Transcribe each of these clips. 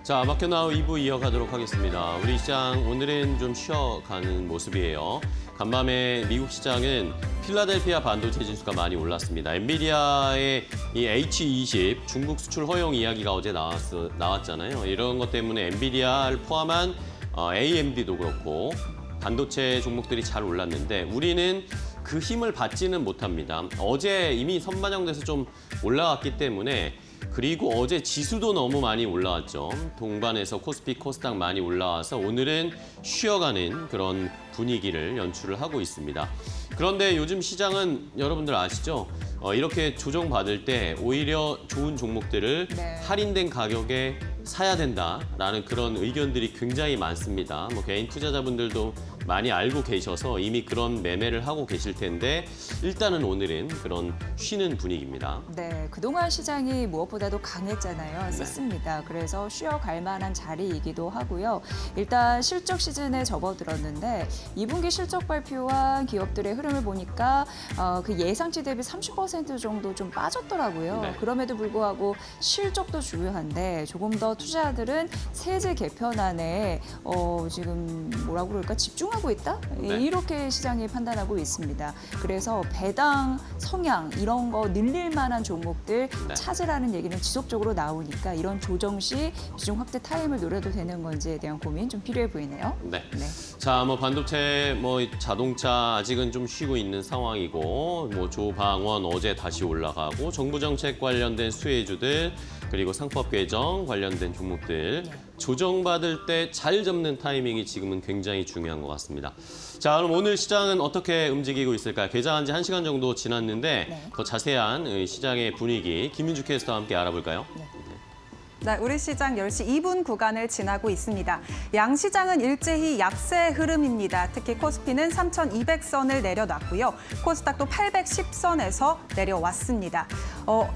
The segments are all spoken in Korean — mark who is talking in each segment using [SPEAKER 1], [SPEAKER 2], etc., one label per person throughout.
[SPEAKER 1] 자, 마켓나우 2부 이어가도록 하겠습니다. 우리 시장 오늘은 좀 쉬어가는 모습이에요. 간밤에 미국 시장은 필라델피아 반도체 지수가 많이 올랐습니다. 엔비디아의 이 H20 중국 수출 허용 이야기가 어제 나왔잖아요. 이런 것 때문에 엔비디아를 포함한 AMD도 그렇고 반도체 종목들이 잘 올랐는데 우리는 그 힘을 받지는 못합니다. 어제 이미 선반영돼서 좀 올라왔기 때문에 그리고 어제 지수도 너무 많이 올라왔죠. 동반해서 코스피, 코스닥 많이 올라와서 오늘은 쉬어가는 그런 분위기를 연출을 하고 있습니다. 그런데 요즘 시장은 여러분들 아시죠? 이렇게 조정받을 때 오히려 좋은 종목들을 할인된 가격에 사야 된다라는 그런 의견들이 굉장히 많습니다. 개인 투자자분들도 많이 알고 계셔서 이미 그런 매매를 하고 계실 텐데 일단은 오늘은 그런 쉬는 분위기입니다.
[SPEAKER 2] 네, 그동안 시장이 무엇보다도 강했잖아요. 셌습니다. 그래서 쉬어갈 만한 자리이기도 하고요. 일단 실적 시즌에 접어들었는데 2분기 실적 발표한 기업들의 흐름을 보니까 그 예상치 대비 30% 정도 좀 빠졌더라고요.
[SPEAKER 1] 네.
[SPEAKER 2] 그럼에도 불구하고 실적도 중요한데 조금 더 투자자들은 세제 개편안에 지금 뭐라고 그럴까 집중하고 있다?
[SPEAKER 1] 네.
[SPEAKER 2] 이렇게 시장이 판단하고 있습니다. 그래서 배당, 성향 이런 거 늘릴 만한 종목들
[SPEAKER 1] 네.
[SPEAKER 2] 찾으라는 얘기는 지속적으로 나오니까 이런 조정 시 비중 확대 타임을 노려도 되는 건지에 대한 고민 좀 필요해 보이네요.
[SPEAKER 1] 네.
[SPEAKER 2] 네.
[SPEAKER 1] 자, 반도체, 자동차 아직은 좀 쉬고 있는 상황이고, 조방원 어제 다시 올라가고, 정부 정책 관련된 수혜주들, 그리고 상법 개정 관련된 종목들 조정받을 때 잘 잡는 타이밍이 지금은 굉장히 중요한 것 같습니다. 자, 그럼 오늘 시장은 어떻게 움직이고 있을까요? 개장한 지 1시간 정도 지났는데 더 자세한 시장의 분위기 김윤주 캐스터와 함께 알아볼까요?
[SPEAKER 3] 네, 우리 시장 10시 2분 구간을 지나고 있습니다. 양시장은 일제히 약세 흐름입니다. 특히 코스피는 3,200선을 내려놨고요. 코스닥도 810선에서 내려왔습니다.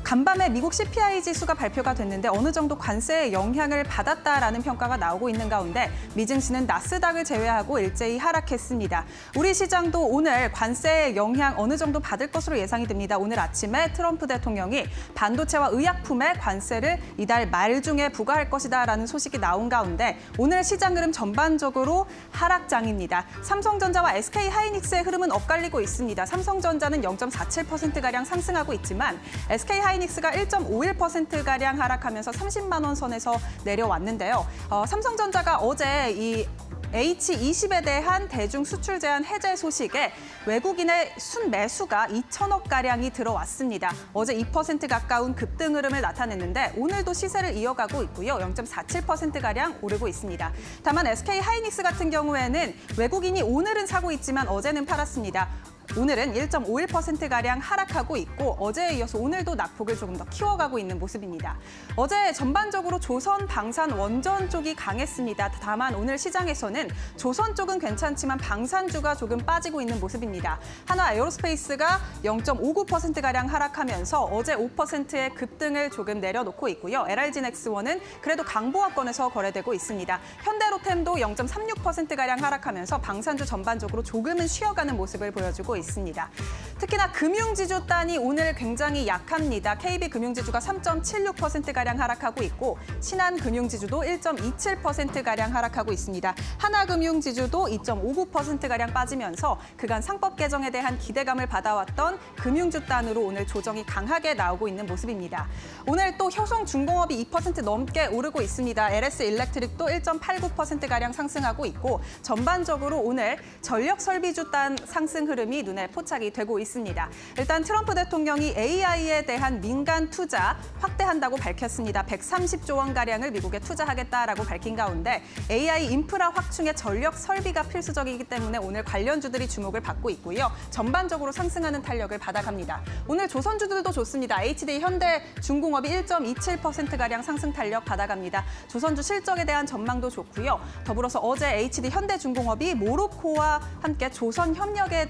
[SPEAKER 3] 간밤에 미국 CPI 지수가 발표가 됐는데 어느 정도 관세의 영향을 받았다라는 평가가 나오고 있는 가운데 미증시는 나스닥을 제외하고 일제히 하락했습니다. 우리 시장도 오늘 관세의 영향 어느 정도 받을 것으로 예상이 됩니다. 오늘 아침에 트럼프 대통령이 반도체와 의약품에 관세를 이달 말 중에 부과할 것이다라는 소식이 나온 가운데 오늘 시장 흐름 전반적으로 하락장입니다. 삼성전자와 SK하이닉스의 흐름은 엇갈리고 있습니다. 삼성전자는 0.47%가량 상승하고 있지만 SK하이닉스가 1.51%가량 하락하면서 30만 원 선에서 내려왔는데요. 삼성전자가 어제 이 H20에 대한 대중 수출 제한 해제 소식에 외국인의 순매수가 2천억가량이 들어왔습니다. 어제 2% 가까운 급등 흐름을 나타냈는데 오늘도 시세를 이어가고 있고요. 0.47%가량 오르고 있습니다. 다만 SK하이닉스 같은 경우에는 외국인이 오늘은 사고 있지만 어제는 팔았습니다. 오늘은 1.51%가량 하락하고 있고 어제에 이어서 오늘도 낙폭을 조금 더 키워가고 있는 모습입니다. 어제 전반적으로 조선, 방산, 원전 쪽이 강했습니다. 다만 오늘 시장에서는 조선 쪽은 괜찮지만 방산주가 조금 빠지고 있는 모습입니다. 한화 에어로스페이스가 0.59%가량 하락하면서 어제 5%의 급등을 조금 내려놓고 있고요. LRG넥스원은 그래도 강보합권에서 거래되고 있습니다. 현대로템도 0.36%가량 하락하면서 방산주 전반적으로 조금은 쉬어가는 모습을 보여주고 있습니다. 특히나 금융지주 단이 오늘 굉장히 약합니다. KB금융지주가 3.76%가량 하락하고 있고 신한금융지주도 1.27%가량 하락하고 있습니다. 하나금융지주도 2.59%가량 빠지면서 그간 상법 개정에 대한 기대감을 받아왔던 금융주 단으로 오늘 조정이 강하게 나오고 있는 모습입니다. 오늘 또 효성중공업이 2% 넘게 오르고 있습니다. LS일렉트릭도 1.89%가량 상승하고 있고 전반적으로 오늘 전력설비주 단 상승 흐름이 눈에 포착이 되고 있습니다. 일단 트럼프 대통령이 AI에 대한 민간 투자 확대한다고 밝혔습니다. 130조 원가량을 미국에 투자하겠다라고 밝힌 가운데 AI 인프라 확충에 전력 설비가 필수적이기 때문에 오늘 관련주들이 주목을 받고 있고요. 전반적으로 상승하는 탄력을 받아갑니다. 오늘 조선주들도 좋습니다. HD 현대중공업이 1.27%가량 상승 탄력 받아갑니다. 조선주 실적에 대한 전망도 좋고요. 더불어서 어제 HD 현대중공업이 모로코와 함께 조선 협력에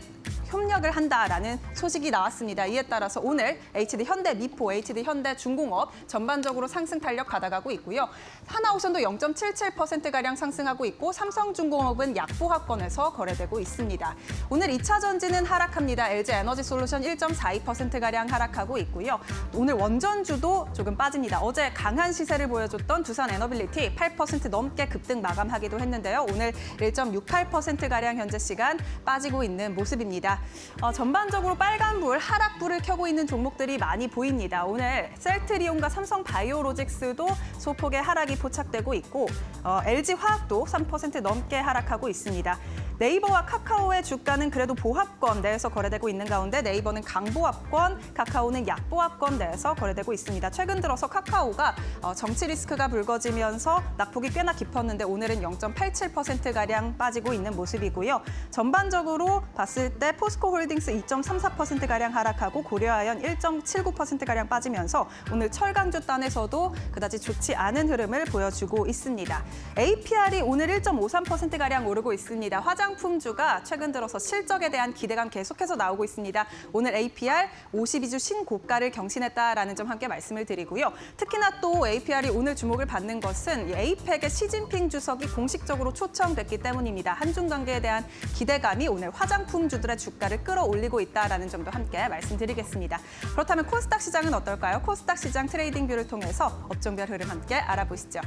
[SPEAKER 3] 협력을 한다라는 소식이 나왔습니다. 이에 따라서 오늘 HD 현대미포, HD 현대중공업 전반적으로 상승 탄력 받아가고 있고요. 하나오션도 0.77%가량 상승하고 있고 삼성중공업은 약보합권에서 거래되고 있습니다. 오늘 2차 전지는 하락합니다. LG에너지솔루션 1.42%가량 하락하고 있고요. 오늘 원전주도 조금 빠집니다. 어제 강한 시세를 보여줬던 두산에너빌리티 8% 넘게 급등 마감하기도 했는데요. 오늘 1.68%가량 현재 시간 빠지고 있는 모습입니다. 전반적으로 빨간불, 하락불을 켜고 있는 종목들이 많이 보입니다. 오늘 셀트리온과 삼성바이오로직스도 소폭의 하락이 포착되고 있고 LG화학도 3% 넘게 하락하고 있습니다. 네이버와 카카오의 주가는 그래도 보합권 내에서 거래되고 있는 가운데 네이버는 강보합권, 카카오는 약보합권 내에서 거래되고 있습니다. 최근 들어서 카카오가 정치 리스크가 불거지면서 낙폭이 꽤나 깊었는데 오늘은 0.87%가량 빠지고 있는 모습이고요. 전반적으로 봤을 때 포스코홀딩스 2.34%가량 하락하고 고려아연 1.79%가량 빠지면서 오늘 철강주 단에서도 그다지 좋지 않은 흐름을 보여주고 있습니다. APR이 오늘 1.53%가량 오르고 있습니다. 화장품주가 최근 들어서 실적에 대한 기대감 계속해서 나오고 있습니다. 오늘 APR 52주 신고가를 경신했다라는 점 함께 말씀을 드리고요. 특히나 또 APR이 오늘 주목을 받는 것은 에이펙의 시진핑 주석이 공식적으로 초청됐기 때문입니다. 한중 관계에 대한 기대감이 오늘 화장품주들의 주가를 끌어올리고 있다라는 점도 함께 말씀드리겠습니다. 그렇다면 코스닥 시장은 어떨까요? 코스닥 시장 트레이딩 뷰를 통해서 업종별 흐름 함께 알아보시죠.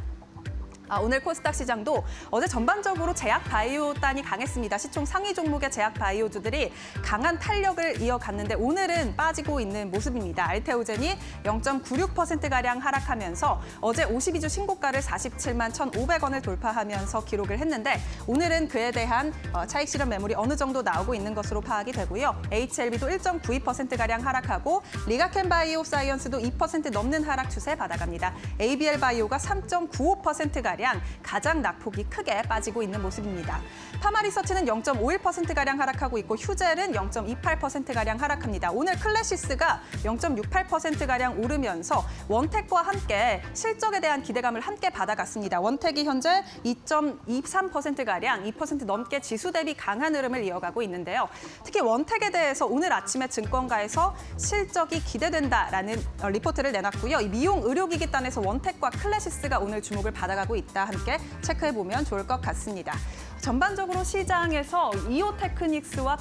[SPEAKER 3] 오늘 코스닥 시장도 어제 전반적으로 제약 바이오 단이 강했습니다. 시총 상위 종목의 제약 바이오주들이 강한 탄력을 이어갔는데 오늘은 빠지고 있는 모습입니다. 알테오젠이 0.96%가량 하락하면서 어제 52주 신고가를 47만 1,500원을 돌파하면서 기록을 했는데 오늘은 그에 대한 차익 실현 매물이 어느 정도 나오고 있는 것으로 파악이 되고요. HLB도 1.92%가량 하락하고 리가켄 바이오 사이언스도 2% 넘는 하락 추세 받아갑니다. ABL 바이오가 3.95%가량 가장 낙폭이 크게 빠지고 있는 모습입니다. 파마리서치는 0.51%가량 하락하고 있고 휴젤은 0.28%가량 하락합니다. 오늘 클래시스가 0.68%가량 오르면서 원텍과 함께 실적에 대한 기대감을 함께 받아갔습니다. 원텍이 현재 2.23%가량 2% 넘게 지수 대비 강한 흐름을 이어가고 있는데요. 특히 원텍에 대해서 오늘 아침에 증권가에서 실적이 기대된다라는 리포트를 내놨고요. 이 미용 의료기기 단에서 원텍과 클래시스가 오늘 주목을 받아가고 있다. 함께 체크해보면 좋을 것 같습니다. 전반적으로 시장에서 이오테크닉스와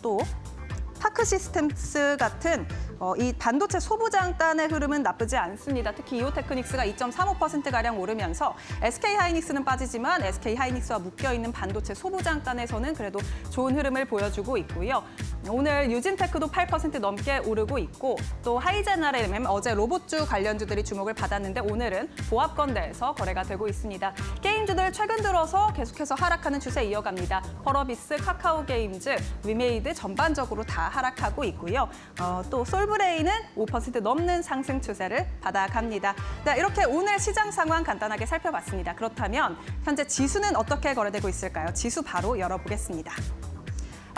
[SPEAKER 3] 또 파크 시스템스 같은 이 반도체 소부장 단의 흐름은 나쁘지 않습니다. 특히 이오테크닉스가 2.35%가량 오르면서 SK하이닉스는 빠지지만 SK하이닉스와 묶여있는 반도체 소부장 단에서는 그래도 좋은 흐름을 보여주고 있고요. 오늘 유진테크도 8% 넘게 오르고 있고 또 하이제너레임 어제 로봇주 관련주들이 주목을 받았는데 오늘은 보합권대에서 거래가 되고 있습니다. 게임주들 최근 들어서 계속해서 하락하는 추세 이어갑니다. 펄어비스, 카카오게임즈, 위메이드 전반적으로 다 하락하고 있고요. 또 솔브레인은 5% 넘는 상승 추세를 받아갑니다. 네, 이렇게 오늘 시장 상황 간단하게 살펴봤습니다. 그렇다면 현재 지수는 어떻게 거래되고 있을까요? 지수 바로 열어보겠습니다.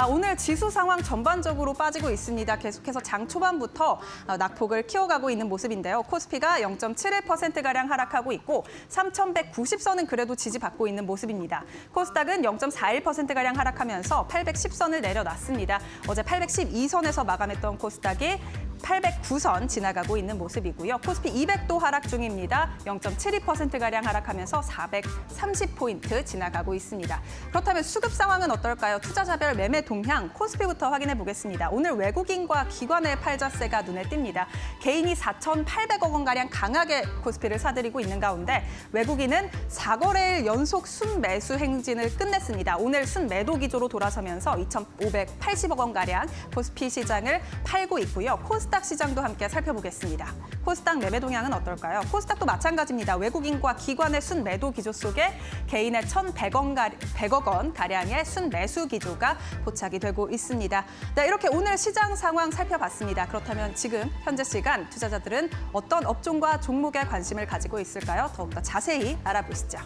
[SPEAKER 3] 오늘 지수 상황 전반적으로 빠지고 있습니다. 계속해서 장 초반부터 낙폭을 키워가고 있는 모습인데요. 코스피가 0.71%가량 하락하고 있고 3,190선은 그래도 지지받고 있는 모습입니다. 코스닥은 0.41%가량 하락하면서 810선을 내려놨습니다. 어제 812선에서 마감했던 코스닥이 809선 지나가고 있는 모습이고요. 코스피 200도 하락 중입니다. 0.72%가량 하락하면서 430포인트 지나가고 있습니다. 그렇다면 수급 상황은 어떨까요? 투자자별 매매 동향 코스피부터 확인해 보겠습니다. 오늘 외국인과 기관의 팔자세가 눈에 띕니다. 개인이 4,800억 원가량 강하게 코스피를 사들이고 있는 가운데 외국인은 4거래일 연속 순매수 행진을 끝냈습니다. 오늘 순매도 기조로 돌아서면서 2,580억 원가량 코스피 시장을 팔고 있고요. 코스닥 시장도 함께 살펴보겠습니다. 코스닥 매매 동향은 어떨까요? 코스닥도 마찬가지입니다. 외국인과 기관의 순매도 기조 속에 개인의 1,100억 원 가량의 순매수 기조가 포착이 되고 있습니다. 네, 이렇게 오늘 시장 상황 살펴봤습니다. 그렇다면 지금 현재 시간 투자자들은 어떤 업종과 종목에 관심을 가지고 있을까요? 더욱더 자세히 알아보시죠.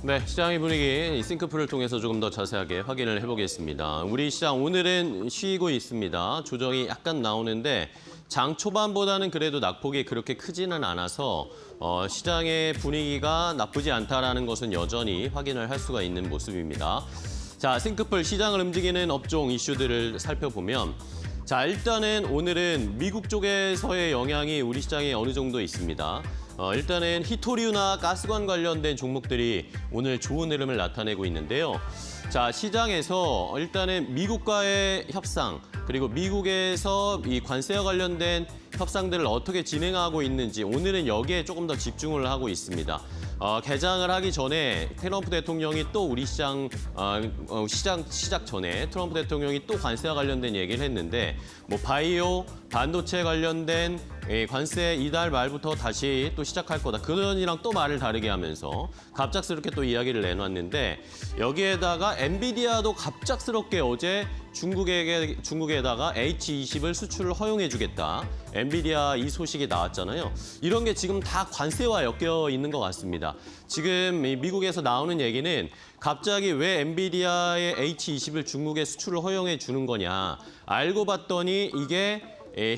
[SPEAKER 1] 네, 시장의 분위기 싱크풀을 통해서 조금 더 자세하게 확인을 해보겠습니다. 우리 시장 오늘은 쉬고 있습니다. 조정이 약간 나오는데 장 초반보다는 그래도 낙폭이 그렇게 크지는 않아서 시장의 분위기가 나쁘지 않다라는 것은 여전히 확인을 할 수가 있는 모습입니다. 자, 싱크풀 시장을 움직이는 업종 이슈들을 살펴보면 자, 일단은 오늘은 미국 쪽에서의 영향이 우리 시장에 어느 정도 있습니다. 일단은 히토류나 가스관 관련된 종목들이 오늘 좋은 흐름을 나타내고 있는데요. 자, 시장에서 일단은 미국과의 협상, 그리고 미국에서 이 관세와 관련된 협상들을 어떻게 진행하고 있는지 오늘은 여기에 조금 더 집중을 하고 있습니다. 개장을 하기 전에 트럼프 대통령이 또 우리 시장 시작 전에 트럼프 대통령이 또 관세와 관련된 얘기를 했는데 뭐 바이오, 반도체 관련된 관세 이달 말부터 다시 또 시작할 거다. 그런이랑 또 말을 다르게 하면서 갑작스럽게 또 이야기를 내놨는데 여기에다가 엔비디아도 갑작스럽게 어제 중국에다가 H20을 수출을 허용해 주겠다. 엔비디아 이 소식이 나왔잖아요. 이런 게 지금 다 관세와 엮여 있는 것 같습니다. 지금 미국에서 나오는 얘기는 갑자기 왜 엔비디아의 H20을 중국에 수출을 허용해 주는 거냐. 알고 봤더니 이게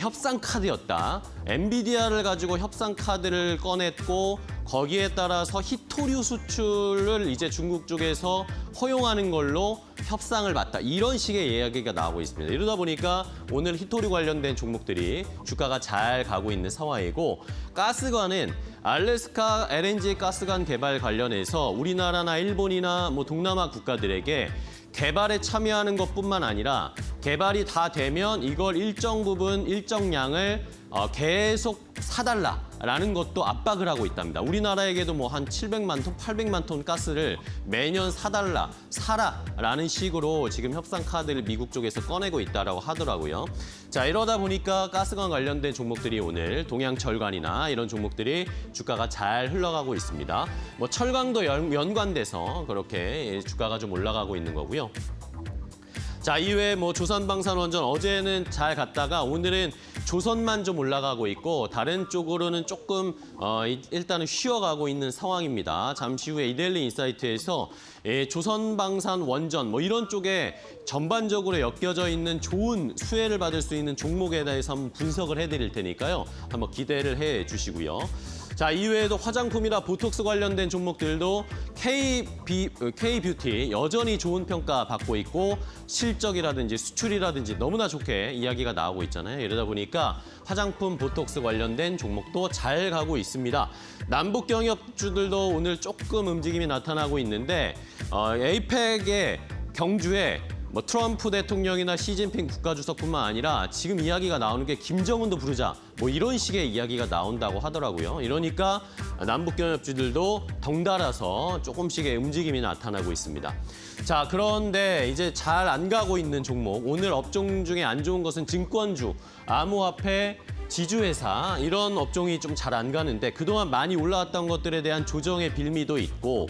[SPEAKER 1] 협상 카드였다. 엔비디아를 가지고 협상 카드를 꺼냈고 거기에 따라서 히토류 수출을 이제 중국 쪽에서 허용하는 걸로 협상을 봤다. 이런 식의 이야기가 나오고 있습니다. 이러다 보니까 오늘 히토류 관련된 종목들이 주가가 잘 가고 있는 상황이고 가스관은 알래스카 LNG 가스관 개발 관련해서 우리나라나 일본이나 뭐 동남아 국가들에게 개발에 참여하는 것뿐만 아니라 개발이 다 되면 이걸 일정 부분, 일정량을 계속 사달라라는 것도 압박을 하고 있답니다. 우리나라에게도 뭐 한 700만 톤, 800만 톤 가스를 매년 사라라는 식으로 지금 협상 카드를 미국 쪽에서 꺼내고 있다라고 하더라고요. 자, 이러다 보니까 가스관 관련된 종목들이 오늘 동양철관이나 이런 종목들이 주가가 잘 흘러가고 있습니다. 뭐 철강도 연관돼서 그렇게 주가가 좀 올라가고 있는 거고요. 자, 이외에 뭐 조선방산원전 어제는 잘 갔다가 오늘은 조선만 좀 올라가고 있고 다른 쪽으로는 조금 일단은 쉬어가고 있는 상황입니다. 잠시 후에 이데일리 인사이트에서 조선방산원전 뭐 이런 쪽에 전반적으로 엮여져 있는 좋은 수혜를 받을 수 있는 종목에 대해서 한번 분석을 해드릴 테니까요. 한번 기대를 해 주시고요. 자, 이외에도 화장품이나 보톡스 관련된 종목들도 K뷰티 여전히 좋은 평가 받고 있고 실적이라든지 수출이라든지 너무나 좋게 이야기가 나오고 있잖아요. 이러다 보니까 화장품 보톡스 관련된 종목도 잘 가고 있습니다. 남북 경협주들도 오늘 조금 움직임이 나타나고 있는데 에이펙의 경주에 뭐 트럼프 대통령이나 시진핑 국가주석뿐만 아니라 지금 이야기가 나오는 게 김정은도 부르자 뭐 이런 식의 이야기가 나온다고 하더라고요. 이러니까 남북경협주들도 덩달아서 조금씩의 움직임이 나타나고 있습니다. 자, 그런데 이제 잘 안 가고 있는 종목, 오늘 업종 중에 안 좋은 것은 증권주, 암호화폐, 지주회사 이런 업종이 좀 잘 안 가는데 그동안 많이 올라왔던 것들에 대한 조정의 빌미도 있고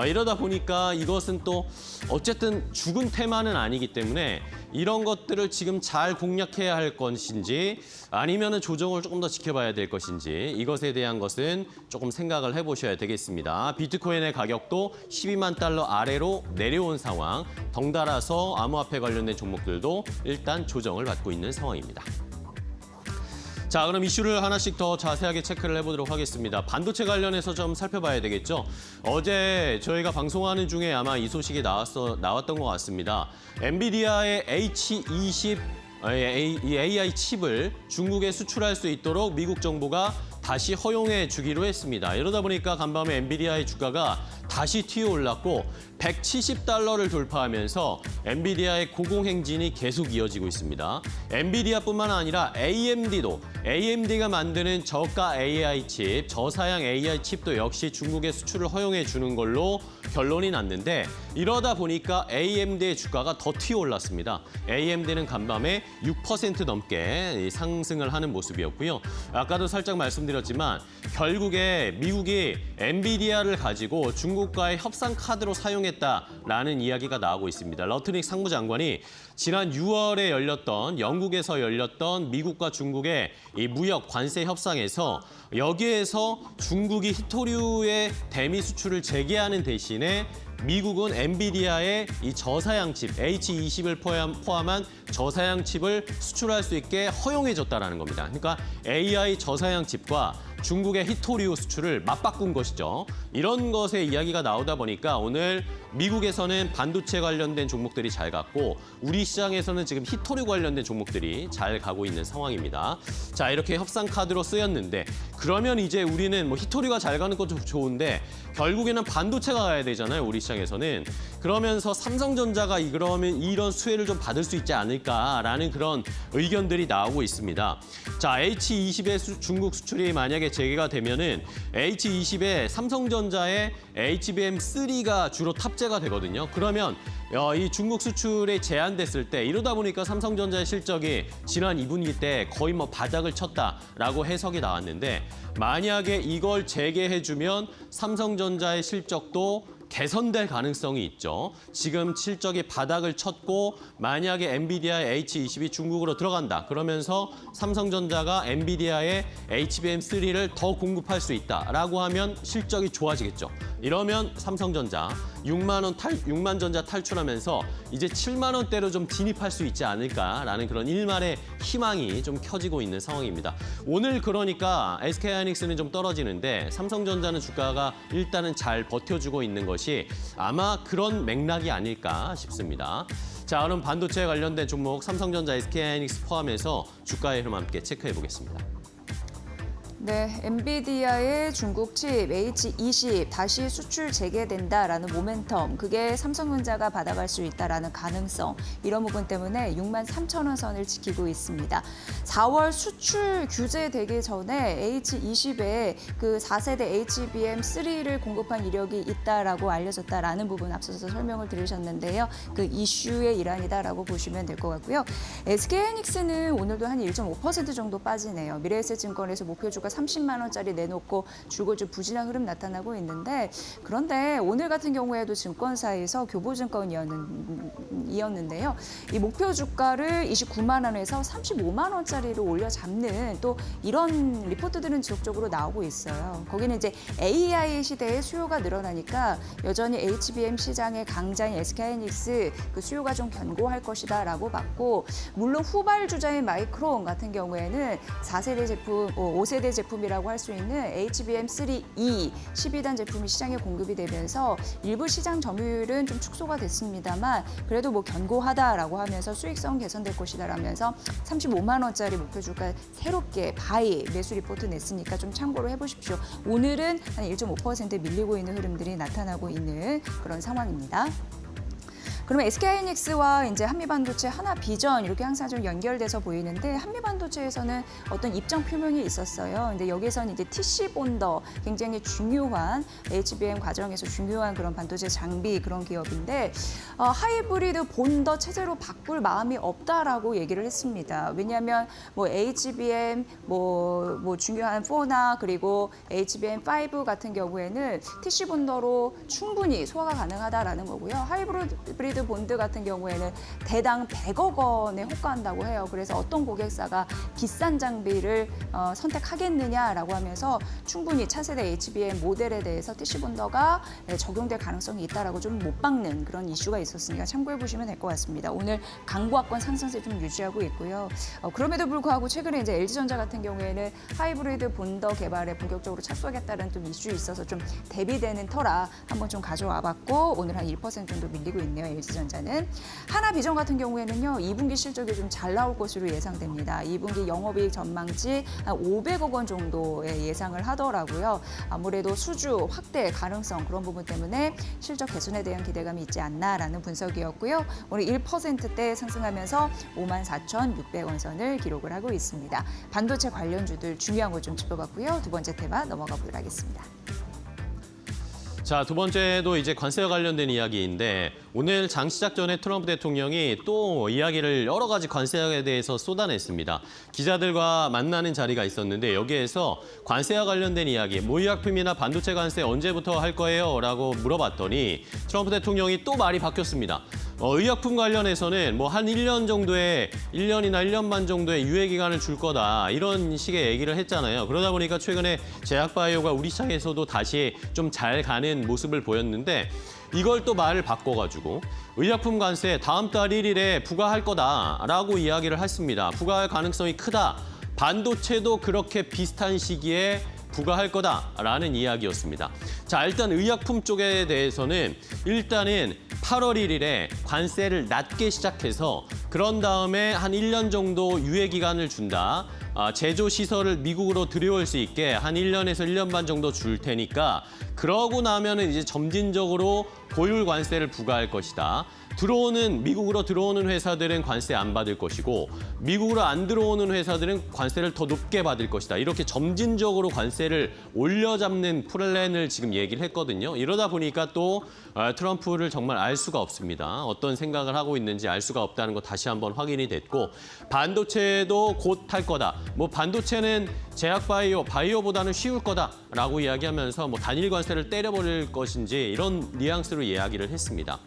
[SPEAKER 1] 이러다 보니까 이것은 또 어쨌든 죽은 테마는 아니기 때문에 이런 것들을 지금 잘 공략해야 할 것인지 아니면은 조정을 조금 더 지켜봐야 될 것인지 이것에 대한 것은 조금 생각을 해보셔야 되겠습니다. 비트코인의 가격도 12만 달러 아래로 내려온 상황, 덩달아서 암호화폐 관련된 종목들도 일단 조정을 받고 있는 상황입니다. 자, 그럼 이슈를 하나씩 더 자세하게 체크를 해보도록 하겠습니다. 반도체 관련해서 좀 살펴봐야 되겠죠. 어제 저희가 방송하는 중에 아마 이 소식이 나왔던 것 같습니다. 엔비디아의 H20 AI 칩을 중국에 수출할 수 있도록 미국 정부가 다시 허용해 주기로 했습니다. 이러다 보니까 간밤에 엔비디아의 주가가 다시 튀어올랐고 170달러를 돌파하면서 엔비디아의 고공행진이 계속 이어지고 있습니다. 엔비디아뿐만 아니라 AMD가 만드는 저가 AI 칩, 저사양 AI 칩도 역시 중국에 수출을 허용해 주는 걸로 결론이 났는데 이러다 보니까 AMD의 주가가 더 튀어올랐습니다. AMD는 간밤에 6% 넘게 상승을 하는 모습이었고요. 아까도 살짝 말씀드렸지만 결국에 미국이 엔비디아를 가지고 중국과의 협상 카드로 사용했다라는 이야기가 나오고 있습니다. 러트닉 상무장관이 지난 6월에 영국에서 열렸던 미국과 중국의 이 무역 관세 협상에서 여기에서 중국이 히토류의 대미 수출을 재개하는 대신에 미국은 엔비디아의 이 저사양 칩, H20을 포함한 저사양 칩을 수출할 수 있게 허용해줬다라는 겁니다. 그러니까 AI 저사양 칩과 중국의 히토리오 수출을 맞바꾼 것이죠. 이런 것에 이야기가 나오다 보니까 오늘 미국에서는 반도체 관련된 종목들이 잘 갔고 우리 시장에서는 지금 히토리오 관련된 종목들이 잘 가고 있는 상황입니다. 자, 이렇게 협상 카드로 쓰였는데 그러면 이제 우리는 뭐 히토리오가 잘 가는 것도 좋은데 결국에는 반도체가 가야 되잖아요. 우리 시장에서는. 그러면서 삼성전자가 그러면 이런 수혜를 좀 받을 수 있지 않을까라는 그런 의견들이 나오고 있습니다. 자, H20의 중국 수출이 만약에 재개가 되면은 H20에 삼성전자의 HBM3가 주로 탑재가 되거든요. 그러면 이 중국 수출에 제한됐을 때 이러다 보니까 삼성전자의 실적이 지난 2분기 때 거의 뭐 바닥을 쳤다라고 해석이 나왔는데 만약에 이걸 재개해주면 삼성전자의 실적도 개선될 가능성이 있죠. 지금 실적이 바닥을 쳤고 만약에 엔비디아의 H20이 중국으로 들어간다. 그러면서 삼성전자가 엔비디아의 HBM3를 더 공급할 수 있다라고 하면 실적이 좋아지겠죠. 이러면 삼성전자 6만 전자 탈출하면서 이제 7만 원대로 좀 진입할 수 있지 않을까라는 그런 일말의 희망이 좀 켜지고 있는 상황입니다. 오늘 그러니까 SK하이닉스는 좀 떨어지는데 삼성전자는 주가가 일단은 잘 버텨주고 있는 것이 아마 그런 맥락이 아닐까 싶습니다. 자, 그럼 반도체 관련된 종목 삼성전자, SK하이닉스 포함해서 주가의 흐름 함께 체크해 보겠습니다.
[SPEAKER 2] 네, 엔비디아의 중국 칩 H20 다시 수출 재개된다라는 모멘텀, 그게 삼성전자가 받아갈 수 있다라는 가능성, 이런 부분 때문에 63,000원 선을 지키고 있습니다. 4월 수출 규제되기 전에 H20에 그 4세대 HBM3를 공급한 이력이 있다라고 알려졌다라는 부분 앞서서 설명을 드리셨는데요. 그 이슈의 일환이다라고 보시면 될 것 같고요. SK하이닉스는 오늘도 한 1.5% 정도 빠지네요. 미래에셋증권에서 목표주가 30만 원짜리 내놓고 줄곧 좀 부진한 흐름 나타나고 있는데 그런데 오늘 같은 경우에도 증권사에서 교보증권이었는데요. 이 목표 주가를 29만 원에서 35만 원짜리로 올려 잡는 또 이런 리포트들은 지속적으로 나오고 있어요. 거기는 이제 AI 시대의 수요가 늘어나니까 여전히 HBM 시장의 강자인 SK하이닉스 그 수요가 좀 견고할 것이다라고 봤고 물론 후발주자인 마이크론 같은 경우에는 4세대 제품, 5세대 제품이라고 할 수 있는 HBM3E 12단 제품이 시장에 공급이 되면서 일부 시장 점유율은 좀 축소가 됐습니다만 그래도 뭐 견고하다라고 하면서 수익성 개선될 것이다라면서 35만 원짜리 목표 주가 새롭게 바이 매수 리포트 냈으니까 좀 참고로 해보십시오. 오늘은 한 1.5% 밀리고 있는 흐름들이 나타나고 있는 그런 상황입니다. 그러면 SK하이닉스와 이제 한미반도체 하나비전 이렇게 항상 좀 연결돼서 보이는데 한미반도체에서는 어떤 입장 표명이 있었어요. 근데 여기서는 이제 TC 본더 굉장히 중요한 HBM 과정에서 중요한 그런 반도체 장비 그런 기업인데 하이브리드 본더 체제로 바꿀 마음이 없다라고 얘기를 했습니다. 왜냐하면 뭐 HBM 뭐 중요한 4나 그리고 HBM5 같은 경우에는 TC 본더로 충분히 소화가 가능하다라는 거고요. 하이브리드 본드 같은 경우에는 대당 100억 원에 호가한다고 해요. 그래서 어떤 고객사가 비싼 장비를 선택하겠느냐라고 하면서 충분히 차세대 HBM 모델에 대해서 TC 본더가 적용될 가능성이 있다라고 좀 못 박는 그런 이슈가 있었으니까 참고해 보시면 될 것 같습니다. 오늘 강보합권 상승세 좀 유지하고 있고요. 그럼에도 불구하고 최근에 이제 LG전자 같은 경우에는 하이브리드 본더 개발에 본격적으로 착수하겠다는 좀 이슈 있어서 좀 대비되는 터라 한번 좀 가져와봤고 오늘 한 1% 정도 밀리고 있네요. LG전자는. 하나비전 같은 경우에는요. 2분기 실적이 좀 잘 나올 것으로 예상됩니다. 2분기 영업이익 전망치 한 500억 원 정도의 예상을 하더라고요. 아무래도 수주 확대 가능성 그런 부분 때문에 실적 개선에 대한 기대감이 있지 않나라는 분석이었고요. 오늘 1%대 상승하면서 54,600원 선을 기록을 하고 있습니다. 반도체 관련주들 중요한 거 좀 짚어봤고요. 두 번째 테마 넘어가 보도록 하겠습니다.
[SPEAKER 1] 자, 두 번째도 이제 관세와 관련된 이야기인데 오늘 장 시작 전에 트럼프 대통령이 또 이야기를 여러 가지 관세에 대해서 쏟아냈습니다. 기자들과 만나는 자리가 있었는데 여기에서 관세와 관련된 이야기, 의약품이나 반도체 관세 언제부터 할 거예요? 라고 물어봤더니 트럼프 대통령이 또 말이 바뀌었습니다. 의약품 관련해서는 뭐 한 1년 정도의 1년이나 1년 반 정도의 유예 기간을 줄 거다 이런 식의 얘기를 했잖아요. 그러다 보니까 최근에 제약바이오가 우리 시장에서도 다시 좀 잘 가는 모습을 보였는데 이걸 또 말을 바꿔가지고 의약품 관세 다음 달 1일에 부과할 거다라고 이야기를 했습니다. 부과할 가능성이 크다. 반도체도 그렇게 비슷한 시기에 부과할 거다라는 이야기였습니다. 자, 일단 의약품 쪽에 대해서는 일단은 8월 1일에 관세를 낮게 시작해서 그런 다음에 한 1년 정도 유예 기간을 준다. 제조 시설을 미국으로 들여올 수 있게 한 1년에서 1년 반 정도 줄 테니까 그러고 나면은 이제 점진적으로 고율 관세를 부과할 것이다. 미국으로 들어오는 회사들은 관세 안 받을 것이고 미국으로 안 들어오는 회사들은 관세를 더 높게 받을 것이다. 이렇게 점진적으로 관세를 올려잡는 플랜을 지금 얘기를 했거든요. 이러다 보니까 또 트럼프를 정말 알 수가 없습니다. 어떤 생각을 하고 있는지 알 수가 없다는 거 다시 한번 확인이 됐고 반도체도 곧 할 거다. 뭐 반도체는 제약 바이오보다는 쉬울 거다라고 이야기하면서 뭐 단일 관세를 때려버릴 것인지 이런 뉘앙스로 이야기를 했습니다.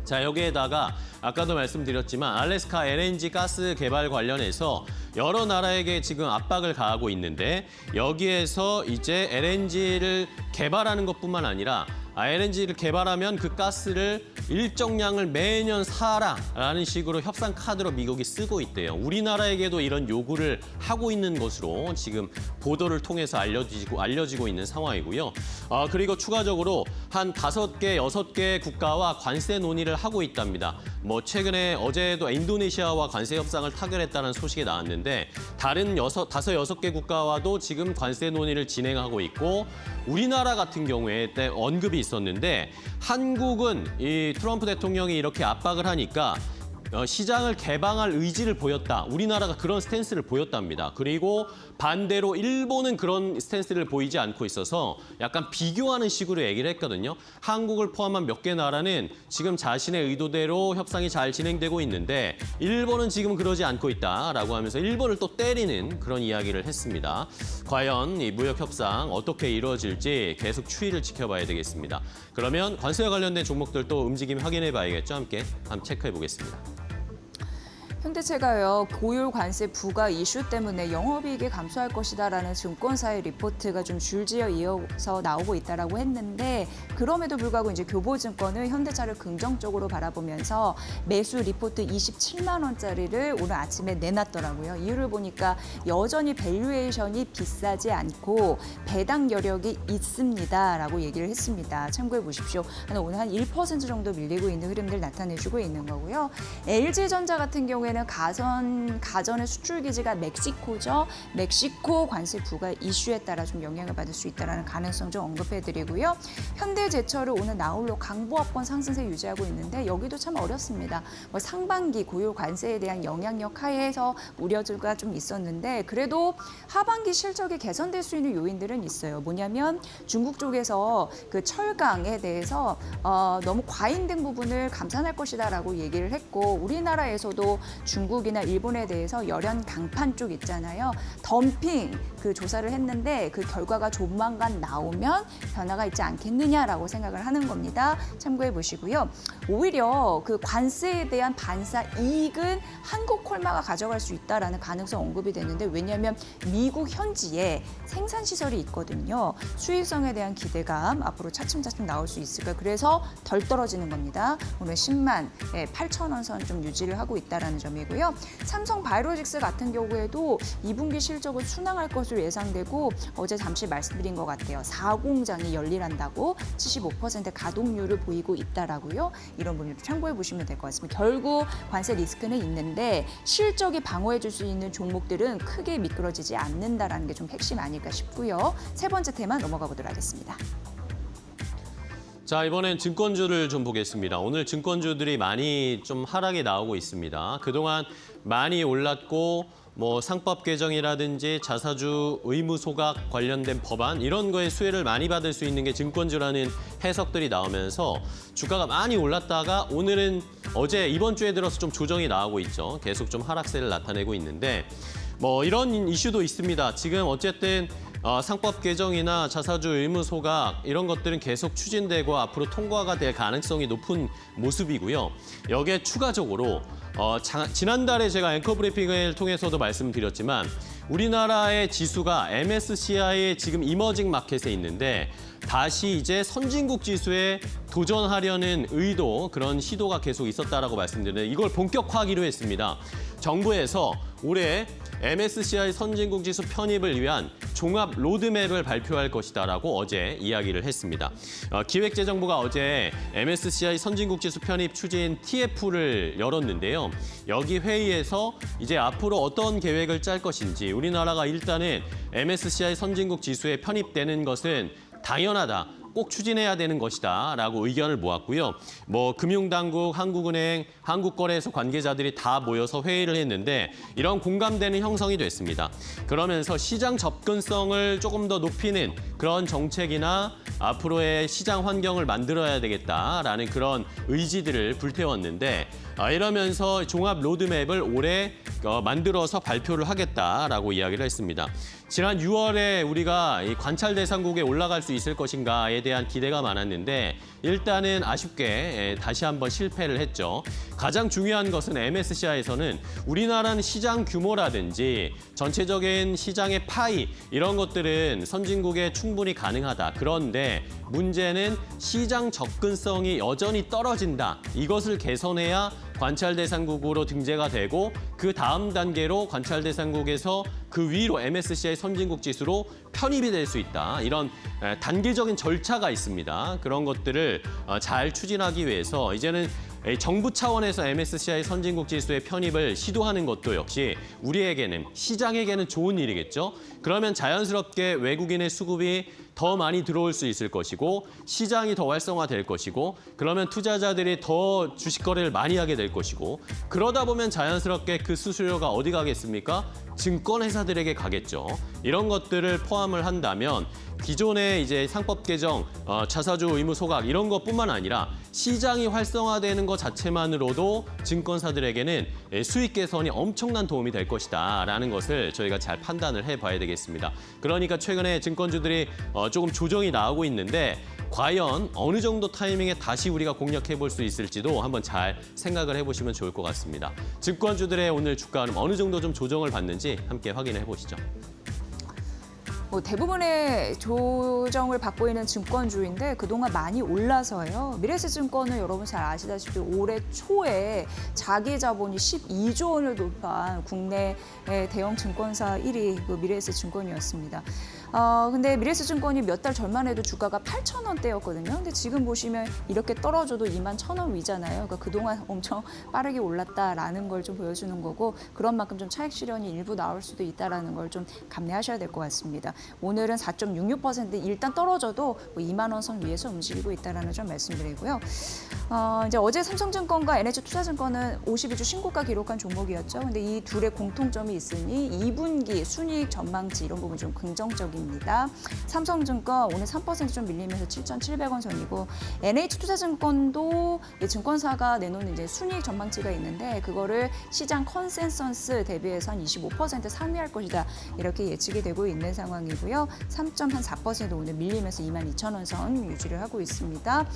[SPEAKER 1] 자, 여기에다가 아까도 말씀드렸지만 알래스카 LNG 가스 개발 관련해서 여러 나라에게 지금 압박을 가하고 있는데 여기에서 이제 LNG를 개발하는 것뿐만 아니라 LNG를 개발하면 그 가스를 일정량을 매년 사라라는 식으로 협상 카드로 미국이 쓰고 있대요. 우리나라에게도 이런 요구를 하고 있는 것으로 지금 보도를 통해서 알려지고 있는 상황이고요. 그리고 추가적으로 한 5개, 6개 국가와 관세 논의를 하고 있답니다. 뭐 최근에 어제도 인도네시아와 관세 협상을 타결했다는 소식이 나왔는데 다른 5, 6개 국가와도 지금 관세 논의를 진행하고 있고 우리나라 같은 경우에 언급이 있었는데 한국은 이 트럼프 대통령이 이렇게 압박을 하니까 시장을 개방할 의지를 보였다. 우리나라가 그런 스탠스를 보였답니다. 그리고 반대로 일본은 그런 스탠스를 보이지 않고 있어서 약간 비교하는 식으로 얘기를 했거든요. 한국을 포함한 몇 개 나라는 지금 자신의 의도대로 협상이 잘 진행되고 있는데 일본은 지금 그러지 않고 있다라고 하면서 일본을 또 때리는 그런 이야기를 했습니다. 과연 이 무역 협상 어떻게 이루어질지 계속 추이를 지켜봐야 되겠습니다. 그러면 관세와 관련된 종목들 또 움직임 확인해 봐야겠죠. 함께 한번 체크해 보겠습니다.
[SPEAKER 2] 현대차가요, 고율 관세 부과 이슈 때문에 영업이익이 감소할 것이다라는 증권사의 리포트가 좀 줄지어 이어서 나오고 있다라고 했는데 그럼에도 불구하고 이제 교보증권은 현대차를 긍정적으로 바라보면서 매수 리포트 27만 원짜리를 오늘 아침에 내놨더라고요. 이유를 보니까 여전히 밸류에이션이 비싸지 않고 배당 여력이 있습니다라고 얘기를 했습니다. 참고해 보십시오. 오늘 한 1% 정도 밀리고 있는 흐름들 나타내주고 있는 거고요. LG전자 같은 경우에는 가전의 수출 기지가 멕시코죠. 멕시코 관세 부과 이슈에 따라 좀 영향을 받을 수 있다는 가능성 좀 언급해드리고요. 현대제철은 오늘 나홀로 강보합권 상승세 유지하고 있는데 여기도 참 어렵습니다. 뭐 상반기 고율 관세에 대한 영향력 하에서 우려가 좀 있었는데 그래도 하반기 실적이 개선될 수 있는 요인들은 있어요. 뭐냐면 중국 쪽에서 그 철강에 대해서 너무 과잉된 부분을 감산할 것이다라고 얘기를 했고 우리나라에서도 중국이나 일본에 대해서 열연 강판 쪽 있잖아요. 덤핑 그 조사를 했는데 그 결과가 조만간 나오면 변화가 있지 않겠느냐라고 생각을 하는 겁니다. 참고해 보시고요. 오히려 그 관세에 대한 반사 이익은 한국콜마가 가져갈 수 있다라는 가능성 언급이 됐는데 왜냐하면 미국 현지에 생산시설이 있거든요. 수익성에 대한 기대감 앞으로 차츰차츰 나올 수 있을까 그래서 덜 떨어지는 겁니다. 오늘 10만 8천 원 선 좀 유지를 하고 있다라는 점이고요. 삼성 바이오로직스 같은 경우에도 2분기 실적을 순항할 것으로 예상되고 어제 잠시 말씀드린 것 같아요. 4공장이 열일한다고 75% 가동률을 보이고 있다라고요. 이런 부분을 참고해 보시면 될 것 같습니다. 결국 관세 리스크는 있는데 실적이 방어해 줄 수 있는 종목들은 크게 미끄러지지 않는다라는 게 좀 핵심 아닐까 싶고요. 세 번째 테마 넘어가 보도록 하겠습니다.
[SPEAKER 1] 자, 이번엔 증권주를 좀 보겠습니다. 오늘 증권주들이 많이 좀 하락이 나오고 있습니다. 그동안 많이 올랐고 뭐 상법 개정이라든지 자사주 의무 소각 관련된 법안 이런 거에 수혜를 많이 받을 수 있는 게 증권주라는 해석들이 나오면서 주가가 많이 올랐다가 오늘은 이번 주에 들어서 좀 조정이 나오고 있죠. 계속 좀 하락세를 나타내고 있는데 뭐 이런 이슈도 있습니다. 지금 어쨌든 상법 개정이나 자사주 의무 소각 이런 것들은 계속 추진되고 앞으로 통과가 될 가능성이 높은 모습이고요. 여기에 추가적으로 지난달에 제가 앵커 브리핑을 통해서도 말씀드렸지만 우리나라의 지수가 MSCI의 지금 이머징 마켓에 있는데 다시 이제 선진국 지수에 도전하려는 의도, 그런 시도가 계속 있었다라고 말씀드렸는데 이걸 본격화하기로 했습니다. 정부에서 올해 MSCI 선진국 지수 편입을 위한 종합 로드맵을 발표할 것이다라고 어제 이야기를 했습니다. 기획재정부가 어제 MSCI 선진국 지수 편입 추진 TF를 열었는데요. 여기 회의에서 이제 앞으로 어떤 계획을 짤 것인지 우리나라가 일단은 MSCI 선진국 지수에 편입되는 것은 당연하다. 꼭 추진해야 되는 것이다 라고 의견을 모았고요. 금융당국, 한국은행, 한국거래소 관계자들이 다 모여서 회의를 했는데 이런 공감대는 형성이 됐습니다. 그러면서 시장 접근성을 조금 더 높이는 그런 정책이나 앞으로의 시장 환경을 만들어야 되겠다라는 그런 의지들을 불태웠는데 이러면서 종합 로드맵을 올해 만들어서 발표를 하겠다라고 이야기를 했습니다. 지난 6월에 우리가 이 관찰 대상국에 올라갈 수 있을 것인가에 대한 기대가 많았는데 일단은 아쉽게 다시 한번 실패를 했죠. 가장 중요한 것은 MSCI에서는 우리나라는 시장 규모라든지 전체적인 시장의 파이 이런 것들은 선진국에 충분히 가능하다. 그런데 문제는 시장 접근성이 여전히 떨어진다. 이것을 개선해야 관찰 대상국으로 등재가 되고 그 다음 단계로 관찰 대상국에서 그 위로 MSCI 선진국 지수로 편입이 될 수 있다. 이런 단계적인 절차가 있습니다. 그런 것들을 잘 추진하기 위해서 이제는 정부 차원에서 MSCI 선진국 지수의 편입을 시도하는 것도 역시 우리에게는 시장에게는 좋은 일이겠죠. 그러면 자연스럽게 외국인의 수급이 더 많이 들어올 수 있을 것이고 시장이 더 활성화될 것이고 그러면 투자자들이 더 주식 거래를 많이 하게 될 것이고 그러다 보면 자연스럽게 그 수수료가 어디 가겠습니까? 증권회사들에게 가겠죠. 이런 것들을 포함을 한다면 기존의 이제 상법 개정, 자사주 의무 소각 이런 것뿐만 아니라 시장이 활성화되는 것 자체만으로도 증권사들에게는 수익 개선이 엄청난 도움이 될 것이다라는 것을 저희가 잘 판단을 해봐야 되겠습니다. 그러니까 최근에 증권주들이 조금 조정이 나오고 있는데 과연 어느 정도 타이밍에 다시 우리가 공략해 볼 수 있을지도 한번 잘 생각을 해보시면 좋을 것 같습니다. 증권주들의 오늘 주가는 어느 정도 좀 조정을 받는지 함께 확인해 보시죠.
[SPEAKER 2] 대부분의 조정을 받고 있는 증권주인데 그동안 많이 올라서요. 미래에셋증권은 여러분 잘 아시다시피 올해 초에 자기 자본이 12조 원을 돌파한 국내 대형 증권사 1위 미래에셋증권이었습니다. 근데 미래에셋증권이 몇 달 전만 해도 주가가 8,000원대였거든요. 근데 지금 보시면 이렇게 떨어져도 21,000원 위잖아요. 그러니까 그동안 엄청 빠르게 올랐다라는 걸 좀 보여주는 거고 그런 만큼 좀 차익 실현이 일부 나올 수도 있다라는 걸 좀 감내하셔야 될 것 같습니다. 오늘은 4.66% 일단 떨어져도 2만 원 선 위에서 움직이고 있다라는 점 말씀드리고요. 이제 어제 삼성증권과 NH투자증권은 52주 신고가 기록한 종목이었죠. 근데 이 둘의 공통점이 있으니 2분기 순이익 전망치 이런 부분 좀 긍정적입니다. 삼성증권 오늘 3% 좀 밀리면서 7,700원 선이고 NH투자증권도 증권사가 내놓은 이제 순이익 전망치가 있는데 그거를 시장 컨센서스 대비해서 한 25% 상회할 것이다 이렇게 예측이 되고 있는 상황이고요. 3.4% 오늘 밀리면서 22,000원 선 유지를 하고 있습니다.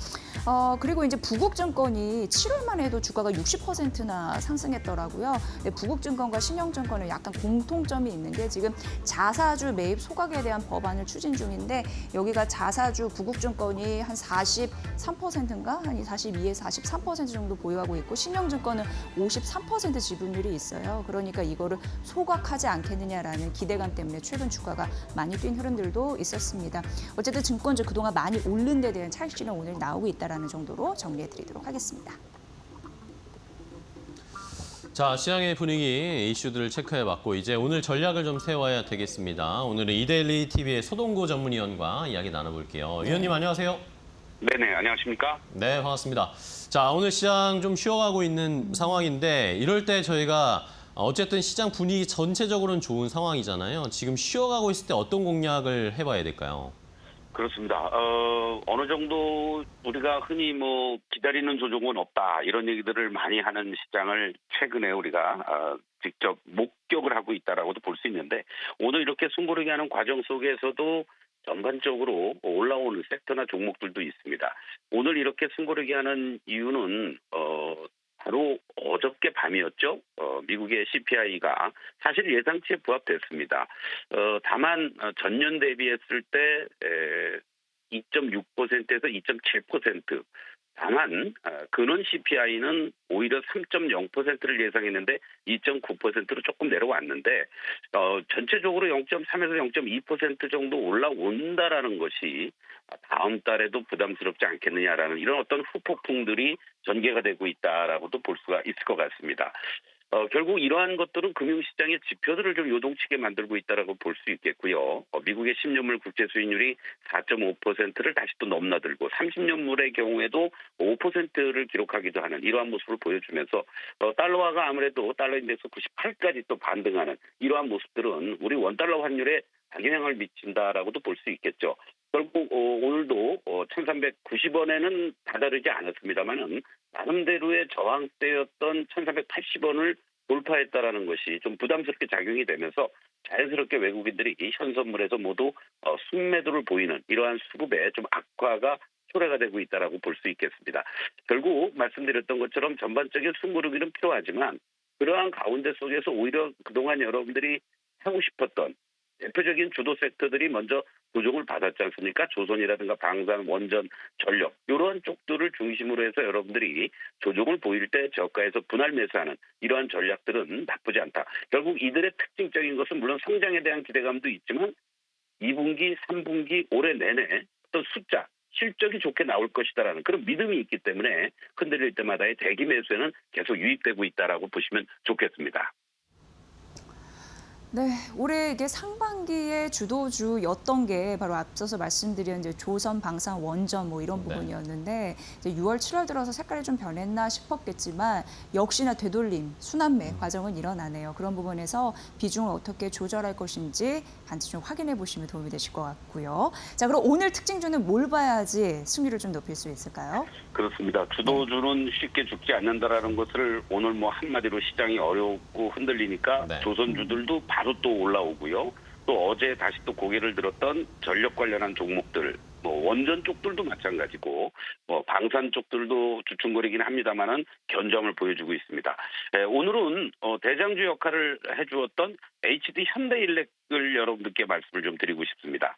[SPEAKER 2] 그리고 이제 부국증권이 7월만 해도 주가가 60%나 상승했더라고요. 부국증권과 신영증권은 약간 공통점이 있는 게 지금 자사주 매입 소각에 대한 법안을 추진 중인데 여기가 자사주 부국증권이 한 43%인가? 한 42에서 43% 정도 보유하고 있고 신영증권은 53% 지분율이 있어요. 그러니까 이거를 소각하지 않겠느냐라는 기대감 때문에 최근 주가가 많이 뛴 흐름들도 있었습니다. 어쨌든 증권주 그동안 많이 오른 데 대한 차익 실현 오늘 나오고 있다는 정도로 정리해드리도록 하겠습니다.
[SPEAKER 1] 자, 시장의 분위기, 이슈들을 체크해봤고 이제 오늘 전략을 좀 세워야 되겠습니다. 오늘은 이데일리 TV의 소동구 전문위원과 이야기 나눠볼게요. 위원님 안녕하세요.
[SPEAKER 4] 네네, 안녕하십니까?
[SPEAKER 1] 네, 반갑습니다. 자, 오늘 시장 좀 쉬어가고 있는 상황인데 이럴 때 저희가 어쨌든 시장 분위기 전체적으로는 좋은 상황이잖아요. 지금 쉬어가고 있을 때 어떤 공략을 해봐야 될까요?
[SPEAKER 4] 그렇습니다. 어느 정도 우리가 흔히 기다리는 조정은 없다 이런 얘기들을 많이 하는 시장을 최근에 우리가 직접 목격을 하고 있다라고도 볼 수 있는데 오늘 이렇게 숨고르기 하는 과정 속에서도 전반적으로 올라오는 섹터나 종목들도 있습니다. 오늘 이렇게 숨고르기 하는 이유는 바로 어저께 밤이었죠. 미국의 CPI가 사실 예상치에 부합됐습니다. 다만 전년 대비했을 때 2.6%에서 2.7% 다만 근원 CPI는 오히려 3.0%를 예상했는데 2.9%로 조금 내려왔는데 전체적으로 0.3에서 0.2% 정도 올라온다라는 것이 다음 달에도 부담스럽지 않겠느냐라는 이런 어떤 후폭풍들이 전개가 되고 있다라고도 볼 수가 있을 것 같습니다. 결국 이러한 것들은 금융시장의 지표들을 좀 요동치게 만들고 있다라고 볼 수 있겠고요. 미국의 10년물 국채 수익률이 4.5%를 다시 또 넘나들고 30년물의 경우에도 5%를 기록하기도 하는 이러한 모습을 보여주면서 달러화가 아무래도 달러 인덱스 98까지 또 반등하는 이러한 모습들은 우리 원달러 환율에 악영향을 미친다라고도 볼 수 있겠죠. 결국 오늘도 1,390원에는 다다르지 않았습니다만은 나름대로의 저항대였던 1,380원을 돌파했다라는 것이 좀 부담스럽게 작용이 되면서 자연스럽게 외국인들이 이 현선물에서 모두 순매도를 보이는 이러한 수급의 좀 악화가 초래가 되고 있다라고 볼 수 있겠습니다. 결국 말씀드렸던 것처럼 전반적인 숨고르기는 필요하지만 그러한 가운데 속에서 오히려 그동안 여러분들이 하고 싶었던 대표적인 주도 섹터들이 먼저 조정을 받았지 않습니까? 조선이라든가 방산, 원전, 전력 이러한 쪽들을 중심으로 해서 여러분들이 조정을 보일 때 저가에서 분할 매수하는 이러한 전략들은 나쁘지 않다. 결국 이들의 특징적인 것은 물론 성장에 대한 기대감도 있지만 2분기, 3분기 올해 내내 어떤 숫자, 실적이 좋게 나올 것이다라는 그런 믿음이 있기 때문에 흔들릴 때마다의 대기 매수에는 계속 유입되고 있다라고 보시면 좋겠습니다.
[SPEAKER 2] 네, 올해 이게 상반기의 주도주였던 게 바로 앞서서 말씀드린 이제 조선, 방산, 원전 뭐 이런 부분이었는데 이제 6월, 7월 들어서 색깔이 좀 변했나 싶었겠지만 역시나 되돌림, 순환매 과정은 일어나네요. 그런 부분에서 비중을 어떻게 조절할 것인지 반드시 좀 확인해 보시면 도움이 되실 것 같고요. 자, 그럼 오늘 특징주는 뭘 봐야지 승률을 좀 높일 수 있을까요?
[SPEAKER 4] 그렇습니다. 주도주는 쉽게 죽지 않는다라는 것을 오늘 뭐 한마디로 시장이 어렵고 흔들리니까
[SPEAKER 1] 네.
[SPEAKER 4] 조선주들도 바로 또 올라오고요. 또 어제 다시 또 고개를 들었던 전력 관련한 종목들, 뭐 원전 쪽들도 마찬가지고, 뭐 방산 쪽들도 주춤거리긴 합니다만은 견점을 보여주고 있습니다. 오늘은 대장주 역할을 해주었던 HD 현대일렉을 여러분들께 말씀을 좀 드리고 싶습니다.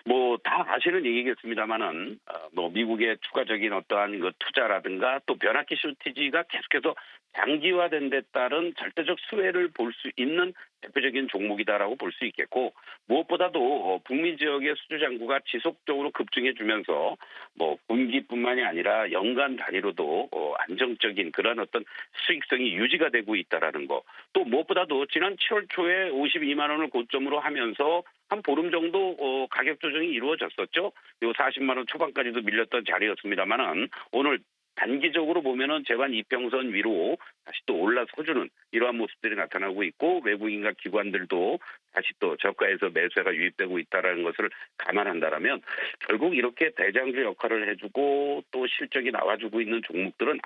[SPEAKER 4] 뭐 다 아시는 얘기겠습니다만은 뭐 미국의 추가적인 어떠한 그 투자라든가 또 변압기 쇼티지가 계속해서 장기화된 데 따른 절대적 수혜를 볼 수 있는 대표적인 종목이다라고 볼 수 있겠고 무엇보다도 북미 지역의 수주 잔고가 지속적으로 급증해주면서 뭐 분기뿐만이 아니라 연간 단위로도 안정적인 그런 어떤 수익성이 유지가 되고 있다라는 거. 또 무엇보다도 지난 7월 초에 52만 원을 고점으로 하면서 한 보름 정도 가격 조정이 이루어졌었죠. 요 40만 원 초반까지도 밀렸던 자리였습니다만은 오늘 단기적으로 보면은 재반 이평선 위로 다시 또 올라서주는 이러한 모습들이 나타나고 있고 외국인과 기관들도 다시 또 저가에서 매수가 유입되고 있다는 것을 감안한다라면 결국 이렇게 대장주 역할을 해주고 또 실적이 나와주고 있는 종목들은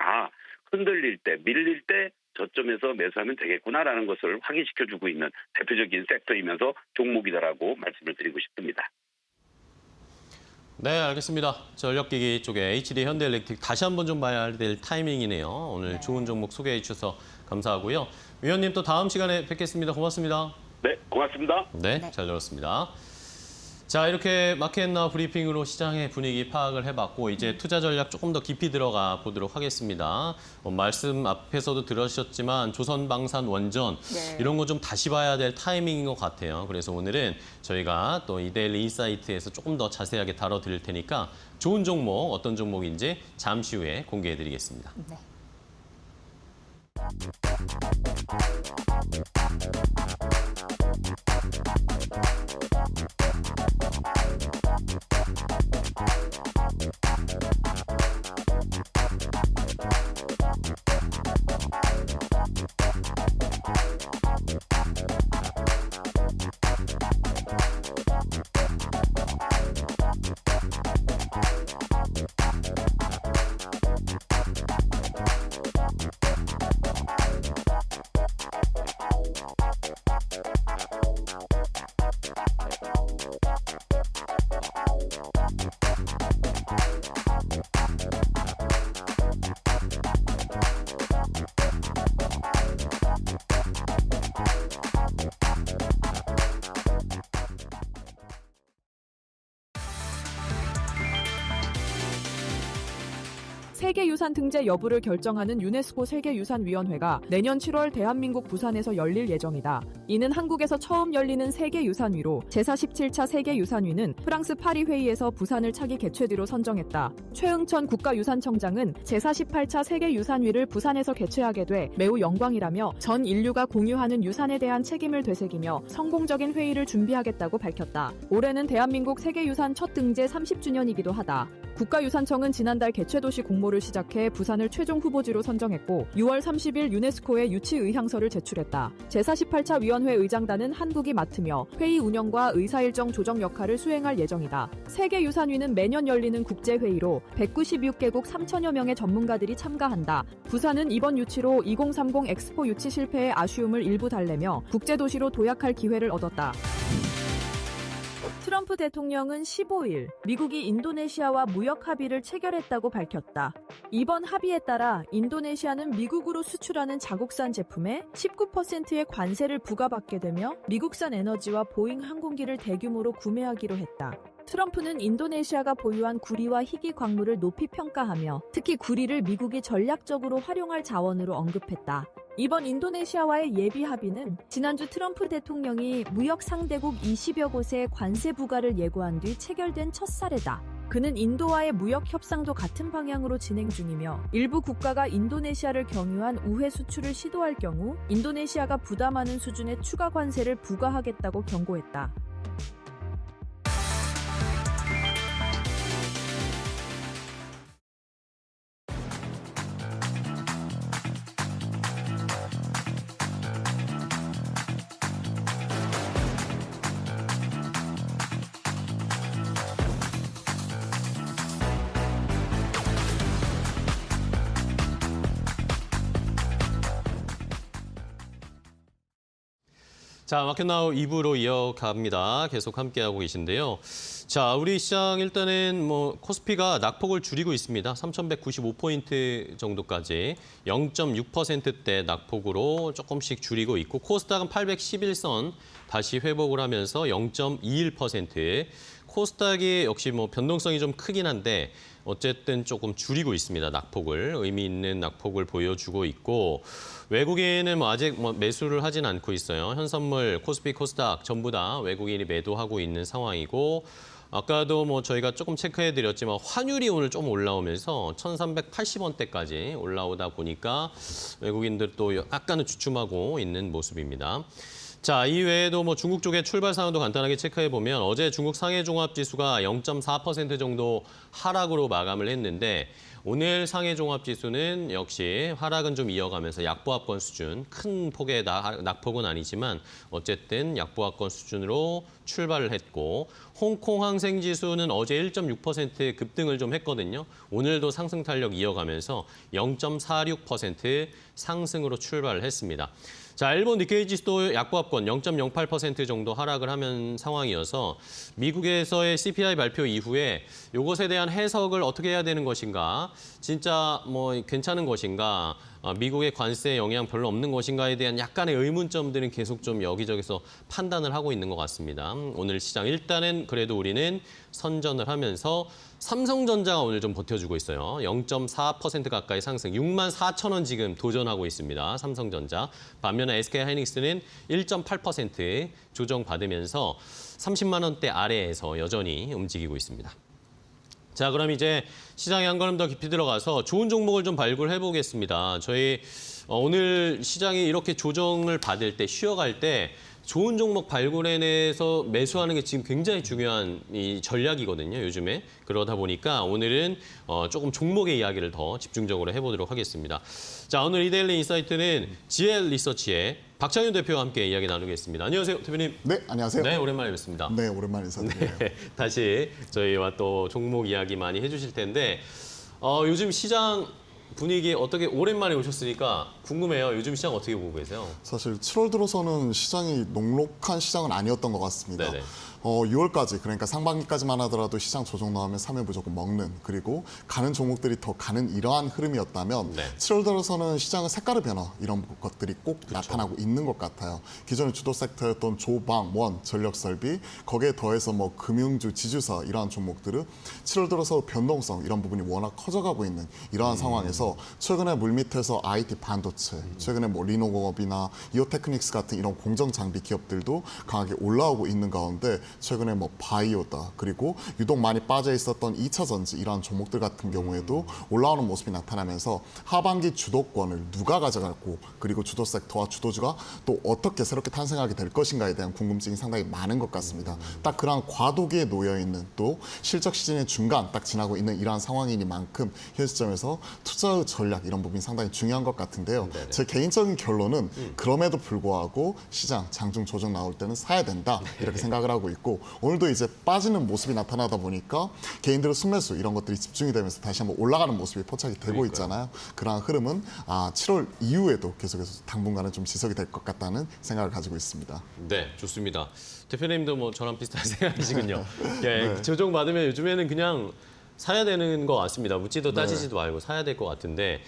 [SPEAKER 4] 흔들릴 때 밀릴 때 저점에서 매수하면 되겠구나라는 것을 확인시켜주고 있는 대표적인 섹터이면서 종목이다라고 말씀을 드리고 싶습니다.
[SPEAKER 1] 네, 알겠습니다. 전력기기 쪽에 HD 현대일렉트릭 다시 한번 좀 봐야 될 타이밍이네요. 오늘 좋은 종목 소개해 주셔서 감사하고요. 위원님 또 다음 시간에 뵙겠습니다. 고맙습니다.
[SPEAKER 4] 네, 고맙습니다.
[SPEAKER 1] 네, 잘 들었습니다. 자, 이렇게 마켓나 브리핑으로 시장의 분위기 파악을 해봤고 이제 투자 전략 조금 더 깊이 들어가 보도록 하겠습니다. 말씀 앞에서도 들으셨지만 조선, 방산, 원전 이런 거 좀 다시 봐야 될 타이밍인 것 같아요. 그래서 오늘은 저희가 또 이데일리 인사이트에서 조금 더 자세하게 다뤄드릴 테니까 좋은 종목, 어떤 종목인지 잠시 후에 공개해드리겠습니다.
[SPEAKER 2] 네.
[SPEAKER 5] 세계유산 등재 여부를 결정하는 유네스코 세계유산위원회가 내년 7월 대한민국 부산에서 열릴 예정이다. 이는 한국에서 처음 열리는 세계유산위로 제47차 세계유산위는 프랑스 파리 회의에서 부산을 차기 개최 뒤로 선정했다. 최응천 국가유산청장은 제48차 세계유산위를 부산에서 개최하게 돼 매우 영광이라며 전 인류가 공유하는 유산에 대한 책임을 되새기며 성공적인 회의를 준비하겠다고 밝혔다. 올해는 대한민국 세계유산 첫 등재 30주년이기도 하다. 국가유산청은 지난달 개최도시 공모를 시작해 부산을 최종 후보지로 선정했고 6월 30일 유네스코에 유치 의향서를 제출했다. 제48차 위원회 의장단은 한국이 맡으며 회의 운영과 의사일정 조정 역할을 수행할 예정이다. 세계유산위는 매년 열리는 국제회의로 196개국 3천여 명의 전문가들이 참가한다. 부산은 이번 유치로 2030 엑스포 유치 실패의 아쉬움을 일부 달래며 국제도시로 도약할 기회를 얻었다. 트럼프 대통령은 15일 미국이 인도네시아와 무역 합의를 체결했다고 밝혔다. 이번 합의에 따라 인도네시아는 미국으로 수출하는 자국산 제품에 19%의 관세를 부과받게 되며 미국산 에너지와 보잉 항공기를 대규모로 구매하기로 했다. 트럼프는 인도네시아가 보유한 구리와 희귀 광물을 높이 평가하며 특히 구리를 미국이 전략적으로 활용할 자원으로 언급했다. 이번 인도네시아와의 예비 합의는 지난주 트럼프 대통령이 무역 상대국 20여 곳에 관세 부과를 예고한 뒤 체결된 첫 사례다. 그는 인도와의 무역 협상도 같은 방향으로 진행 중이며 일부 국가가 인도네시아를 경유한 우회 수출을 시도할 경우 인도네시아가 부담하는 수준의 추가 관세를 부과하겠다고 경고했다.
[SPEAKER 1] 자, 마켓나우 2부로 이어갑니다. 계속 함께하고 계신데요. 자, 우리 시장 일단은 코스피가 낙폭을 줄이고 있습니다. 3,195포인트 정도까지 0.6%대 낙폭으로 조금씩 줄이고 있고 코스닥은 811선 다시 회복을 하면서 0.21%. 코스닥이 역시 변동성이 좀 크긴 한데 어쨌든 조금 줄이고 있습니다. 낙폭을. 의미 있는 낙폭을 보여주고 있고 외국인은 아직 매수를 하진 않고 있어요. 현선물, 코스피, 코스닥 전부 다 외국인이 매도하고 있는 상황이고 아까도 저희가 조금 체크해드렸지만 환율이 오늘 좀 올라오면서 1,380원대까지 올라오다 보니까 외국인들도 약간은 주춤하고 있는 모습입니다. 자, 이외에도 중국 쪽의 출발 상황도 간단하게 체크해보면 어제 중국 상해종합지수가 0.4% 정도 하락으로 마감을 했는데 오늘 상해종합지수는 역시 하락은 좀 이어가면서 약보합권 수준, 큰 폭의 낙폭은 아니지만 어쨌든 약보합권 수준으로 출발을 했고 홍콩 항생지수는 어제 1.6% 급등을 좀 했거든요. 오늘도 상승 탄력 이어가면서 0.46% 상승으로 출발을 했습니다. 자, 일본 니케이 지수도 약보합권 0.08% 정도 하락을 하는 상황이어서 미국에서의 CPI 발표 이후에 이것에 대한 해석을 어떻게 해야 되는 것인가, 진짜 괜찮은 것인가, 미국의 관세에 영향 별로 없는 것인가에 대한 약간의 의문점들은 계속 좀 여기저기서 판단을 하고 있는 것 같습니다. 오늘 시장 일단은 그래도 우리는 선전을 하면서 삼성전자가 오늘 좀 버텨주고 있어요. 0.4% 가까이 상승, 64,000원 지금 도전하고 있습니다. 삼성전자. 반면에 SK하이닉스는 1.8% 조정받으면서 30만 원대 아래에서 여전히 움직이고 있습니다. 자, 그럼 이제 시장에 한 걸음 더 깊이 들어가서 좋은 종목을 좀 발굴해 보겠습니다. 저희 오늘 시장이 이렇게 조정을 받을 때, 쉬어갈 때 좋은 종목 발굴해내서 매수하는 게 지금 굉장히 중요한 이 전략이거든요, 요즘에. 그러다 보니까 오늘은 조금 종목의 이야기를 더 집중적으로 해보도록 하겠습니다. 자, 오늘 이데일리 인사이트는 GL 리서치의 박창윤 대표와 함께 이야기 나누겠습니다. 안녕하세요, 대표님.
[SPEAKER 6] 네, 안녕하세요.
[SPEAKER 1] 네, 오랜만에 뵙습니다.
[SPEAKER 6] 네, 오랜만에 인사드려요.
[SPEAKER 1] 네, 다시 저희와 또 종목 이야기 많이 해주실 텐데 요즘 시장 분위기 어떻게 오랜만에 오셨으니까 궁금해요. 요즘 시장 어떻게 보고 계세요?
[SPEAKER 6] 사실 7월 들어서는 시장이 녹록한 시장은 아니었던 것 같습니다.
[SPEAKER 1] 네네.
[SPEAKER 6] 6월까지 그러니까 상반기까지만 하더라도 시장 조정 나오면 3회 무조건 먹는 그리고 가는 종목들이 더 가는 이러한 흐름이었다면
[SPEAKER 1] 네.
[SPEAKER 6] 7월 들어서는 시장의 색깔의 변화 이런 것들이 꼭 나타나고 있는 것 같아요. 기존의 주도 섹터였던 조방, 원, 전력설비 거기에 더해서 뭐 금융주, 지주사 이러한 종목들은 7월 들어서 변동성 이런 부분이 워낙 커져가고 있는 이러한 상황에서 최근에 물밑에서 IT 반도체, 최근에 뭐 리노공업이나 이오테크닉스 같은 이런 공정 장비 기업들도 강하게 올라오고 있는 가운데 최근에 뭐 바이오다 그리고 유독 많이 빠져 있었던 2차 전지 이러한 종목들 같은 경우에도 올라오는 모습이 나타나면서 하반기 주도권을 누가 가져갈고 그리고 주도 섹터와 주도주가 또 어떻게 새롭게 탄생하게 될 것인가에 대한 궁금증이 상당히 많은 것 같습니다. 딱 그러한 과도기에 놓여 있는 또 실적 시즌의 중간 딱 지나고 있는 이러한 상황이니만큼 현 시점에서 투자의 전략 이런 부분이 상당히 중요한 것 같은데요.
[SPEAKER 1] 네네.
[SPEAKER 6] 제 개인적인 결론은 그럼에도 불구하고 시장 장중 조정 나올 때는 사야 된다 이렇게 생각을 하고 있고 오늘도 이제 빠지는 모습이 나타나다 보니까 개인들의 순매수 이런 것들이 집중이 되면서 다시 한번 올라가는 모습이 포착이 되고
[SPEAKER 1] 그러니까요.
[SPEAKER 6] 있잖아요. 그러한 흐름은 7월 이후에도 계속해서 당분간은 좀 지속이 될 것 같다는 생각을 가지고 있습니다.
[SPEAKER 1] 네, 좋습니다. 대표님도 뭐 저랑 비슷한 생각이시군요. 예, 조정 받으면 요즘에는 그냥 사야 되는 것 같습니다. 묻지도 따지지도 말고 사야 될 것 같은데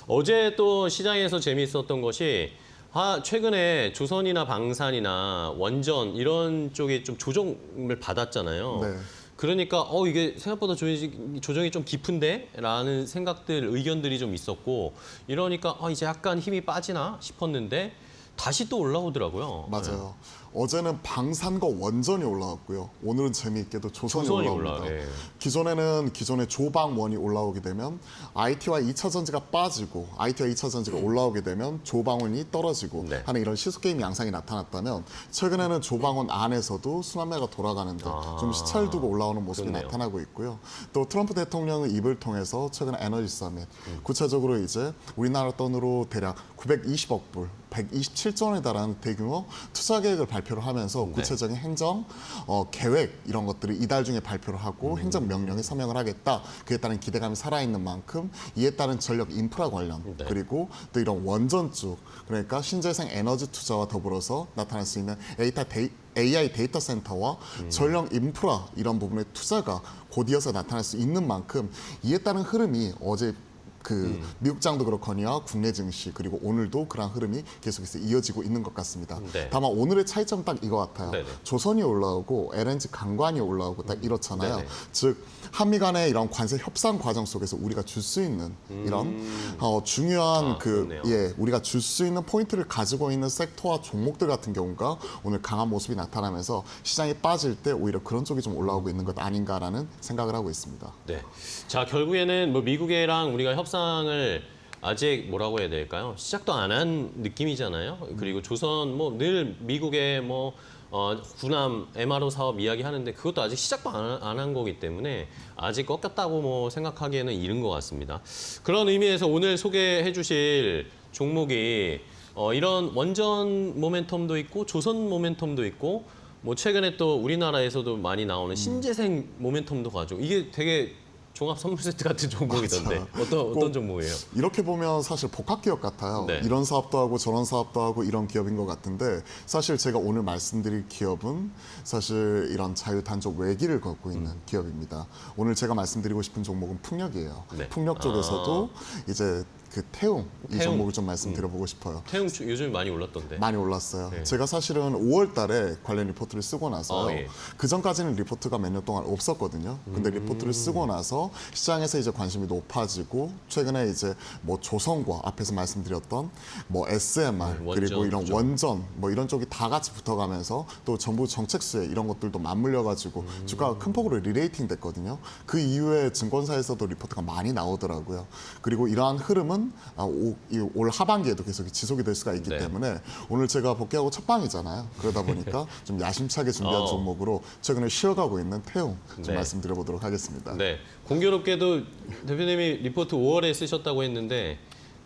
[SPEAKER 1] 어제 또 시장에서 재미있었던 것이 최근에 조선이나 방산이나 원전 이런 쪽이 좀 조정을 받았잖아요.
[SPEAKER 6] 네.
[SPEAKER 1] 그러니까 이게 생각보다 조정이 좀 깊은데? 라는 생각들, 의견들이 좀 있었고 이러니까 이제 약간 힘이 빠지나 싶었는데 다시 또 올라오더라고요.
[SPEAKER 6] 맞아요. 어제는 방산과 원전이 올라왔고요. 오늘은 재미있게도 조선이 올라옵니다.
[SPEAKER 1] 예.
[SPEAKER 6] 기존에는 기존의 조방원이 올라오게 되면 IT와 2차 전지가 빠지고 IT와 2차 전지가 올라오게 되면 조방원이 떨어지고
[SPEAKER 1] 네.
[SPEAKER 6] 하는 이런 시소게임 양상이 나타났다면 최근에는 조방원 안에서도 순환매가 돌아가는데 좀 시차를 두고 올라오는 모습이
[SPEAKER 1] 그렇네요.
[SPEAKER 6] 나타나고 있고요. 또 트럼프 대통령의 입을 통해서 최근 에너지 서밋 구체적으로 이제 우리나라 돈으로 대략 920억 불 127조 원에 달하는 대규모 투자 계획을 발표를 하면서 구체적인 행정 계획 이런 것들을 이달 중에 발표를 하고 행정 명령에 서명을 하겠다. 그에 따른 기대감이 살아있는 만큼 이에 따른 전력 인프라 관련
[SPEAKER 1] 네.
[SPEAKER 6] 그리고 또 이런 원전 쪽 그러니까 신재생 에너지 투자와 더불어서 나타날 수 있는 AI 데이터 센터와 전력 인프라 이런 부분의 투자가 곧이어서 나타날 수 있는 만큼 이에 따른 흐름이 어제 미국장도 그렇거니와 국내 증시 그리고 오늘도 그런 흐름이 계속해서 이어지고 있는 것 같습니다.
[SPEAKER 1] 네.
[SPEAKER 6] 다만 오늘의 차이점 딱 이거 같아요.
[SPEAKER 1] 네네.
[SPEAKER 6] 조선이 올라오고 LNG 강관이 올라오고 딱 이렇잖아요.
[SPEAKER 1] 네네.
[SPEAKER 6] 즉 한미 간의 이런 관세 협상 과정 속에서 우리가 줄 수 있는 이런 중요한
[SPEAKER 1] 그렇네요.
[SPEAKER 6] 우리가 줄 수 있는 포인트를 가지고 있는 섹터와 종목들 같은 경우가 오늘 강한 모습이 나타나면서 시장이 빠질 때 오히려 그런 쪽이 좀 올라오고 있는 것 아닌가라는 생각을 하고 있습니다.
[SPEAKER 1] 네. 자, 결국에는 뭐 미국이랑 우리가 협상을 아직 뭐라고 해야 될까요? 시작도 안 한 느낌이잖아요. 그리고 조선 뭐 늘 미국의 군함 MRO 사업 이야기하는데 그것도 아직 시작도 안 한 거기 때문에 아직 꺾였다고 뭐 생각하기에는 이른 것 같습니다. 그런 의미에서 오늘 소개해 주실 종목이 이런 원전 모멘텀도 있고 조선 모멘텀도 있고 뭐 최근에 또 우리나라에서도 많이 나오는 신재생 모멘텀도 가지고 이게 되게 종합 선물 세트 같은 종목이던데 어떤 종목이에요?
[SPEAKER 6] 이렇게 보면 사실 복합기업 같아요.
[SPEAKER 1] 네.
[SPEAKER 6] 이런 사업도 하고 저런 사업도 하고 이런 기업인 것 같은데 사실 제가 오늘 말씀드릴 기업은 사실 이런 자유단적 외기를 걷고 있는 기업입니다. 오늘 제가 말씀드리고 싶은 종목은 풍력이에요.
[SPEAKER 1] 네.
[SPEAKER 6] 풍력 쪽에서도 이제 태웅 이
[SPEAKER 1] 태웅.
[SPEAKER 6] 종목을 좀 말씀드려보고 싶어요.
[SPEAKER 1] 태용 요즘 많이 올랐던데.
[SPEAKER 6] 많이 올랐어요.
[SPEAKER 1] 네.
[SPEAKER 6] 제가 사실은 5월 달에 관련 리포트를 쓰고 나서요.
[SPEAKER 1] 예.
[SPEAKER 6] 그 전까지는 리포트가 몇 년 동안 없었거든요. 근데 리포트를 쓰고 나서 시장에서 이제 관심이 높아지고 최근에 이제 뭐 조선과 앞에서 말씀드렸던 뭐 SMR
[SPEAKER 1] 원전,
[SPEAKER 6] 그리고 이런
[SPEAKER 1] 그죠.
[SPEAKER 6] 원전 뭐 이런 쪽이 다 같이 붙어가면서 또 정부 정책 수혜 이런 것들도 맞물려가지고 주가가 큰 폭으로 리레이팅 됐거든요. 그 이후에 증권사에서도 리포트가 많이 나오더라고요. 그리고 이러한 흐름은 올 하반기에도 계속 지속이 될 수가 있기
[SPEAKER 1] 네.
[SPEAKER 6] 때문에 오늘 제가 복귀하고 첫 방이잖아요. 그러다 보니까 좀 야심차게 준비한 종목으로 최근에 쉬어가고 있는 태웅 좀
[SPEAKER 1] 네.
[SPEAKER 6] 말씀드려보도록 하겠습니다.
[SPEAKER 1] 네. 공교롭게도 대표님이 리포트 5월에 쓰셨다고 했는데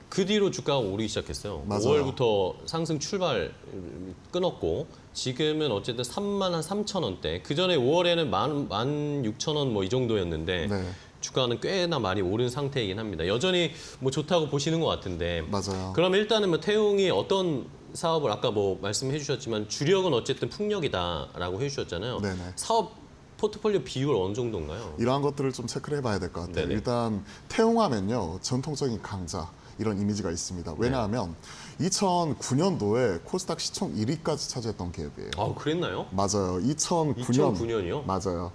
[SPEAKER 1] 그 뒤로 주가가 오르기 시작했어요.
[SPEAKER 6] 맞아요.
[SPEAKER 1] 5월부터 상승 출발 끊었고 지금은 어쨌든 33,000원대. 그 전에 5월에는 16,000원 뭐 이 정도였는데
[SPEAKER 6] 네.
[SPEAKER 1] 주가는 꽤나 많이 오른 상태이긴 합니다. 여전히 뭐 좋다고 보시는 것 같은데.
[SPEAKER 6] 맞아요.
[SPEAKER 1] 그럼 일단은 뭐 태웅이 어떤 사업을 아까 뭐 말씀해 주셨지만 주력은 어쨌든 풍력이다라고 해주셨잖아요.
[SPEAKER 6] 네네.
[SPEAKER 1] 사업 포트폴리오 비율 어느 정도인가요?
[SPEAKER 6] 이러한 것들을 좀 체크를 해봐야 될 것 같아요.
[SPEAKER 1] 네네.
[SPEAKER 6] 일단 태용하면요 전통적인 강자 이런 이미지가 있습니다. 왜냐하면 2009년도에 코스닥 시총 1위까지 차지했던 기업이에요.
[SPEAKER 1] 아, 그랬나요?
[SPEAKER 6] 맞아요. 2009년.
[SPEAKER 1] 2009년이요?
[SPEAKER 6] 맞아요.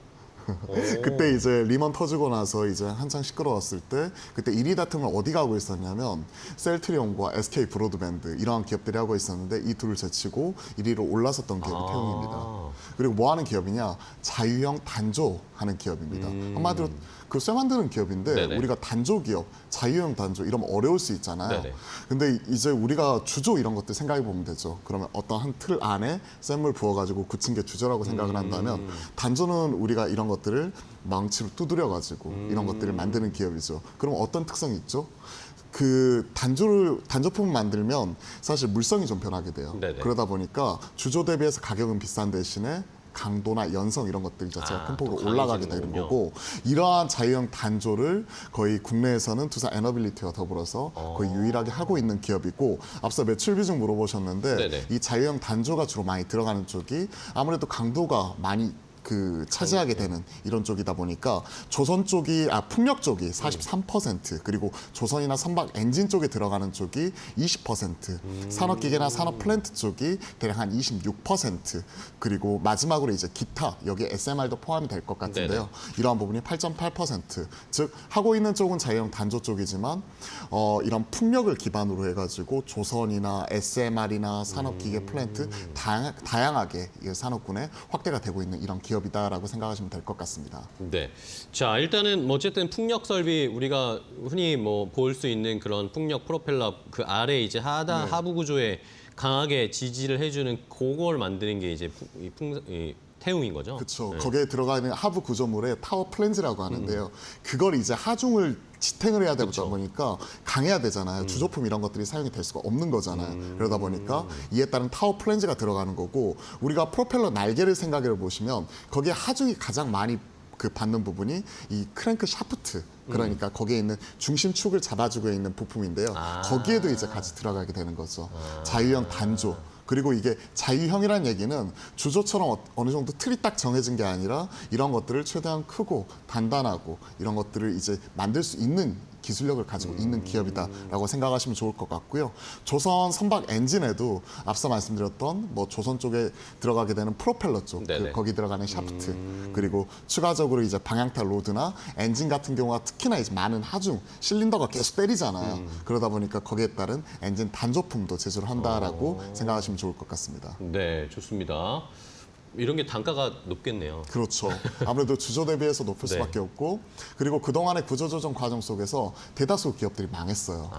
[SPEAKER 6] 그때 이제 리먼 터지고 나서 이제 한창 시끄러웠을 때 그때 1위 다툼을 어디 가고 있었냐면 셀트리온과 SK 브로드밴드 이러한 기업들이 하고 있었는데 이 둘을 제치고 1위로 올라섰던 기업이 태용입니다. 그리고 뭐 하는 기업이냐? 자유형 단조 하는 기업입니다. 한마디로 그 쇠 만드는 기업인데
[SPEAKER 1] 네네.
[SPEAKER 6] 우리가 단조 기업, 자유형 단조 이러면 어려울 수 있잖아요.
[SPEAKER 1] 네네.
[SPEAKER 6] 근데 이제 우리가 주조 이런 것들 생각해 보면 되죠. 그러면 어떤 한 틀 안에 쇳물 부어가지고 굳힌 게 주조라고 생각을 한다면 단조는 우리가 이런 것들을 망치로 두드려가지고 이런 것들을 만드는 기업이죠. 그럼 어떤 특성이 있죠? 그 단조품을 만들면 사실 물성이 좀 변하게 돼요.
[SPEAKER 1] 네네.
[SPEAKER 6] 그러다 보니까 주조 대비해서 가격은 비싼 대신에 강도나 연성 이런 것들 자체가 큰 폭으로
[SPEAKER 1] 또
[SPEAKER 6] 올라가게
[SPEAKER 1] 강해지는
[SPEAKER 6] 되는
[SPEAKER 1] 거군요.
[SPEAKER 6] 거고 이러한 자유형 단조를 거의 국내에서는 두산 에너빌리티와 더불어서 거의 유일하게 하고 있는 기업이고 앞서 매출 비중 물어보셨는데
[SPEAKER 1] 네네.
[SPEAKER 6] 이 자유형 단조가 주로 많이 들어가는 쪽이 아무래도 강도가 많이 차지하게 되는 이런 쪽이다 보니까 조선 쪽이 풍력 쪽이 43% 그리고 조선이나 선박 엔진 쪽에 들어가는 쪽이 20% 산업기계나 산업 플랜트 쪽이 대략 한 26% 그리고 마지막으로 이제 기타 여기 SMR도 포함이 될 것 같은데요.
[SPEAKER 1] 네네.
[SPEAKER 6] 이러한 부분이 8.8% 즉 하고 있는 쪽은 자유형 단조 쪽이지만 이런 풍력을 기반으로 해가지고 조선이나 SMR이나 산업기계 플랜트 다양하게 이 산업군에 확대가 되고 있는 이런 기업이다라고 생각하시면 될 것 같습니다.
[SPEAKER 1] 네. 자, 일단은 뭐 어쨌든 풍력 설비 우리가 흔히 뭐 볼 수 있는 그런 풍력 프로펠러 그 아래 이제 하부 구조에 강하게 지지를 해주는 그걸 만드는 게 이제 태웅인 거죠.
[SPEAKER 6] 그렇죠. 거기에 들어가 있는 하부 구조물에 타워 플랜지라고 하는데요. 그걸 이제 하중을 지탱을 해야 되다 보니까 강해야 되잖아요. 주조품 이런 것들이 사용이 될 수가 없는 거잖아요. 그러다 보니까 이에 따른 타워 플랜지가 들어가는 거고 우리가 프로펠러 날개를 생각해 보시면 거기에 하중이 가장 많이 받는 부분이 이 크랭크 샤프트 그러니까 거기에 있는 중심축을 잡아주고 있는 부품인데요. 거기에도 이제 같이 들어가게 되는 거죠. 자유형 단조. 그리고 이게 자유형이라는 얘기는 주조처럼 어느 정도 틀이 딱 정해진 게 아니라 이런 것들을 최대한 크고 단단하고 이런 것들을 이제 만들 수 있는 기술력을 가지고 있는 기업이다라고 생각하시면 좋을 것 같고요. 조선 선박 엔진에도 앞서 말씀드렸던 뭐 조선 쪽에 들어가게 되는 프로펠러 쪽, 거기 들어가는 샤프트, 그리고 추가적으로 이제 방향타 로드나 엔진 같은 경우가 특히나 이제 많은 하중, 실린더가 계속 때리잖아요. 그러다 보니까 거기에 따른 엔진 단조품도 제조를 한다라고 생각하시면 좋을 것 같습니다.
[SPEAKER 1] 네, 좋습니다. 이런 게 단가가 높겠네요.
[SPEAKER 6] 그렇죠. 아무래도 주조 대비해서 높을
[SPEAKER 1] 네.
[SPEAKER 6] 수밖에 없고 그리고 그동안의 구조조정 과정 속에서 대다수 기업들이 망했어요.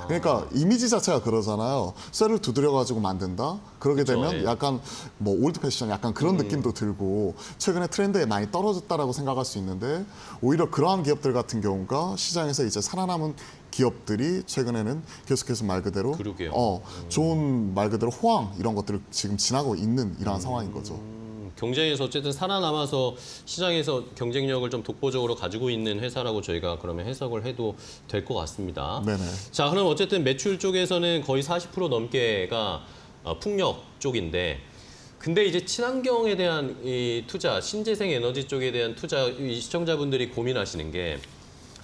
[SPEAKER 6] 그러니까 이미지 자체가 그러잖아요. 쇠를 두드려가지고 만든다? 그러게
[SPEAKER 1] 그쵸,
[SPEAKER 6] 되면
[SPEAKER 1] 예.
[SPEAKER 6] 약간 뭐 올드 패션 약간 그런 느낌도 들고 최근에 트렌드에 많이 떨어졌다라고 생각할 수 있는데 오히려 그러한 기업들 같은 경우가 시장에서 이제 살아남은 기업들이 최근에는 계속해서 말 그대로
[SPEAKER 1] 그러게요.
[SPEAKER 6] 좋은 말 그대로 호황 이런 것들을 지금 지나고 있는 이러한 상황인 거죠.
[SPEAKER 1] 경쟁에서 어쨌든 살아남아서 시장에서 경쟁력을 좀 독보적으로 가지고 있는 회사라고 저희가 그러면 해석을 해도 될 것 같습니다.
[SPEAKER 6] 네네.
[SPEAKER 1] 자, 그럼 어쨌든 매출 쪽에서는 거의 40% 넘게가 풍력 쪽인데 근데 이제 친환경에 대한 이 투자, 신재생 에너지 쪽에 대한 투자 이 시청자분들이 고민하시는 게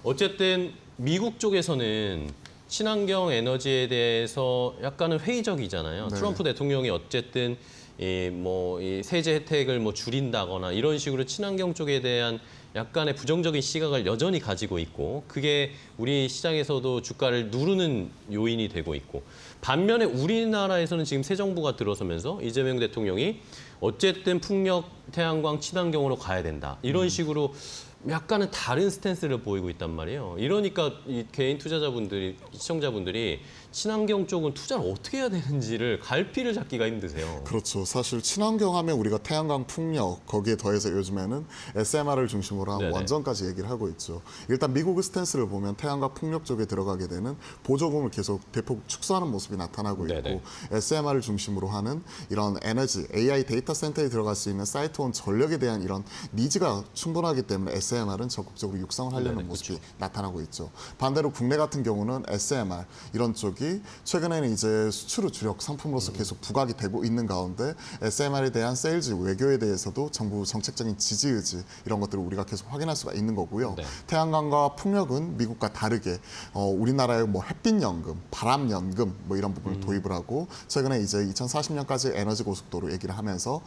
[SPEAKER 1] 어쨌든 미국 쪽에서는 친환경 에너지에 대해서 약간은 회의적이잖아요.
[SPEAKER 6] 네.
[SPEAKER 1] 트럼프 대통령이 어쨌든 이 세제 혜택을 뭐 줄인다거나 이런 식으로 친환경 쪽에 대한 약간의 부정적인 시각을 여전히 가지고 있고 그게 우리 시장에서도 주가를 누르는 요인이 되고 있고 반면에 우리나라에서는 지금 새 정부가 들어서면서 이재명 대통령이 어쨌든 풍력, 태양광, 친환경으로 가야 된다. 이런 식으로 약간은 다른 스탠스를 보이고 있단 말이에요. 이러니까 이 개인 투자자분들이, 시청자분들이 친환경 쪽은 투자를 어떻게 해야 되는지를 갈피를 잡기가 힘드세요.
[SPEAKER 6] 그렇죠. 사실 친환경 하면 우리가 태양광 풍력 거기에 더해서 요즘에는 SMR을 중심으로 한
[SPEAKER 1] 네네.
[SPEAKER 6] 원전까지 얘기를 하고 있죠. 일단 미국의 스탠스를 보면 태양광 풍력 쪽에 들어가게 되는 보조금을 계속 대폭 축소하는 모습이 나타나고 있고
[SPEAKER 1] 네네.
[SPEAKER 6] SMR을 중심으로 하는 이런 에너지, AI 데이터 센터에 들어갈 수 있는 사이트온 전력에 대한 이런 니즈가 충분하기 때문에 SMR SMR은 적극적으로 육성을 하려는 모습이 나타나고 있죠. 반대로 국내 같은 경우는 SMR 이런 쪽이 최근에는 이제 수출을 주력 상품으로서 계속 부각이 되고 있는 가운데 SMR에 대한 세일즈 외교에 대해서도 정부 정책적인 지지 의지 이런 것들을 우리가 계속 확인할 수가 있는 거고요.
[SPEAKER 1] 네.
[SPEAKER 6] 태양광과 풍력은 미국과 다르게 우리나라의 뭐 햇빛연금, 바람연금 뭐 이런 부분을 도입을 하고 최근에 이제 2040년까지 에너지 고속도로 얘기를 하면서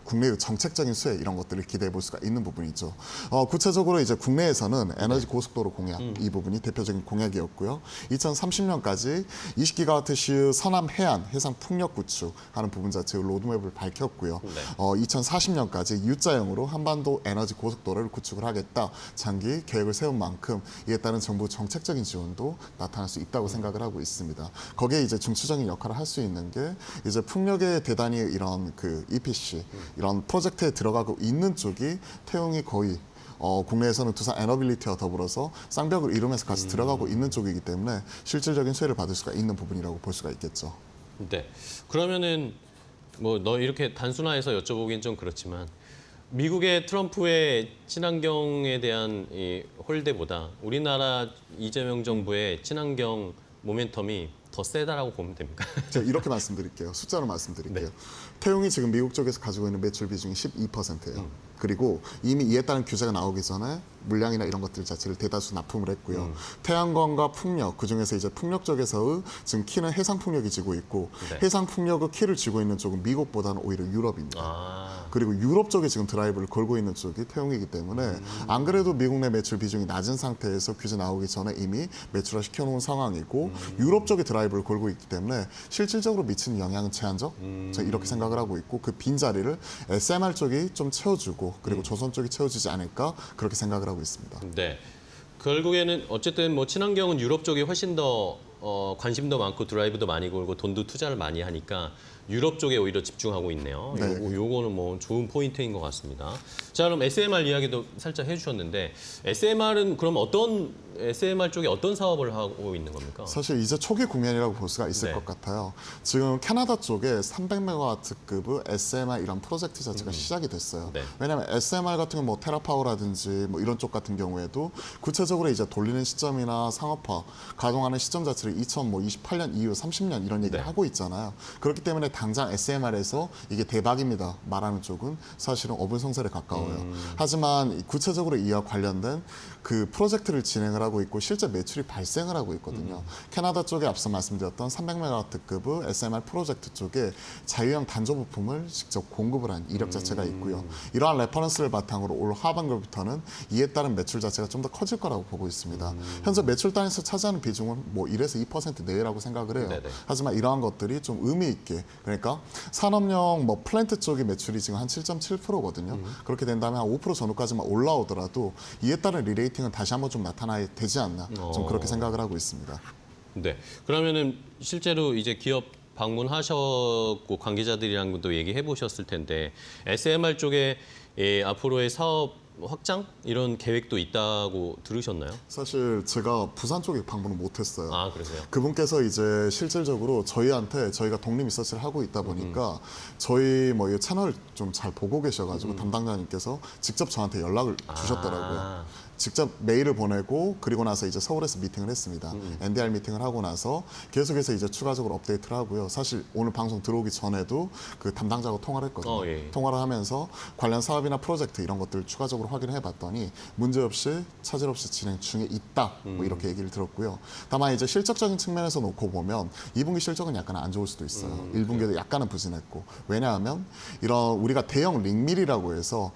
[SPEAKER 6] 국내의 정책적인 수혜 이런 것들을 기대해 볼 수가 있는 부분이죠. 구체적으로 이제 국내에서는 에너지 고속도로 공약 이 부분이 대표적인 공약이었고요. 2030년까지 20기가와트 서남 해안 해상 풍력 구축하는 부분 자체의 로드맵을 밝혔고요. 2040년까지 U자형으로 한반도 에너지 고속도로를 구축을 하겠다. 장기 계획을 세운 만큼 이에 따른 정부 정책적인 지원도 나타날 수 있다고 생각을 하고 있습니다. 거기에 이제 중추적인 역할을 할 수 있는 게 이제 풍력의 대단히 이런 그 EPC 이런 프로젝트에 들어가고 있는 쪽이 태용이 거의 국내에서는 두산 에너빌리티와 더불어서 쌍벽을 이루면서 같이 들어가고 있는 쪽이기 때문에 실질적인 수혜를 받을 수가 있는 부분이라고 볼 수가 있겠죠.
[SPEAKER 1] 네. 그러면은 뭐 너 이렇게 단순화해서 여쭤보긴 좀 그렇지만 미국의 트럼프의 친환경에 대한 이 홀대보다 우리나라 이재명 정부의 친환경 모멘텀이 더 세다라고 보면 됩니까?
[SPEAKER 6] 제가 이렇게 말씀드릴게요. 숫자로 말씀드릴게요. 태용이 지금 미국 쪽에서 가지고 있는 매출 비중이 12%예요. 그리고 이미 이에 따른 규제가 나오기 전에 물량이나 이런 것들 자체를 대다수 납품을 했고요. 태양광과 풍력, 그중에서 이제 풍력 쪽에서의 지금 키는 해상 풍력이 지고 있고 해상 풍력의 키를 쥐고 있는 쪽은 미국보다는 오히려 유럽입니다. 그리고 유럽 쪽에 지금 드라이브를 걸고 있는 쪽이 태용이기 때문에 안 그래도 미국 내 매출 비중이 낮은 상태에서 규제 나오기 전에 이미 매출화 시켜놓은 상황이고 유럽 쪽에 드라이브를 걸고 있기 때문에 실질적으로 미치는 영향은 제한적? 제가 이렇게 생각을 하고 있고 그 빈자리를 SMR 쪽이 좀 채워주고 그리고 조선 쪽이 채워주지 않을까 그렇게 생각을 하고 있습니다.
[SPEAKER 1] 네. 결국에는 어쨌든 뭐 친환경은 유럽 쪽이 훨씬 더 관심도 많고 드라이브도 많이 걸고 돈도 투자를 많이 하니까 유럽 쪽에 오히려 집중하고 있네요.
[SPEAKER 6] 네.
[SPEAKER 1] 요거는 뭐 좋은 포인트인 것 같습니다. 자, 그럼 SMR 이야기도 살짝 해주셨는데 SMR은 그럼 어떤 SMR 쪽에 어떤 사업을 하고 있는 겁니까?
[SPEAKER 6] 사실 이제 초기 국면이라고 볼 수가 있을
[SPEAKER 1] 네.
[SPEAKER 6] 것 같아요. 지금 캐나다 쪽에 300메가와트급의 SMR 이런 프로젝트 자체가 시작이 됐어요.
[SPEAKER 1] 네.
[SPEAKER 6] 왜냐하면 SMR 같은 경우 뭐 테라파워라든지 뭐 이런 쪽 같은 경우에도 구체적으로 이제 돌리는 시점이나 상업화, 가동하는 시점 자체를 2028년 이후 30년 이런 얘기를
[SPEAKER 1] 네.
[SPEAKER 6] 하고 있잖아요. 그렇기 때문에 당장 SMR에서 이게 대박입니다 말하는 쪽은 사실은 어불성설에 가까워요. 하지만 구체적으로 이와 관련된 그 프로젝트를 진행을 하고 있고 실제 매출이 발생을 하고 있거든요. 캐나다 쪽에 앞서 말씀드렸던 300메가와트급의 SMR 프로젝트 쪽에 자유형 단조 부품을 직접 공급을 한 이력 자체가 있고요. 이러한 레퍼런스를 바탕으로 올 하반기부터는 이에 따른 매출 자체가 좀 더 커질 거라고 보고 있습니다. 현재 매출 단위에서 차지하는 비중은 뭐 1에서 2% 내외라고 생각을 해요.
[SPEAKER 1] 네네.
[SPEAKER 6] 하지만 이러한 것들이 좀 의미 있게 그러니까 산업용 뭐 플랜트 쪽의 매출이 지금 한 7.7%거든요. 그렇게 된다면 한 5% 전후까지만 올라오더라도 이에 따른 리레이팅은 다시 한번 좀 나타나야 되지 않나 좀 그렇게 생각을 하고 있습니다.
[SPEAKER 1] 네. 그러면은 실제로 이제 기업 방문하셨고 관계자들이랑도 얘기해 보셨을 텐데 SMR 쪽에 앞으로의 사업 확장 이런 계획도 있다고 들으셨나요?
[SPEAKER 6] 사실 제가 부산 쪽에 방문을 못했어요.
[SPEAKER 1] 아, 그러세요?
[SPEAKER 6] 그분께서 이제 실질적으로 저희한테 저희가 독립 리서치를 하고 있다 보니까 저희 뭐 이 채널 좀 잘 보고 계셔가지고 담당자님께서 직접 저한테 연락을 주셨더라고요. 직접 메일을 보내고 그리고 나서 이제 서울에서 미팅을 했습니다. NDR 미팅을 하고 나서 계속해서 이제 추가적으로 업데이트를 하고요. 사실 오늘 방송 들어오기 전에도 그 담당자하고 통화를 했거든요.
[SPEAKER 1] 예.
[SPEAKER 6] 통화를 하면서 관련 사업이나 프로젝트 이런 것들을 추가적으로 확인을 해봤더니 문제없이 차질 없이 진행 중에 있다. 뭐 이렇게 얘기를 들었고요. 다만 이제 실적적인 측면에서 놓고 보면 2분기 실적은 약간 안 좋을 수도 있어요. 1분기도 약간은 부진했고 왜냐하면 이런 우리가 대형 링밀이라고 해서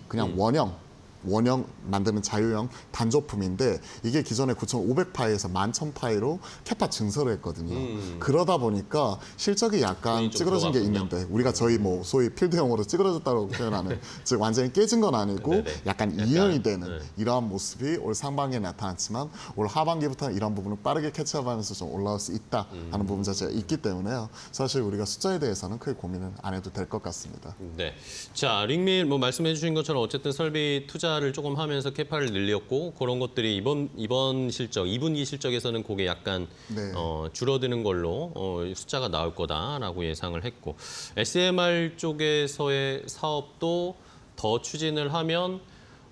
[SPEAKER 6] 그냥 원형 만드는 자유형 단조품인데 이게 기존에 9,500파이에서 11,000파이로 캐파 증설을 했거든요. 그러다 보니까 실적이 약간
[SPEAKER 1] 돈이 좀
[SPEAKER 6] 찌그러진 게
[SPEAKER 1] 들어갔군요.
[SPEAKER 6] 있는데 우리가 저희 뭐 소위 필드 용어로 찌그러졌다고 표현하는 즉 완전히 깨진 건 아니고
[SPEAKER 1] 네네.
[SPEAKER 6] 약간 이연이 되는
[SPEAKER 1] 네.
[SPEAKER 6] 이러한 모습이 올 상반기에 나타났지만 올 하반기부터는 이런 부분을 빠르게 캐치업하면서 좀 올라올 수 있다 하는 부분 자체가 있기 때문에요. 사실 우리가 숫자에 대해서는 크게 고민은 안 해도 될 것 같습니다.
[SPEAKER 1] 네. 자, 링밀 뭐 말씀해 주신 것처럼 어쨌든 설비 투자를 조금 하면서 캐파를 늘렸고 그런 것들이 이번 실적, 2분기 실적에서는 그게 약간
[SPEAKER 6] 네.
[SPEAKER 1] 줄어드는 걸로 숫자가 나올 거다라고 예상을 했고 SMR 쪽에서의 사업도 더 추진을 하면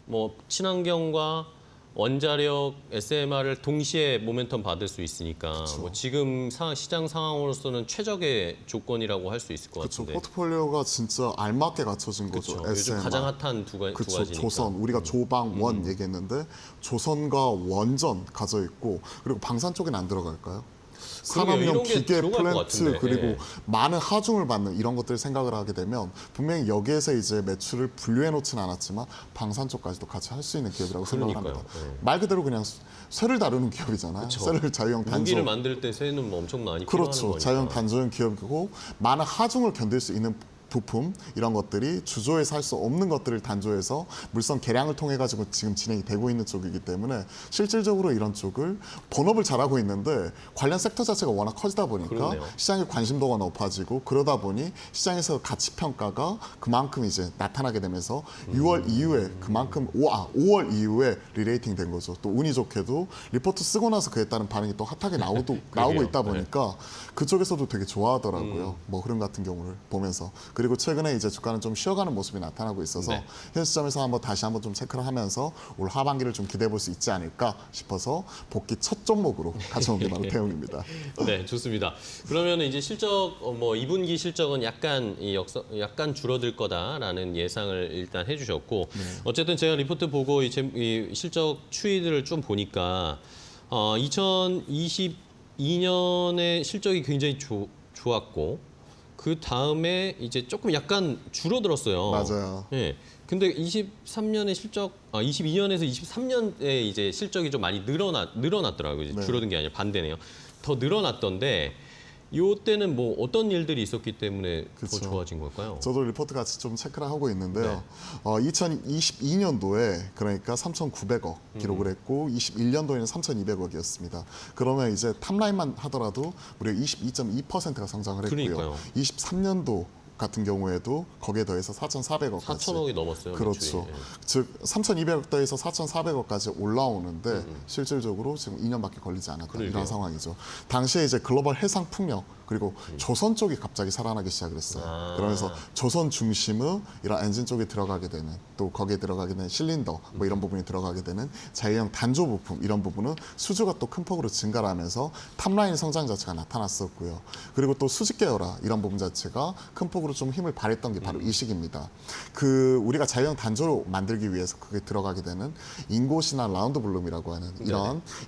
[SPEAKER 1] 뭐 친환경과 원자력, SMR을 동시에 모멘텀 받을 수 있으니까 뭐 지금 시장 상황으로서는 최적의 조건이라고 할 수 있을 것
[SPEAKER 6] 그렇죠.
[SPEAKER 1] 같은데.
[SPEAKER 6] 포트폴리오가 진짜 알맞게 갖춰진 거죠.
[SPEAKER 1] 그렇죠. 요즘
[SPEAKER 6] SMR.
[SPEAKER 1] 가장 핫한 두
[SPEAKER 6] 그렇죠.
[SPEAKER 1] 가지니까.
[SPEAKER 6] 조선 우리가 조방 원 얘기했는데 조선과 원전 가져 있고 그리고 방산 쪽에는 안 들어갈까요? 산업용
[SPEAKER 1] 이런 게
[SPEAKER 6] 기계
[SPEAKER 1] 들어갈 것
[SPEAKER 6] 플랜트
[SPEAKER 1] 같은데.
[SPEAKER 6] 그리고
[SPEAKER 1] 예.
[SPEAKER 6] 많은 하중을 받는 이런 것들 생각을 하게 되면 분명히 여기에서 이제 매출을 분류해 놓지는 않았지만 방산 쪽까지도 같이 할 수 있는 기업이라고 생각을
[SPEAKER 1] 그러니까요.
[SPEAKER 6] 합니다.
[SPEAKER 1] 예.
[SPEAKER 6] 말 그대로 그냥 쇠를 다루는 기업이잖아요.
[SPEAKER 1] 그쵸.
[SPEAKER 6] 쇠를 자유형 단조
[SPEAKER 1] 무기를 만들 때 쇠는 뭐 엄청 많이 필요한
[SPEAKER 6] 그렇죠.
[SPEAKER 1] 거니까.
[SPEAKER 6] 자유형 단조형 기업이고 많은 하중을 견딜 수 있는 부품 이런 것들이 주조에서 할 수 없는 것들을 단조해서 물선 개량을 통해 가지고 지금 진행이 되고 있는 쪽이기 때문에 실질적으로 이런 쪽을 본업을 잘하고 있는데 관련 섹터 자체가 워낙 커지다 보니까
[SPEAKER 1] 그러네요.
[SPEAKER 6] 시장의 관심도가 높아지고 그러다 보니 시장에서 가치 평가가 그만큼 이제 나타나게 되면서 6월 이후에 그만큼 5월 이후에 리레이팅 된 거죠. 또 운이 좋게도 리포트 쓰고 나서 그에 따른 반응이 또 핫하게 나오고 있다 보니까 그쪽에서도 되게 좋아하더라고요. 뭐 흐름 같은 경우를 보면서. 그리고 최근에 이제 주가는 좀 쉬어가는 모습이 나타나고 있어서
[SPEAKER 1] 네.
[SPEAKER 6] 현 시점에서 다시 한번 좀 체크를 하면서 올 하반기를 좀 기대해 볼 수 있지 않을까 싶어서 복귀 첫 종목으로 가져온 게 바로 태용입니다.
[SPEAKER 1] 네, 좋습니다. 그러면 이제 실적 뭐 2분기 실적은 약간 약간 줄어들 거다라는 예상을 일단 해주셨고 어쨌든 제가 리포트 보고 이 실적 추이들을 좀 보니까 2022년에 실적이 굉장히 좋았고. 그 다음에 이제 조금 약간 줄어들었어요.
[SPEAKER 6] 맞아요.
[SPEAKER 1] 예. 근데 22년에서 23년에 이제 실적이 좀 많이 늘어났더라고요. 이제
[SPEAKER 6] 네.
[SPEAKER 1] 줄어든 게 아니라 반대네요. 더 늘어났던데 요때는 뭐 어떤 일들이 있었기 때문에
[SPEAKER 6] 그쵸.
[SPEAKER 1] 더 좋아진 걸까요?
[SPEAKER 6] 저도 리포트 같이 좀 체크를 하고 있는데요.
[SPEAKER 1] 네.
[SPEAKER 6] 2022년도에 그러니까 3,900억 기록을 했고 21년도에는 3,200억이었습니다. 그러면 이제 탑라인만 하더라도 우리가 22.2%가 성장을 했고요.
[SPEAKER 1] 그러니까요.
[SPEAKER 6] 23년도 같은 경우에도 거기에 더해서 4,400억까지
[SPEAKER 1] 4천억이 넘었어요.
[SPEAKER 6] 그렇죠.
[SPEAKER 1] 매출이. 예.
[SPEAKER 6] 즉 3,200억 더해서 4,400억까지 올라오는데 실질적으로 지금 2년밖에 걸리지 않았다
[SPEAKER 1] 그러게요.
[SPEAKER 6] 이런 상황이죠. 당시에 이제 글로벌 해상 풍력 그리고 조선 쪽이 갑자기 살아나기 시작을 했어요.
[SPEAKER 1] 아.
[SPEAKER 6] 그러면서 조선 중심의 이런 엔진 쪽에 들어가게 되는 또 거기에 들어가게 되는 실린더 뭐 이런 부분이 들어가게 되는 자유형 단조 부품 이런 부분은 수주가 또 큰 폭으로 증가를 하면서 탑라인 성장 자체가 나타났었고요. 그리고 또 수직 계열화 이런 부분 자체가 큰 폭으로 좀 힘을 발휘했던 게 바로 이 시기입니다. 우리가 자유형 단조로 만들기 위해서 그게 들어가게 되는 인곳이나 라운드 블룸이라고 하는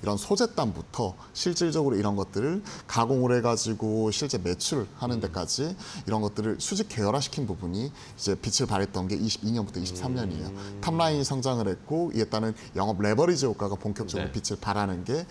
[SPEAKER 6] 이런 소재단부터 실질적으로 이런 것들을 가공을 해가지고 실제 매출을 하는 데까지 이런 것들을 수직 계열화시킨 부분이 이제 빛을 발했던 게 22년부터 23년이에요. 탑라인이 성장을 했고 이에 따른 영업 레버리지 효과가 본격적으로
[SPEAKER 1] 네.
[SPEAKER 6] 빛을 발하는 게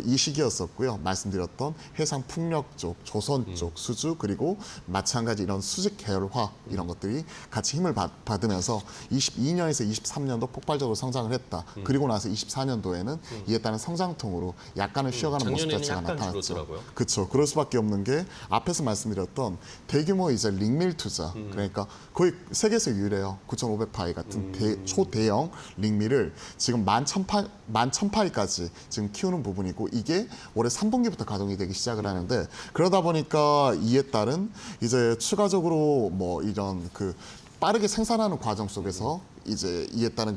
[SPEAKER 6] 이 시기였었고요. 말씀드렸던 해상 풍력 쪽, 조선 쪽 수주 그리고 마찬가지 이런 수직 계열화 이런 것들이 같이 힘을 받으면서 22년에서 23년도 폭발적으로 성장을 했다. 그리고 나서 24년도에는 이에 따른 성장통으로 약간은 쉬어가는 모습
[SPEAKER 1] 작년에는
[SPEAKER 6] 자체가
[SPEAKER 1] 약간
[SPEAKER 6] 나타났죠.
[SPEAKER 1] 줄었더라고요.
[SPEAKER 6] 그렇죠. 그럴 수밖에 없는 게 앞에서 말씀드렸던 대규모 이제 링밀 투자 그러니까 거의 세계에서 유일해요. 9,500파이 같은 초대형 링밀을 지금 11,000파이까지 지금 키우는 부분이고 이게 올해 3분기부터 가동이 되기 시작을 하는데 그러다 보니까 이에 따른 이제 추가적으로 뭐 이런 빠르게 생산하는 과정 속에서 이제 이에 따른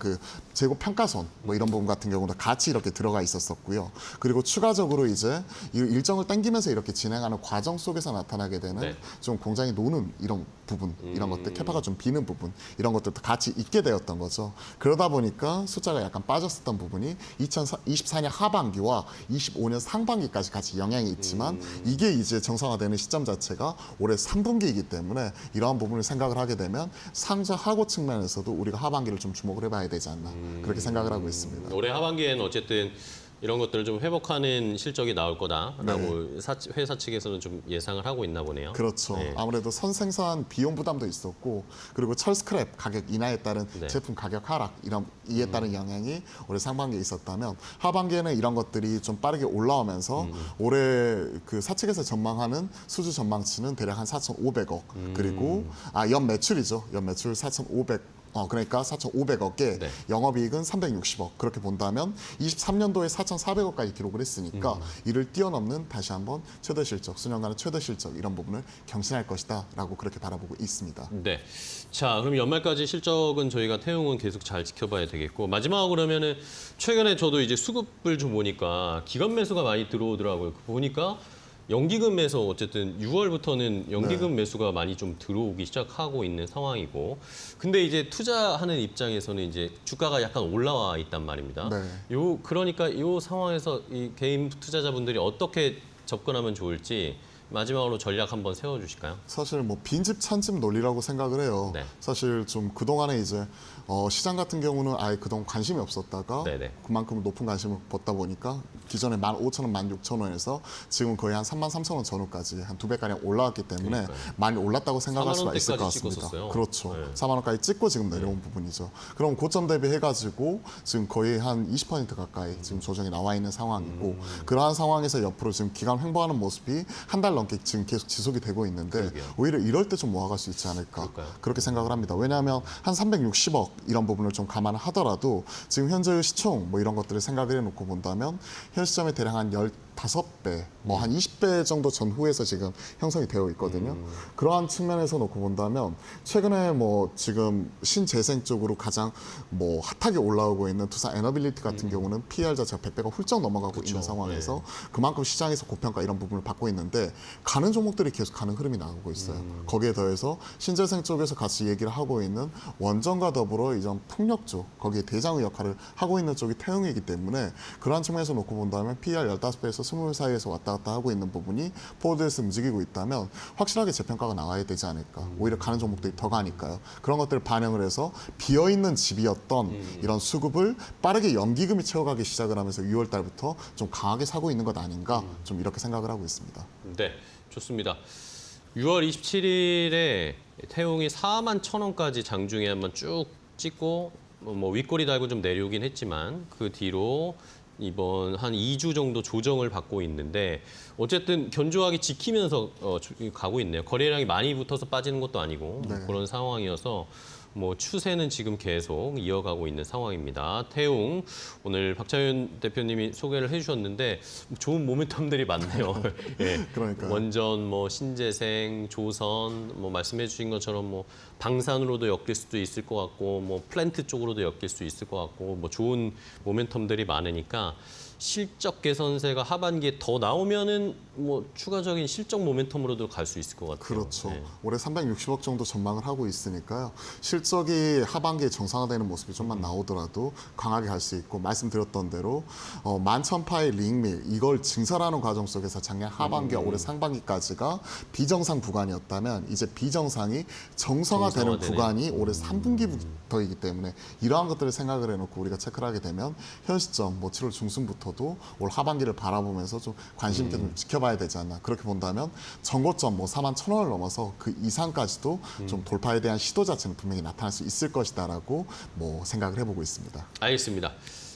[SPEAKER 6] 재고 평가손 뭐 이런 부분 같은 경우도 같이 이렇게 들어가 있었었고요. 그리고 추가적으로 이제 일정을 당기면서 이렇게 진행하는 과정 속에서 나타나게 되는
[SPEAKER 1] 네.
[SPEAKER 6] 좀 공장이 노는 이런 부분, 이런 것들 캐파가 좀 비는 부분 이런 것들도 같이 있게 되었던 거죠. 그러다 보니까 숫자가 약간 빠졌었던 부분이 2024년 하반기와 25년 상반기까지 같이 영향이 있지만 이게 이제 정상화되는 시점 자체가 올해 3분기이기 때문에 이러한 부분을 생각을 하게 되면 상자 하고 측면에서도 우리가 하반기를 좀 주목을 해봐야 되지 않나 그렇게 생각을 하고 있습니다.
[SPEAKER 1] 올해 하반기에는 어쨌든 이런 것들을 좀 회복하는 실적이 나올 거다라고
[SPEAKER 6] 네.
[SPEAKER 1] 회사 측에서는 좀 예상을 하고 있나 보네요.
[SPEAKER 6] 그렇죠.
[SPEAKER 1] 네.
[SPEAKER 6] 아무래도 선생산 비용 부담도 있었고 그리고 철 스크랩 가격 인하에 따른
[SPEAKER 1] 네.
[SPEAKER 6] 제품 가격 하락 이에 따른 영향이 올해 상반기에 있었다면 하반기에는 이런 것들이 좀 빠르게 올라오면서 올해 사측에서 전망하는 수주 전망치는 대략 한 4,500억 그리고 연 매출이죠. 연 매출 4,500 그러니까 4,500억에
[SPEAKER 1] 네.
[SPEAKER 6] 영업이익은 360억. 그렇게 본다면 23년도에 4,400억까지 기록을 했으니까 이를 뛰어넘는 다시 한번 최대 실적, 수년간의 최대 실적 이런 부분을 경신할 것이다라고 그렇게 바라보고 있습니다.
[SPEAKER 1] 네. 자, 그럼 연말까지 실적은 저희가 태용은 계속 잘 지켜봐야 되겠고 마지막으로 그러면은 최근에 저도 이제 수급을 좀 보니까 기관 매수가 많이 들어오더라고요. 보니까 연기금 매수 어쨌든 6월부터는 연기금 매수가 많이 좀 들어오기 시작하고 있는 상황이고 근데 이제 투자하는 입장에서는 이제 주가가 약간 올라와 있단 말입니다.
[SPEAKER 6] 네.
[SPEAKER 1] 그러니까 요 상황에서 이 개인 투자자분들이 어떻게 접근하면 좋을지 마지막으로 전략 한번 세워주실까요?
[SPEAKER 6] 사실 뭐 빈집 찬집 논리라고 생각을 해요.
[SPEAKER 1] 네.
[SPEAKER 6] 사실 좀 그동안에 이제 시장 같은 경우는 아예 그동안 관심이 없었다가
[SPEAKER 1] 네네.
[SPEAKER 6] 그만큼 높은 관심을 받다 보니까 기존에 15,000원, 16,000원에서 지금 거의 한 33,000원 전후까지 한 2배가량 올라왔기 때문에
[SPEAKER 1] 그러니까요.
[SPEAKER 6] 많이 올랐다고 생각할
[SPEAKER 1] 4만
[SPEAKER 6] 수가 있을 것
[SPEAKER 1] 원대까지
[SPEAKER 6] 같습니다.
[SPEAKER 1] 찍었었어요.
[SPEAKER 6] 그렇죠.
[SPEAKER 1] 네.
[SPEAKER 6] 4만 원까지 찍고 지금 내려온 부분이죠. 그럼 고점 대비해가지고 지금 거의 한 20% 가까이 지금 조정이 나와 있는 상황이고 그러한 상황에서 옆으로 지금 기간 횡보하는 모습이 한 달 넘게 지금 계속 지속이 되고 있는데
[SPEAKER 1] 그러게요.
[SPEAKER 6] 오히려 이럴 때 좀 모아갈 수 있지 않을까
[SPEAKER 1] 그럴까요?
[SPEAKER 6] 그렇게 생각을 합니다. 왜냐하면 한 360억 이런 부분을 좀 감안하더라도 지금 현재의 시총 뭐 이런 것들을 생각을 해놓고 본다면 현 시점에 대략 한 15배, 뭐 한 20배 정도 전후에서 지금 형성이 되어 있거든요. 그러한 측면에서 놓고 본다면 최근에 뭐 지금 신재생 쪽으로 가장 뭐 핫하게 올라오고 있는 투자 에너빌리티 같은 경우는 PER 자체가 100배가 훌쩍 넘어가고 있는 상황에서 그만큼 시장에서 고평가 이런 부분을 받고 있는데 가는 종목들이 계속 가는 흐름이 나오고 있어요. 거기에 더해서 신재생 쪽에서 같이 얘기를 하고 있는 원전과 더불어 이전 풍력 쪽 거기에 대장의 역할을 하고 있는 쪽이 태용이기 때문에 그러한 측면에서 놓고 본다면 PER 15배에서 20배 사이에서 왔다 갔다 하고 있는 부분이 포워드에서 움직이고 있다면 확실하게 재평가가 나와야 되지 않을까. 오히려 가는 종목들이 더 가니까요. 그런 것들을 반영을 해서 비어있는 집이었던 이런 수급을 빠르게 연기금이 채워가기 시작을 하면서 6월 달부터 좀 강하게 사고 있는 것 아닌가 좀 이렇게 생각을 하고 있습니다.
[SPEAKER 1] 네, 좋습니다. 6월 27일에 태용이 41,000원까지 장중에 한번 쭉 찍고 뭐 윗꼬리 달고 좀 내려오긴 했지만 그 뒤로 이번 한 2주 정도 조정을 받고 있는데 어쨌든 견조하게 지키면서 가고 있네요. 거래량이 많이 붙어서 빠지는 것도 아니고
[SPEAKER 6] 네.
[SPEAKER 1] 그런 상황이어서 뭐 추세는 지금 계속 이어가고 있는 상황입니다. 태용 오늘 박찬윤 대표님이 소개를 해주셨는데 좋은 모멘텀들이 많네요. 예.
[SPEAKER 6] 그러니까요.
[SPEAKER 1] 원전, 뭐 신재생, 조선, 뭐 말씀해주신 것처럼 뭐 방산으로도 엮일 수도 있을 것 같고, 뭐 플랜트 쪽으로도 엮일 수 있을 것 같고, 뭐 좋은 모멘텀들이 많으니까. 실적 개선세가 하반기에 더 나오면은 뭐 추가적인 실적 모멘텀으로도 갈 수 있을 것 같아요.
[SPEAKER 6] 그렇죠.
[SPEAKER 1] 네.
[SPEAKER 6] 올해 360억 정도 전망을 하고 있으니까요. 실적이 하반기에 정상화되는 모습이 좀만 나오더라도 강하게 갈 수 있고 말씀드렸던 대로 11,000파의 링밀 이걸 증설하는 과정 속에서 작년 하반기와 올해 상반기까지가 비정상 구간이었다면 이제 비정상이 정상화되는
[SPEAKER 1] 정상화되네.
[SPEAKER 6] 구간이 올해 3분기부터이기 때문에 이러한 것들을 생각을 해놓고 우리가 체크를 하게 되면 현 시점 뭐 7월 중순부터도 올 하반기를 바라보면서 좀 관심 있게 좀 지켜봐야 되지 않나. 그렇게 본다면 전고점 뭐 41,000원을 넘어서 그 이상까지도 좀 돌파에 대한 시도 자체는 분명히 나타날 수 있을 것이다라고 뭐 생각을 해보고 있습니다.
[SPEAKER 1] 알겠습니다.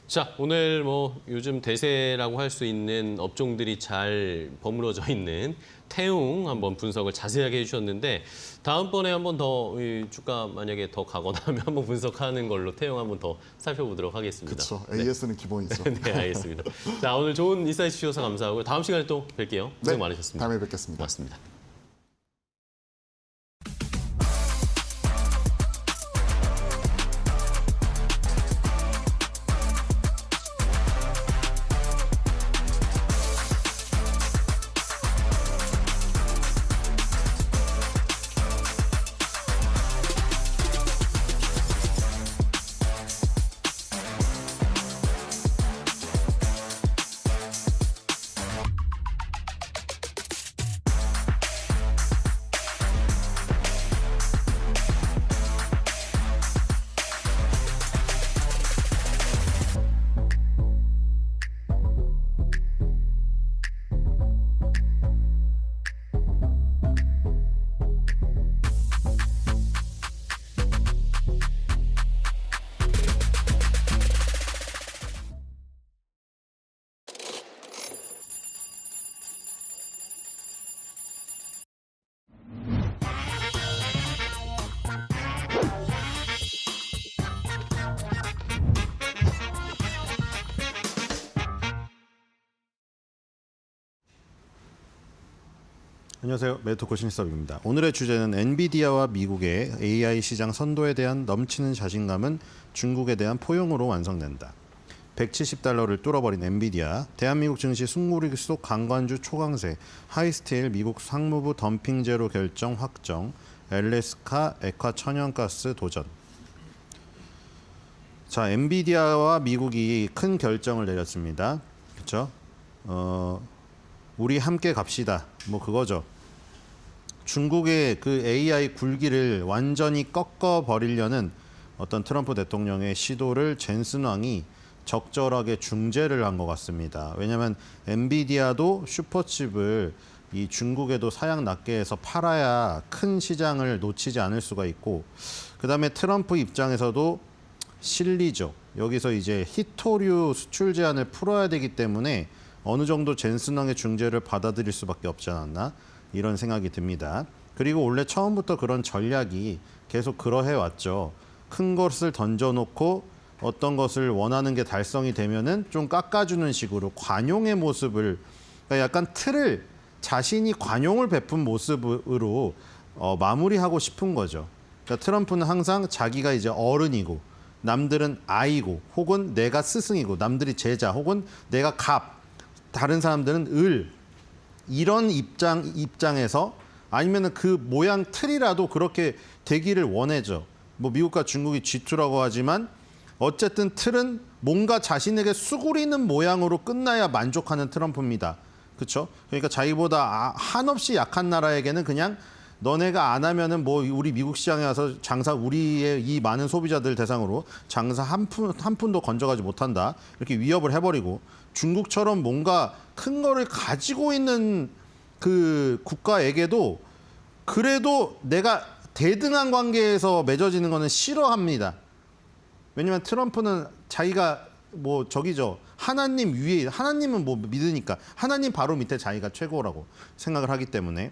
[SPEAKER 1] 자, 오늘 뭐 요즘 대세라고 할 수 있는 업종들이 잘 버무러져 있는 태용 한번 분석을 자세하게 해주셨는데 다음번에 한번 더 이 주가 만약에 더 가거나 하면 한번 분석하는 걸로 태용 한번 더 살펴보도록 하겠습니다.
[SPEAKER 6] 그렇죠. AS는 기본이죠.
[SPEAKER 1] 네, 알겠습니다. 자, 오늘 좋은 인사이트 주셔서 감사하고요. 다음 시간에 또 뵐게요. 고생
[SPEAKER 6] 네,
[SPEAKER 1] 많으셨습니다.
[SPEAKER 6] 다음에 뵙겠습니다.
[SPEAKER 1] 고맙습니다.
[SPEAKER 7] 안녕하세요. 메디토코 신일섭입니다. 오늘의 주제는 엔비디아와 미국의 AI 시장 선도에 대한 넘치는 자신감은 중국에 대한 포용으로 완성된다. 170달러를 뚫어버린 엔비디아, 대한민국 증시 숨고르기 속 강관주 초강세, 하이스테일 미국 상무부 덤핑제로 결정 확정, 엘래스카 액화 천연가스 도전. 자, 엔비디아와 미국이 큰 결정을 내렸습니다. 그렇죠? 우리 함께 갑시다. 뭐 그거죠. 중국의 그 AI 굴기를 완전히 꺾어버리려는 어떤 트럼프 대통령의 시도를 젠슨 왕이 적절하게 중재를 한 것 같습니다. 왜냐하면 엔비디아도 슈퍼칩을 이 중국에도 사양 낮게 해서 팔아야 큰 시장을 놓치지 않을 수가 있고, 그다음에 트럼프 입장에서도 실리죠. 여기서 이제 히토류 수출 제한을 풀어야 되기 때문에 어느 정도 젠슨 왕의 중재를 받아들일 수밖에 없지 않았나, 이런 생각이 듭니다. 그리고 원래 처음부터 그런 전략이 계속 그러해 왔죠. 큰 것을 던져놓고 어떤 것을 원하는 게 달성이 되면은 좀 깎아주는 식으로 관용의 모습을, 그러니까 약간 틀을 자신이 관용을 베푼 모습으로 마무리하고 싶은 거죠. 그러니까 트럼프는 항상 자기가 이제 어른이고 남들은 아이고, 혹은 내가 스승이고 남들이 제자, 혹은 내가 갑, 다른 사람들은 을, 이런 입장에서 아니면은 그 모양 틀이라도 그렇게 되기를 원해죠. 뭐 미국과 중국이 G2라고 하지만 어쨌든 틀은 뭔가 자신에게 수그리는 모양으로 끝나야 만족하는 트럼프입니다. 그렇죠? 그러니까 자기보다 한없이 약한 나라에게는 그냥 너네가 안 하면은 뭐 우리 미국 시장에 와서 장사, 우리의 이 많은 소비자들 대상으로 장사 한 푼도 건져가지 못한다, 이렇게 위협을 해버리고, 중국처럼 뭔가 큰 거를 가지고 있는 그 국가에게도 그래도 내가 대등한 관계에서 맺어지는 거는 싫어합니다. 왜냐면 트럼프는 자기가 뭐 저기죠, 하나님 위에, 하나님은 뭐 믿으니까 하나님 바로 밑에 자기가 최고라고 생각을 하기 때문에,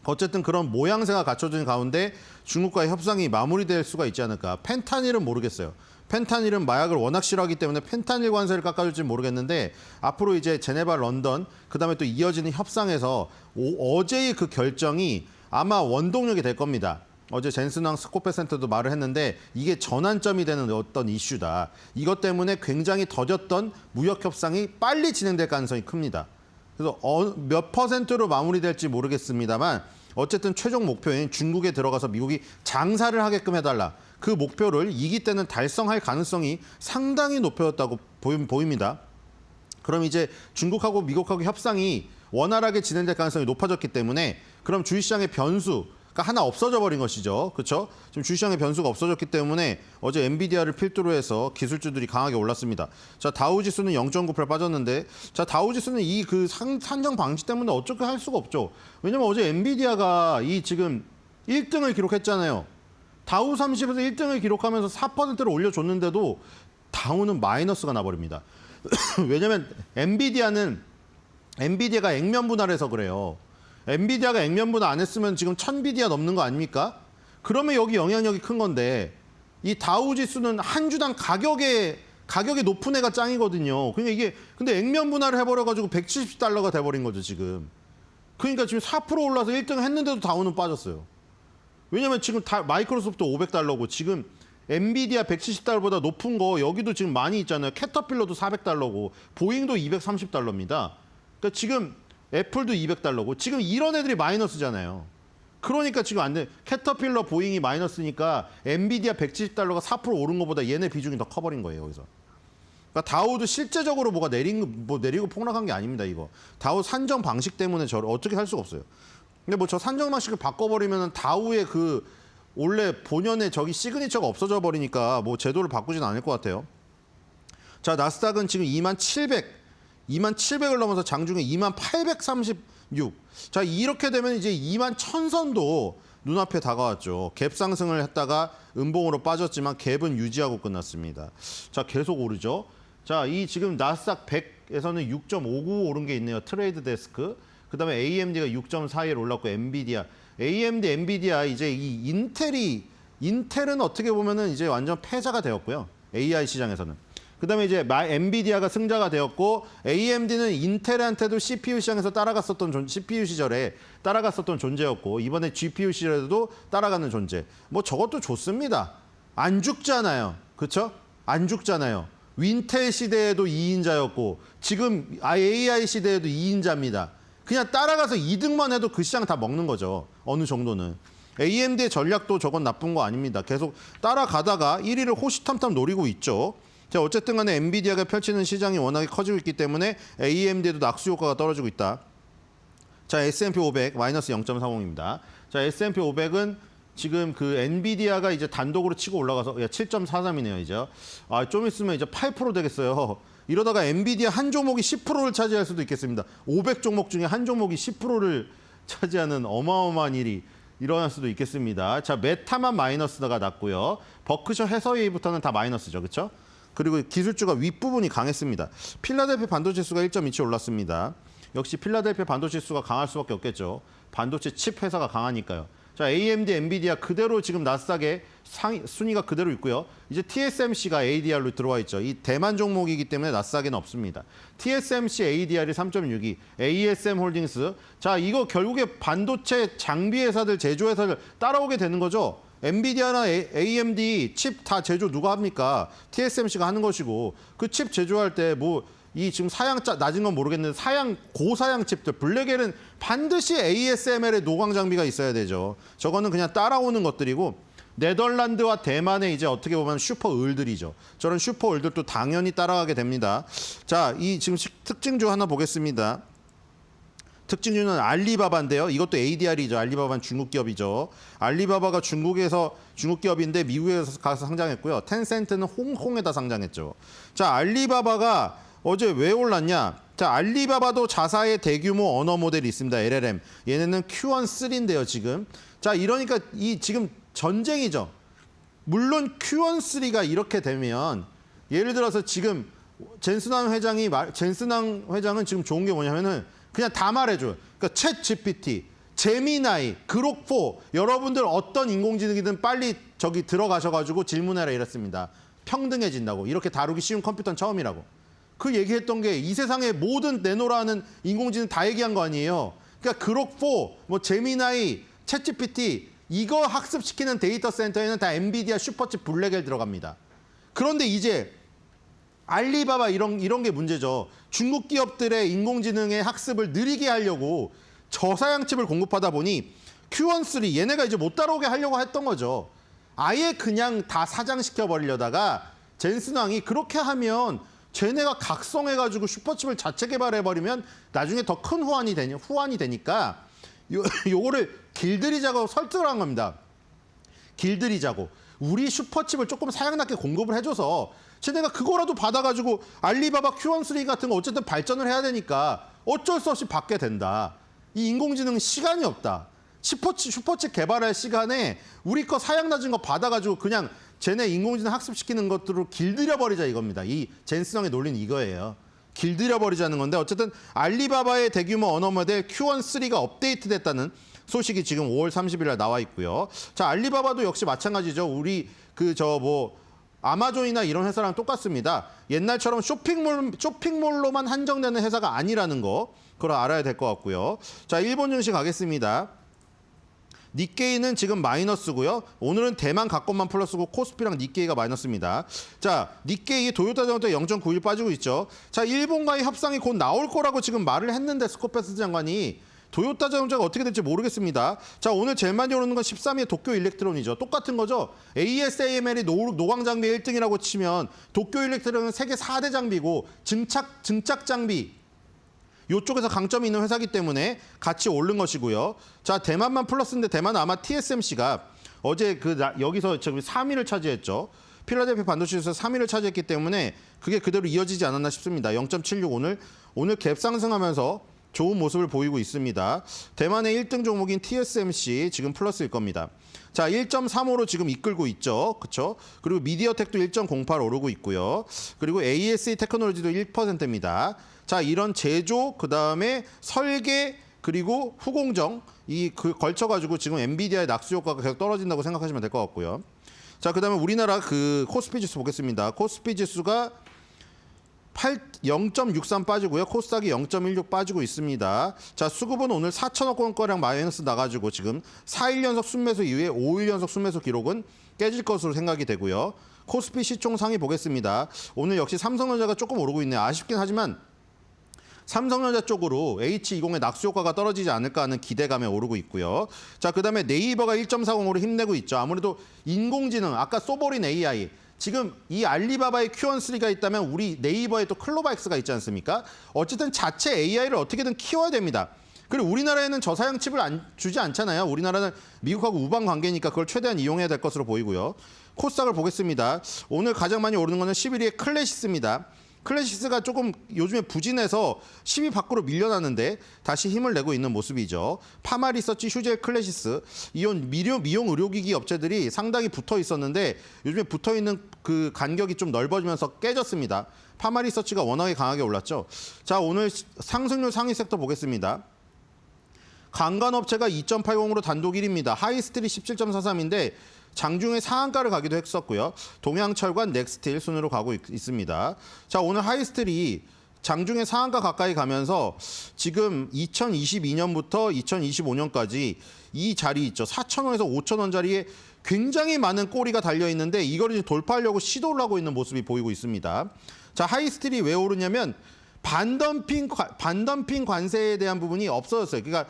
[SPEAKER 7] 어쨌든 그런 모양새가 갖춰진 가운데 중국과의 협상이 마무리될 수가 있지 않을까. 펜타닐은 모르겠어요. 펜타닐은 마약을 워낙 싫어하기 때문에 펜타닐 관세를 깎아줄지 모르겠는데, 앞으로 이제 제네바, 런던, 그다음에 또 이어지는 협상에서 어제의 그 결정이 아마 원동력이 될 겁니다. 어제 젠슨 왕 스코페 센터도 말을 했는데 이게 전환점이 되는 어떤 이슈다. 이것 때문에 굉장히 더뎠던 무역 협상이 빨리 진행될 가능성이 큽니다. 그래서 몇 퍼센트로 마무리될지 모르겠습니다만 어쨌든 최종 목표인 중국에 들어가서 미국이 장사를 하게끔 해달라. 그 목표를 2기 때는 달성할 가능성이 상당히 높아졌다고 보입니다. 그럼 이제 중국하고 미국하고 협상이 원활하게 진행될 가능성이 높아졌기 때문에, 그럼 주식시장의 변수가 하나 없어져 버린 것이죠. 그렇죠? 지금 주식시장의 변수가 없어졌기 때문에 어제 엔비디아를 필두로 해서 기술주들이 강하게 올랐습니다. 자, 다우지수는 0.98 빠졌는데, 자, 다우지수는 이 그 산정 방식 때문에 어떻게 할 수가 없죠. 왜냐면 어제 엔비디아가 이 지금 1등을 기록했잖아요. 다우 30에서 1등을 기록하면서 4%를 올려줬는데도 다우는 마이너스가 나버립니다. 왜냐면 엔비디아가 액면 분할해서 그래요. 엔비디아가 액면 분할 안 했으면 지금 1000비디아 넘는 거 아닙니까? 그러면 여기 영향력이 큰 건데, 이 다우 지수는 한 주당 가격이 높은 애가 짱이거든요. 그러니까 이게 근데 액면 분할을 해버려가지고 170달러가 돼버린 거죠 지금. 그러니까 지금 4% 올라서 1등 했는데도 다우는 빠졌어요. 왜냐면 지금 마이크로소프트 500달러고 지금 엔비디아 170달러보다 높은 거 여기도 지금 많이 있잖아요. 캐터필러도 400달러고 보잉도 230달러입니다. 그러니까 지금 애플도 200달러고 지금 이런 애들이 마이너스잖아요. 그러니까 지금 안 돼. 캐터필러, 보잉이 마이너스니까 엔비디아 170달러가 4% 오른 것보다 얘네 비중이 더 커버린 거예요, 여기서. 그러니까 다우도 실제적으로 뭐가 내리고 폭락한 게 아닙니다, 이거. 다우 산정 방식 때문에 저를 어떻게 할 수가 없어요. 근데 뭐 저 산정 방식을 바꿔버리면 다우의 그 원래 본연의 저기 시그니처가 없어져 버리니까 뭐 제도를 바꾸진 않을 것 같아요. 자, 나스닥은 지금 2700을 넘어서 장중에 2836. 자, 이렇게 되면 이제 21000선도 눈앞에 다가왔죠. 갭 상승을 했다가 음봉으로 빠졌지만 갭은 유지하고 끝났습니다. 자, 계속 오르죠. 자, 이 지금 나스닥 100에서는 6.59 오른 게 있네요. 트레이드 데스크. 그다음에 AMD가 6.41 올랐고, 엔비디아, AMD, 엔비디아, 이제 이 인텔은 어떻게 보면은 이제 완전 패자가 되었고요. AI 시장에서는. 그다음에 이제 엔비디아가 승자가 되었고 AMD는 인텔한테도 CPU 시장에서 CPU 시절에 따라갔었던 존재였고 이번에 GPU 시절에도 따라가는 존재. 뭐 저것도 좋습니다. 안 죽잖아요. 그렇죠? 안 죽잖아요. 윈텔 시대에도 2인자였고 지금 AI 시대에도 2인자입니다. 그냥 따라가서 2등만 해도 그 시장 다 먹는 거죠. 어느 정도는. AMD의 전략도 저건 나쁜 거 아닙니다. 계속 따라가다가 1위를 호시탐탐 노리고 있죠. 자, 어쨌든 간에 엔비디아가 펼치는 시장이 워낙에 커지고 있기 때문에 AMD에도 낙수 효과가 떨어지고 있다. 자, S&P 500 마이너스 0.30입니다. 자, S&P 500은 지금 그 엔비디아가 이제 단독으로 치고 올라가서 7.43이네요, 이제. 아, 좀 있으면 이제 8% 되겠어요. 이러다가 엔비디아 한 종목이 10%를 차지할 수도 있겠습니다. 500 종목 중에 한 종목이 10%를 차지하는 어마어마한 일이 일어날 수도 있겠습니다. 자, 메타만 마이너스가 났고요. 버크셔 해서웨이부터는 다 마이너스죠, 그렇죠? 그리고 기술주가 윗부분이 강했습니다. 필라델피아 반도체 지수가 1.27 올랐습니다. 역시 필라델피아 반도체 지수가 강할 수밖에 없겠죠. 반도체 칩 회사가 강하니까요. 자, AMD, 엔비디아 그대로 지금 나스닥에 순위가 그대로 있고요. 이제 TSMC가 ADR로 들어와 있죠. 이 대만 종목이기 때문에 나스닥에는 없습니다. TSMC ADR이 3.62, ASM 홀딩스. 자, 이거 결국에 반도체 장비 회사들, 제조 회사들 따라오게 되는 거죠. 엔비디아나 AMD 칩 다 제조 누가 합니까? TSMC가 하는 것이고 그 칩 제조할 때 뭐 이 지금 사양 낮은 건 모르겠는데 고사양 칩들 블랙엘은 반드시 ASML의 노광 장비가 있어야 되죠. 저거는 그냥 따라오는 것들이고 네덜란드와 대만의 이제 어떻게 보면 슈퍼 을들이죠. 저런 슈퍼 을들도 당연히 따라가게 됩니다. 자, 이 지금 특징주 하나 보겠습니다. 특징주는 알리바바인데요. 이것도 ADR이죠. 알리바바는 중국 기업이죠. 알리바바가 중국 기업인데 미국에서 가서 상장했고요. 텐센트는 홍콩에다 상장했죠. 자, 알리바바가 어제 왜 올랐냐? 자, 알리바바도 자사의 대규모 언어 모델이 있습니다. LLM. 얘네는 Q13인데요, 지금. 자, 이러니까 이 지금 전쟁이죠. 물론 Q13가 이렇게 되면 예를 들어서 지금 젠스낭 회장은 지금 좋은 게 뭐냐면은 그냥 다 말해줘요. 그러니까 챗 GPT, 제미나이, 그록4 여러분들 어떤 인공지능이든 빨리 저기 들어가셔가지고 질문해라 이랬습니다. 평등해진다고. 이렇게 다루기 쉬운 컴퓨터는 처음이라고. 그 얘기했던 게 이 세상의 모든 내노라는 인공지능 다 얘기한 거 아니에요. 그러니까 그록4, 뭐 제미나이, 챗 GPT 이거 학습시키는 데이터 센터에는 다 엔비디아 슈퍼칩 블랙엘 들어갑니다. 그런데 이제 알리바바 이런 게 문제죠. 중국 기업들의 인공지능의 학습을 느리게 하려고 저사양 칩을 공급하다 보니 Q13 얘네가 이제 못 따라오게 하려고 했던 거죠. 아예 그냥 다 사장시켜 버리려다가 젠슨왕이 그렇게 하면 쟤네가 각성해가지고 슈퍼칩을 자체 개발해버리면 나중에 더 큰 후환이 되니까 요거를 길들이자고 설득을 한 겁니다. 길들이자고. 우리 슈퍼칩을 조금 사양납게 공급을 해줘서 쟤네가 그거라도 받아가지고 알리바바 Q13 같은 거 어쨌든 발전을 해야 되니까 어쩔 수 없이 받게 된다. 이 인공지능은 시간이 없다. 슈퍼칩 개발할 시간에 우리 거 사양 낮은 거 받아가지고 그냥 쟤네 인공지능 학습시키는 것들로 길들여버리자 이겁니다. 이 젠슨왕의 논리는 이거예요. 길들여버리자는 건데 어쨌든 알리바바의 대규모 언어 모델 Q13가 업데이트됐다는 소식이 지금 5월 30일 날 나와 있고요. 자, 알리바바도 역시 마찬가지죠. 우리 아마존이나 이런 회사랑 똑같습니다. 옛날처럼 쇼핑몰로만 한정되는 회사가 아니라는 거 그걸 알아야 될 것 같고요. 자, 일본 증시 가겠습니다. 니케이는 지금 마이너스고요. 오늘은 대만 갖고만 플러스고 코스피랑 니케이가 마이너스입니다. 자, 니케이 도요타자동차 0.91 빠지고 있죠. 자, 일본과의 협상이 곧 나올 거라고 지금 말을 했는데 스코페스 장관이 도요타자동차가 어떻게 될지 모르겠습니다. 자, 오늘 제일 많이 오르는 건 13위의 도쿄 일렉트론이죠. 똑같은 거죠. ASAML이 노광 장비 1등이라고 치면 도쿄 일렉트론은 세계 4대 장비고 증착 장비 이쪽에서 강점이 있는 회사이기 때문에 같이 오른 것이고요. 자, 대만만 플러스인데 대만은 아마 TSMC가 어제 여기서 3위를 차지했죠. 필라델피아 반도체에서 3위를 차지했기 때문에 그게 그대로 이어지지 않았나 싶습니다. 0.76 오늘 갭 상승하면서 좋은 모습을 보이고 있습니다. 대만의 1등 종목인 TSMC 지금 플러스일 겁니다. 자, 1.35로 지금 이끌고 있죠. 그렇죠? 그리고 미디어텍도 1.08 오르고 있고요. 그리고 ASE 테크놀로지도 1%입니다. 자, 이런 제조, 그다음에 설계, 그리고 후공정 걸쳐가지고 지금 엔비디아의 낙수 효과가 계속 떨어진다고 생각하시면 될 것 같고요. 자, 그다음에 우리나라 코스피 지수 보겠습니다. 코스피 지수가 0.63 빠지고요. 코스닥이 0.16 빠지고 있습니다. 자, 수급은 오늘 4천억 원가량 마이너스 나가지고 지금 4일 연속 순매수 이후에 5일 연속 순매수 기록은 깨질 것으로 생각이 되고요. 코스피 시총 상위 보겠습니다. 오늘 역시 삼성전자가 조금 오르고 있네요. 아쉽긴 하지만 삼성전자 쪽으로 H20의 낙수 효과가 떨어지지 않을까 하는 기대감에 오르고 있고요. 자, 그다음에 네이버가 1.40으로 힘내고 있죠. 아무래도 인공지능, 아까 소보린 AI, 지금 이 알리바바의 Q13가 있다면 우리 네이버에 또 클로바엑스가 있지 않습니까? 어쨌든 자체 AI를 어떻게든 키워야 됩니다. 그리고 우리나라에는 저사양 칩을 주지 않잖아요. 우리나라는 미국하고 우방 관계니까 그걸 최대한 이용해야 될 것으로 보이고요. 코스닥을 보겠습니다. 오늘 가장 많이 오르는 거는 11위의 클래시스입니다. 클래시스가 조금 요즘에 부진해서 10위 밖으로 밀려나는데 다시 힘을 내고 있는 모습이죠. 파마리서치, 휴젤, 클래시스, 이온 미용 의료기기 업체들이 상당히 붙어 있었는데 요즘에 붙어 있는 그 간격이 좀 넓어지면서 깨졌습니다. 파마리서치가 워낙에 강하게 올랐죠. 자, 오늘 상승률 상위 섹터 보겠습니다. 관광업체가 2.80으로 단독 1위입니다. 하이스트리 17.43인데 장중에 상한가를 가기도 했었고요. 동양철관, 넥스틸 순으로 가고 있습니다. 자, 오늘 하이스트리 장중에 상한가 가까이 가면서 지금 2022년부터 2025년까지 이 자리 있죠. 4,000원에서 5,000원 자리에 굉장히 많은 꼬리가 달려있는데 이걸 이제 돌파하려고 시도를 하고 있는 모습이 보이고 있습니다. 자, 하이스트리 왜 오르냐면 반덤핑 관세에 대한 부분이 없어졌어요. 그러니까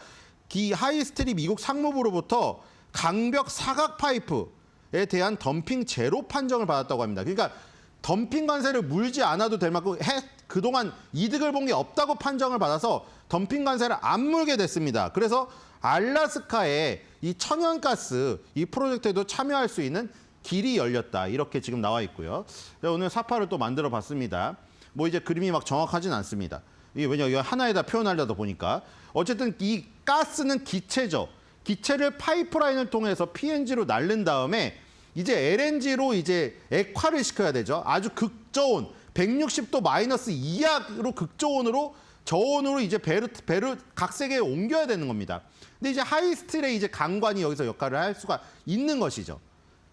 [SPEAKER 7] 이 하이스트리 미국 상무부로부터 강벽 사각 파이프에 대한 덤핑 제로 판정을 받았다고 합니다. 그러니까 덤핑 관세를 물지 않아도 될 만큼 그동안 이득을 본 게 없다고 판정을 받아서 덤핑 관세를 안 물게 됐습니다. 그래서 알래스카의 이 천연가스 이 프로젝트에도 참여할 수 있는 길이 열렸다. 이렇게 지금 나와 있고요. 오늘 사파를 또 만들어 봤습니다. 뭐 이제 그림이 막 정확하진 않습니다. 이게 왜냐면 하나에다 표현하려다 보니까 어쨌든 이 가스는 기체죠. 기체를 파이프라인을 통해서 PNG로 날른 다음에 이제 LNG로 이제 액화를 시켜야 되죠. 아주 극저온 160도 마이너스 이하로 극저온으로 저온으로 이제 배를 각색에 옮겨야 되는 겁니다. 근데 이제 하이스틸의 이제 강관이 여기서 역할을 할 수가 있는 것이죠.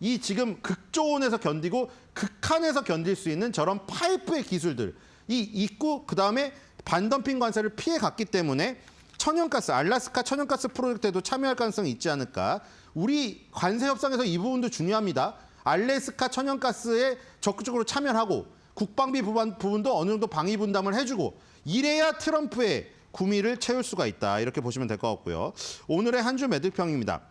[SPEAKER 7] 이 지금 극저온에서 견디고 극한에서 견딜 수 있는 저런 파이프의 기술들이 있고 그다음에 반덤핑 관세를 피해 갔기 때문에 천연가스, 알래스카 천연가스 프로젝트에도 참여할 가능성이 있지 않을까. 우리 관세 협상에서 이 부분도 중요합니다. 알래스카 천연가스에 적극적으로 참여하고 국방비 부분도 어느 정도 방위 분담을 해주고 이래야 트럼프의 구미를 채울 수가 있다. 이렇게 보시면 될 것 같고요. 오늘의 한 주 매듭평입니다.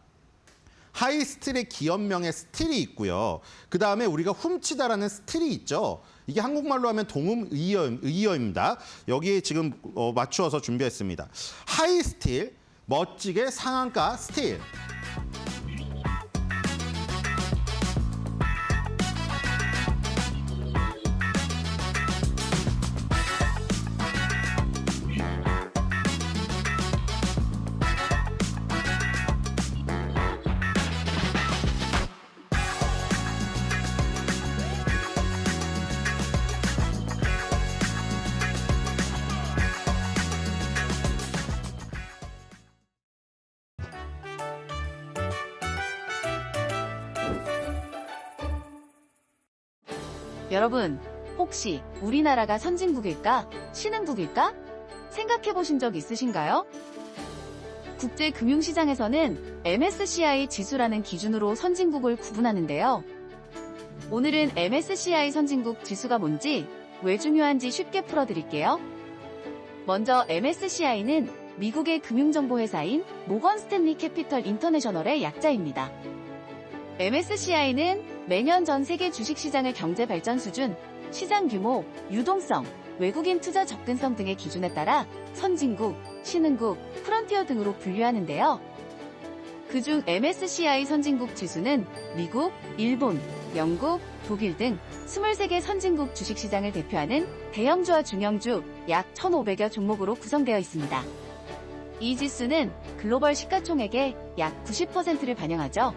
[SPEAKER 7] 하이스틸의 기업명에 스틸이 있고요. 그다음에 우리가 훔치다라는 스틸이 있죠. 이게 한국말로 하면 동음의어입니다. 여기에 지금 맞추어서 준비했습니다. 하이스틸, 멋지게 상한가 스틸.
[SPEAKER 8] 여러분, 혹시 우리나라가 선진국일까? 신흥국일까? 생각해 보신 적 있으신가요? 국제금융시장에서는 MSCI 지수라는 기준으로 선진국을 구분하는데요. 오늘은 MSCI 선진국 지수가 뭔지, 왜 중요한지 쉽게 풀어드릴게요. 먼저 MSCI는 미국의 금융정보회사인 모건 스탠리 캐피털 인터내셔널의 약자입니다. MSCI는 매년 전 세계 주식시장의 경제 발전 수준, 시장 규모, 유동성, 외국인 투자 접근성 등의 기준에 따라 선진국, 신흥국, 프론티어 등으로 분류하는데요. 그중 MSCI 선진국 지수는 미국, 일본, 영국, 독일 등 23개 선진국 주식시장을 대표하는 대형주와 중형주 약 1,500여 종목으로 구성되어 있습니다. 이 지수는 글로벌 시가총액의 약 90%를 반영하죠.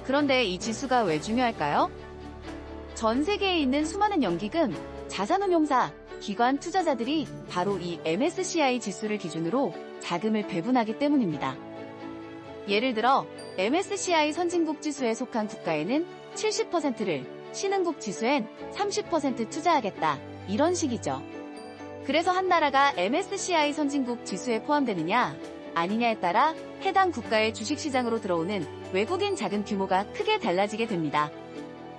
[SPEAKER 8] 그런데 이 지수가 왜 중요할까요? 전 세계에 있는 수많은 연기금, 자산운용사, 기관 투자자들이 바로 이 MSCI 지수를 기준으로 자금을 배분하기 때문입니다. 예를 들어 MSCI 선진국 지수에 속한 국가에는 70%를, 신흥국 지수엔 30% 투자하겠다. 이런 식이죠. 그래서 한 나라가 MSCI 선진국 지수에 포함되느냐, 아니냐에 따라 해당 국가의 주식시장으로 들어오는 외국인 자금 규모가 크게 달라지게 됩니다.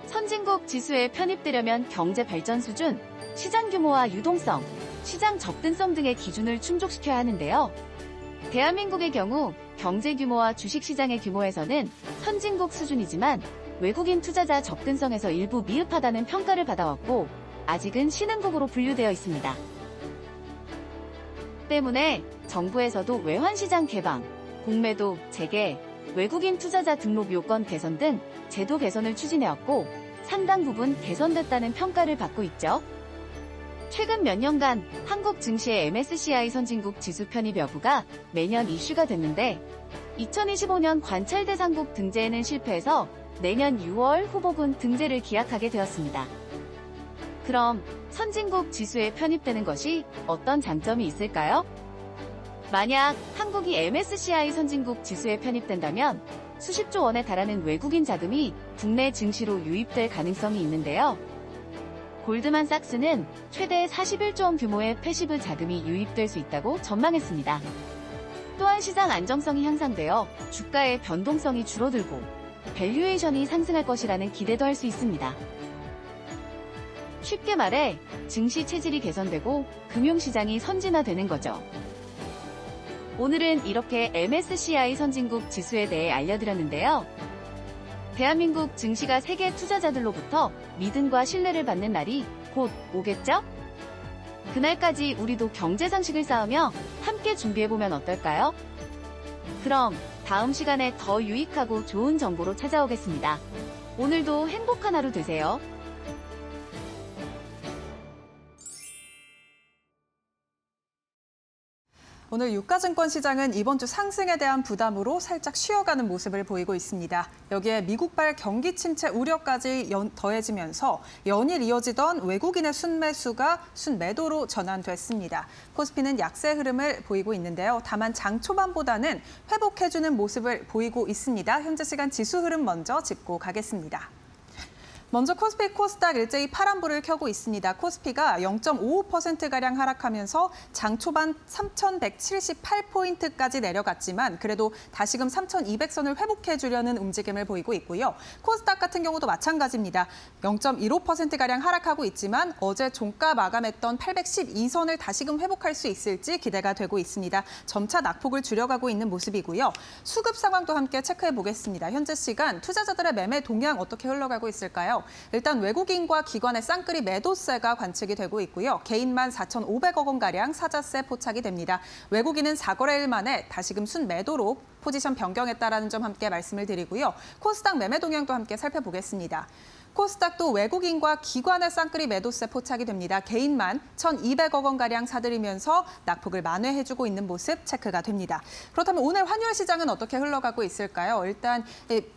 [SPEAKER 8] 선진국 지수에 편입되려면 경제 발전 수준, 시장 규모와 유동성, 시장 접근성 등의 기준을 충족시켜야 하는데요. 대한민국의 경우 경제 규모와 주식시장의 규모에서는 선진국 수준이지만 외국인 투자자 접근성에서 일부 미흡하다는 평가를 받아왔고 아직은 신흥국으로 분류되어 있습니다. 때문에 정부에서도 외환시장 개방, 공매도, 재개, 외국인 투자자 등록 요건 개선 등 제도 개선을 추진해왔고 상당 부분 개선됐다는 평가를 받고 있죠. 최근 몇 년간 한국 증시의 MSCI 선진국 지수 편입 여부가 매년 이슈가 됐는데 2025년 관찰 대상국 등재에는 실패해서 내년 6월 후보군 등재를 기약하게 되었습니다. 그럼 선진국 지수에 편입되는 것이 어떤 장점이 있을까요? 만약 한국이 MSCI 선진국 지수에 편입된다면 수십조 원에 달하는 외국인 자금이 국내 증시로 유입될 가능성이 있는데요. 골드만삭스는 최대 41조 원 규모의 패시브 자금이 유입될 수 있다고 전망했습니다. 또한 시장 안정성이 향상되어 주가의 변동성이 줄어들고 밸류에이션이 상승할 것이라는 기대도 할 수 있습니다. 쉽게 말해 증시 체질이 개선되고 금융시장이 선진화되는 거죠. 오늘은 이렇게 MSCI 선진국 지수에 대해 알려드렸는데요. 대한민국 증시가 세계 투자자들로부터 믿음과 신뢰를 받는 날이 곧 오겠죠? 그날까지 우리도 경제 상식을 쌓으며 함께 준비해보면 어떨까요? 그럼 다음 시간에 더 유익하고 좋은 정보로 찾아오겠습니다. 오늘도 행복한 하루 되세요.
[SPEAKER 3] 오늘 유가증권 시장은 이번 주 상승에 대한 부담으로 살짝 쉬어가는 모습을 보이고 있습니다. 여기에 미국발 경기 침체 우려까지 더해지면서 연일 이어지던 외국인의 순매수가 순매도로 전환됐습니다. 코스피는 약세 흐름을 보이고 있는데요. 다만 장 초반보다는 회복해주는 모습을 보이고 있습니다. 현재 시간 지수 흐름 먼저 짚고 가겠습니다. 먼저 코스피 코스닥 일제히 파란불을 켜고 있습니다. 코스피가 0.55%가량 하락하면서 장 초반 3,178포인트까지 내려갔지만 그래도 다시금 3,200선을 회복해주려는 움직임을 보이고 있고요. 코스닥 같은 경우도 마찬가지입니다. 0.15%가량 하락하고 있지만 어제 종가 마감했던 812선을 다시금 회복할 수 있을지 기대가 되고 있습니다. 점차 낙폭을 줄여가고 있는 모습이고요. 수급 상황도 함께 체크해 보겠습니다. 현재 시간 투자자들의 매매 동향 어떻게 흘러가고 있을까요? 일단 외국인과 기관의 쌍끌이 매도세가 관측이 되고 있고요. 개인만 4,500억 원가량 사자세 포착이 됩니다. 외국인은 4거래일 만에 다시금 순매도로 포지션 변경했다라는 점 함께 말씀을 드리고요. 코스닥 매매 동향도 함께 살펴보겠습니다. 코스닥도 외국인과 기관의 쌍끌이 매도세 포착이 됩니다. 개인만 1,200억 원가량 사들이면서 낙폭을 만회해주고 있는 모습 체크가 됩니다. 그렇다면 오늘 환율 시장은 어떻게 흘러가고 있을까요? 일단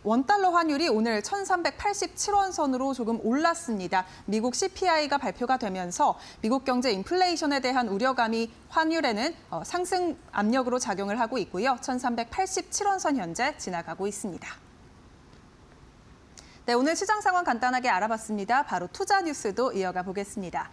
[SPEAKER 3] 원달러 환율이 오늘 1,387원 선으로 조금 올랐습니다. 미국 CPI가 발표가 되면서 미국 경제 인플레이션에 대한 우려감이 환율에는 상승 압력으로 작용을 하고 있고요. 1,387원 선 현재 지나가고 있습니다. 네, 오늘 시장 상황 간단하게 알아봤습니다. 바로 투자 뉴스도 이어가 보겠습니다.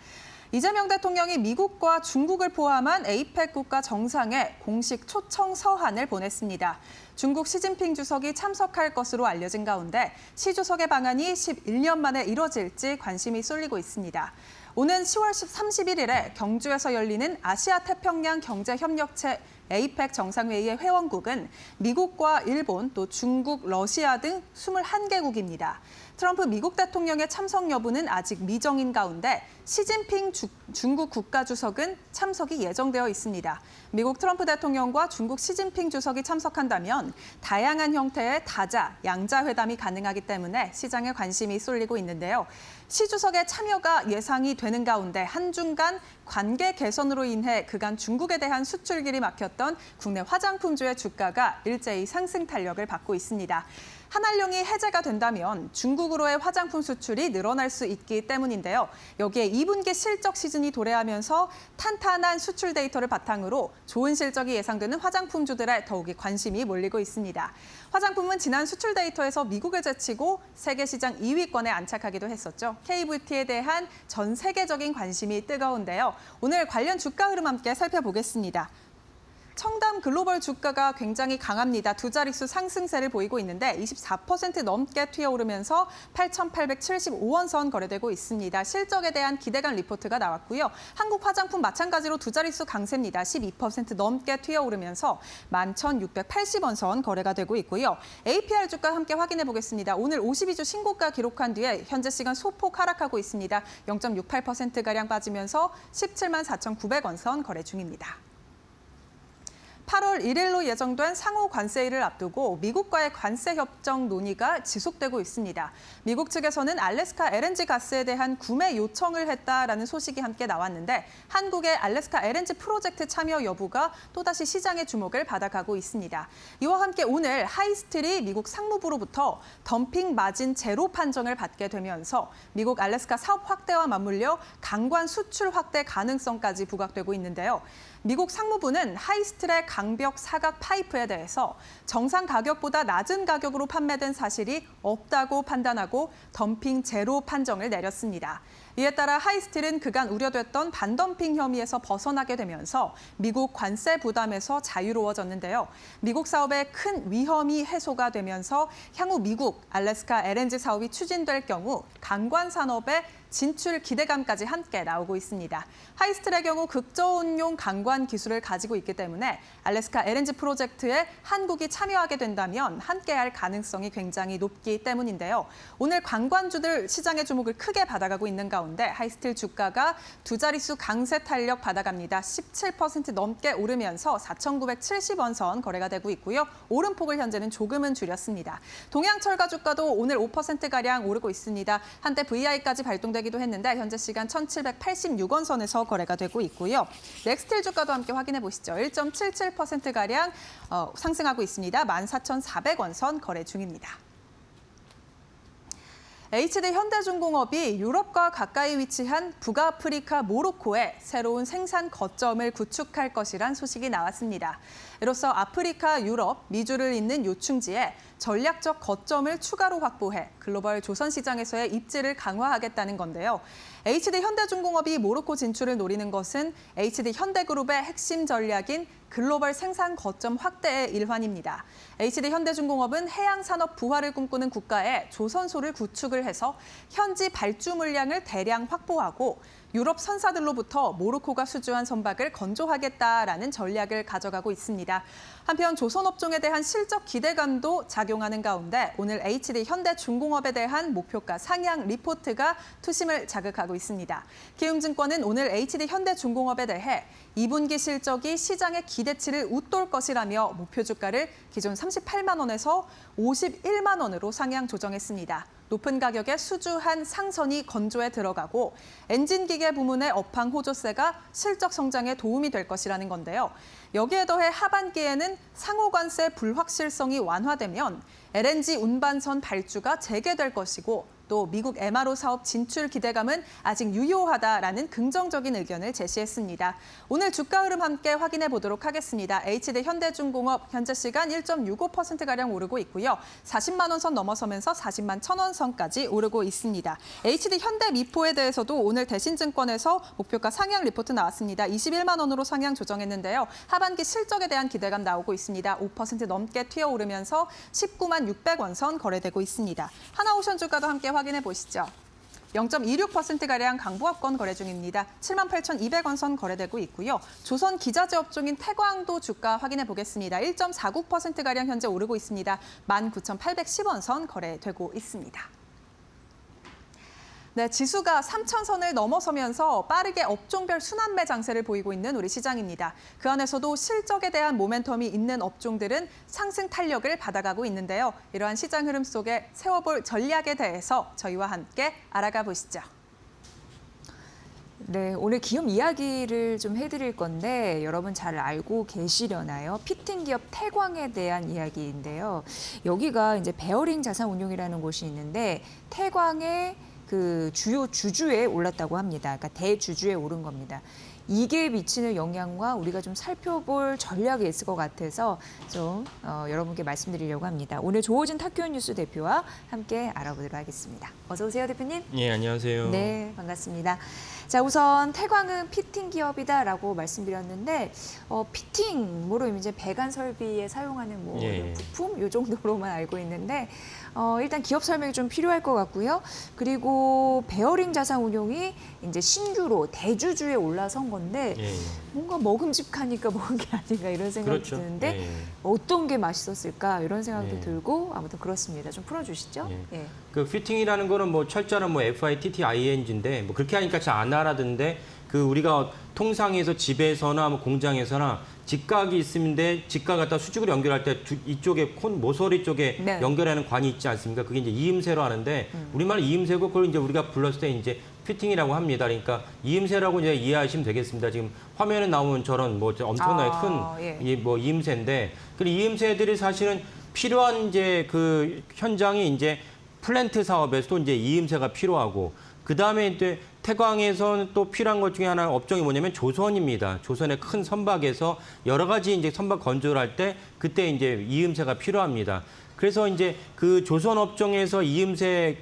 [SPEAKER 3] 이재명 대통령이 미국과 중국을 포함한 에이펙 국가 정상에 공식 초청 서한을 보냈습니다. 중국 시진핑 주석이 참석할 것으로 알려진 가운데 시 주석의 방한이 11년 만에 이뤄질지 관심이 쏠리고 있습니다. 오는 10월 31일에 경주에서 열리는 아시아 태평양 경제협력체 에이펙 정상회의의 회원국은 미국과 일본, 또 중국, 러시아 등 21개국입니다. 트럼프 미국 대통령의 참석 여부는 아직 미정인 가운데 시진핑 중국 국가주석은 참석이 예정되어 있습니다. 미국 트럼프 대통령과 중국 시진핑 주석이 참석한다면 다양한 형태의 다자, 양자 회담이 가능하기 때문에 시장에 관심이 쏠리고 있는데요. 시 주석의 참여가 예상이 되는 가운데 한중 간 관계 개선으로 인해 그간 중국에 대한 수출길이 막혔던 국내 화장품주의 주가가 일제히 상승 탄력을 받고 있습니다. 한한령이 해제가 된다면 중국으로의 화장품 수출이 늘어날 수 있기 때문인데요. 여기에 2분기 실적 시즌이 도래하면서 탄탄한 수출 데이터를 바탕으로 좋은 실적이 예상되는 화장품주들에 더욱이 관심이 몰리고 있습니다. 화장품은 지난 수출 데이터에서 미국을 제치고 세계 시장 2위권에 안착하기도 했었죠. K뷰티에 대한 전 세계적인 관심이 뜨거운데요. 오늘 관련 주가 흐름 함께 살펴보겠습니다. 청담 글로벌 주가가 굉장히 강합니다. 두 자릿수 상승세를 보이고 있는데 24% 넘게 튀어오르면서 8,875원 선 거래되고 있습니다. 실적에 대한 기대감 리포트가 나왔고요. 한국 화장품 마찬가지로 두 자릿수 강세입니다. 12% 넘게 튀어오르면서 11,680원 선 거래가 되고 있고요. APR 주가 함께 확인해 보겠습니다. 오늘 52주 신고가 기록한 뒤에 현재 시간 소폭 하락하고 있습니다. 0.68%가량 빠지면서 17만 4,900원 선 거래 중입니다. 8월 1일로 예정된 상호 관세일을 앞두고 미국과의 관세 협정 논의가 지속되고 있습니다. 미국 측에서는 알래스카 LNG 가스에 대한 구매 요청을 했다라는 소식이 함께 나왔는데 한국의 알래스카 LNG 프로젝트 참여 여부가 또다시 시장의 주목을 받아가고 있습니다. 이와 함께 오늘 하이스틸이 미국 상무부로부터 덤핑 마진 제로 판정을 받게 되면서 미국 알래스카 사업 확대와 맞물려 강관 수출 확대 가능성까지 부각되고 있는데요. 미국 상무부는 하이스틸의 강벽 사각 파이프에 대해서 정상 가격보다 낮은 가격으로 판매된 사실이 없다고 판단하고 덤핑 제로 판정을 내렸습니다. 이에 따라 하이스틸은 그간 우려됐던 반덤핑 혐의에서 벗어나게 되면서 미국 관세 부담에서 자유로워졌는데요. 미국 사업의 큰 위험이 해소가 되면서 향후 미국 알래스카 LNG 사업이 추진될 경우 강관 산업의 진출 기대감까지 함께 나오고 있습니다. 하이스틸의 경우 극저온용 강관 기술을 가지고 있기 때문에 알래스카 LNG 프로젝트에 한국이 참여하게 된다면 함께할 가능성이 굉장히 높기 때문인데요. 오늘 관광주들 시장의 주목을 크게 받아가고 있는 가운데 하이스틸 주가가 두 자릿수 강세 탄력 받아갑니다. 17% 넘게 오르면서 4,970원 선 거래가 되고 있고요. 오름폭을 현재는 조금은 줄였습니다. 동양철가 주가도 오늘 5%가량 오르고 있습니다. 한때 VI까지 발동되기도 했는데 현재 시간 1,786원 선에서 거래가 되고 있고요. 넥스틸 주가도 함께 확인해 보시죠. 1.77%가량 상승하고 있습니다. 14,400원 선 거래 중입니다. HD 현대중공업이 유럽과 가까이 위치한 북아프리카 모로코에 새로운 생산 거점을 구축할 것이란 소식이 나왔습니다. 이로써 아프리카, 유럽, 미주를 잇는 요충지에 전략적 거점을 추가로 확보해 글로벌 조선 시장에서의 입지를 강화하겠다는 건데요. HD 현대중공업이 모로코 진출을 노리는 것은 HD 현대그룹의 핵심 전략인 글로벌 생산 거점 확대의 일환입니다. HD 현대중공업은 해양산업 부활을 꿈꾸는 국가에 조선소를 구축을 해서 현지 발주 물량을 대량 확보하고 유럽 선사들로부터 모로코가 수주한 선박을 건조하겠다라는 전략을 가져가고 있습니다. 한편 조선업종에 대한 실적 기대감도 작용하는 가운데 오늘 HD 현대중공업에 대한 목표가 상향 리포트가 투심을 자극하고 있습니다. 키움증권은 오늘 HD 현대중공업에 대해 2분기 실적이 시장의 기대치를 웃돌 것이라며 목표 주가를 기존 38만 원에서 51만 원으로 상향 조정했습니다. 높은 가격에 수주한 상선이 건조에 들어가고 엔진기계 부문의 업황 호조세가 실적 성장에 도움이 될 것이라는 건데요. 여기에 더해 하반기에는 상호관세 불확실성이 완화되면 LNG 운반선 발주가 재개될 것이고 또 미국 MRO 사업 진출 기대감은 아직 유효하다라는 긍정적인 의견을 제시했습니다. 오늘 주가 흐름 함께 확인해 보도록 하겠습니다. HD 현대중공업 현재 시간 1.65%가량 오르고 있고요. 40만 원 선 넘어서면서 40만 1,000원 선까지 오르고 있습니다. HD 현대미포에 대해서도 오늘 대신증권에서 목표가 상향 리포트 나왔습니다. 21만 원으로 상향 조정했는데요. 하반기 실적에 대한 기대감 나오고 있습니다. 5% 넘게 튀어오르면서 19만 600원 선 거래되고 있습니다. 하나오션 주가도 함께 확인해 보시죠. 0.26%가량 강보합권 거래 중입니다. 78,200원 선 거래되고 있고요. 조선 기자재 업종인 태광도 주가 확인해 보겠습니다. 1.49%가량 현재 오르고 있습니다. 19,810원 선 거래되고 있습니다. 네, 지수가 3,000선을 넘어서면서 빠르게 업종별 순환매 장세를 보이고 있는 우리 시장입니다. 그 안에서도 실적에 대한 모멘텀이 있는 업종들은 상승 탄력을 받아가고 있는데요. 이러한 시장 흐름 속에 세워볼 전략에 대해서 저희와 함께 알아가 보시죠.
[SPEAKER 2] 네, 오늘 기업 이야기를 좀 해드릴 건데 여러분 잘 알고 계시려나요? 피팅 기업 태광에 대한 이야기인데요. 여기가 이제 베어링 자산운용이라는 곳이 있는데 태광의 그 주요 주주에 올랐다고 합니다. 그러니까 대주주에 오른 겁니다. 이게 미치는 영향과 우리가 좀 살펴볼 전략이 있을 것 같아서 좀 여러분께 말씀드리려고 합니다. 오늘 조호진 탁교원 뉴스 대표와 함께 알아보도록 하겠습니다. 어서 오세요, 대표님.
[SPEAKER 9] 예, 안녕하세요.
[SPEAKER 2] 네, 반갑습니다. 자, 우선 태광은 피팅 기업이다라고 말씀드렸는데 피팅으로 이제 배관 설비에 사용하는 뭐
[SPEAKER 9] 예.
[SPEAKER 2] 부품 요 정도로만 알고 있는데 일단 기업 설명이 좀 필요할 것 같고요. 그리고 베어링 자산운용이 이제 신규로 대주주에 올라선 건데
[SPEAKER 9] 예, 예.
[SPEAKER 2] 뭔가 먹음직하니까 먹은 게 아닌가 이런 생각이
[SPEAKER 9] 그렇죠.
[SPEAKER 2] 드는데
[SPEAKER 9] 예, 예.
[SPEAKER 2] 어떤 게 맛있었을까 이런 생각도
[SPEAKER 9] 예.
[SPEAKER 2] 들고 아무튼 그렇습니다. 좀 풀어주시죠.
[SPEAKER 9] 예.
[SPEAKER 2] 예.
[SPEAKER 9] 그 피팅이라는 거는 뭐 철자는 뭐 FITTING인데 뭐 그렇게 하니까 잘 안 알아듣는데 그 우리가 통상에서 집에서나 뭐 공장에서나 직각이 있으면데 직각 갖다 수직으로 연결할 때 이쪽에 모서리 쪽에
[SPEAKER 2] 네.
[SPEAKER 9] 연결하는 관이 있지 않습니까? 그게 이제 이음새로 하는데 우리말 이음새고 그걸 이제 우리가 불렀을 때 이제 피팅이라고 합니다. 그러니까 이음새라고 이제 이해하시면 되겠습니다. 지금 화면에 나오는 저런 뭐 엄청나게 큰
[SPEAKER 2] 예.
[SPEAKER 9] 뭐 이음새인데 그 이음새들이 사실은 필요한 이제 그 현장이 이제 플랜트 사업에서도 이제 이음새가 필요하고 그 다음에 이제 태광에서는 또 필요한 것 중에 하나 업종이 뭐냐면 조선입니다. 조선의 큰 선박에서 여러 가지 이제 선박 건조를 할 때 그때 이제 이음새가 필요합니다. 그래서 이제 그 조선 업종에서 이음새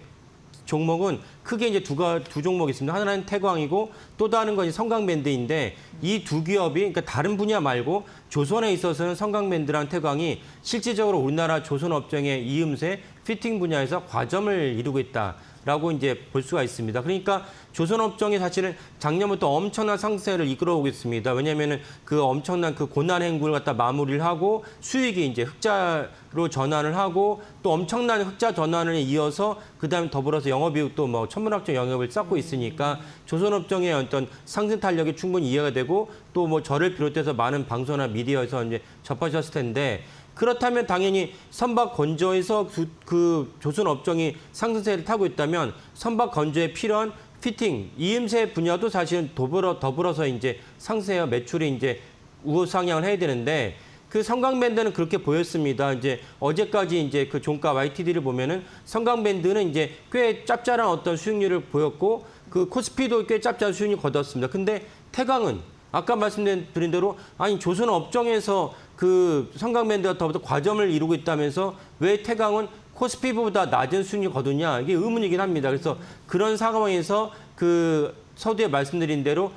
[SPEAKER 9] 종목은 크게 이제 두 종목이 있습니다. 하나는 태광이고 또 다른 건 성강밴드인데 이 두 기업이 그러니까 다른 분야 말고 조선에 있어서는 성강밴드랑 태광이 실질적으로 우리나라 조선 업종의 이음새 피팅 분야에서 과점을 이루고 있다라고 이제 볼 수가 있습니다. 그러니까 조선 업종이 사실은 작년부터 엄청난 상승세를 이끌어오고 있습니다. 왜냐하면은 그 엄청난 그 고난 행군을 갖다 마무리를 하고 수익이 이제 흑자로 전환을 하고 또 엄청난 흑자 전환을 이어서 그다음에 더불어서 영업이익도 뭐 천문학적 영역을 쌓고 있으니까 조선 업종의 어떤 상승 탄력이 충분히 이해가 되고 또 뭐 저를 비롯해서 많은 방송이나 미디어에서 이제 접하셨을 텐데 그렇다면 당연히 선박 건조에서 그 조선 업종이 상승세를 타고 있다면 선박 건조에 필요한 피팅, 이음새 분야도 사실은 더불어서 이제 상승세와 매출이 이제 우상향을 해야 되는데 그 성강밴드는 그렇게 보였습니다. 이제 어제까지 이제 그 종가 YTD를 보면은 성강밴드는 이제 꽤 짭짤한 어떤 수익률을 보였고 그 코스피도 꽤 짭짤한 수익률을 거뒀습니다. 근데 태광은 아까 말씀드린 대로 아니 조선 업종에서 그 성강밴드가 더 과점을 이루고 있다면서 왜 태광은 코스피보다 낮은 수익률을 거두냐 이게 의문이긴 합니다. 그래서 그런 상황에서 그 서두에 말씀드린 대로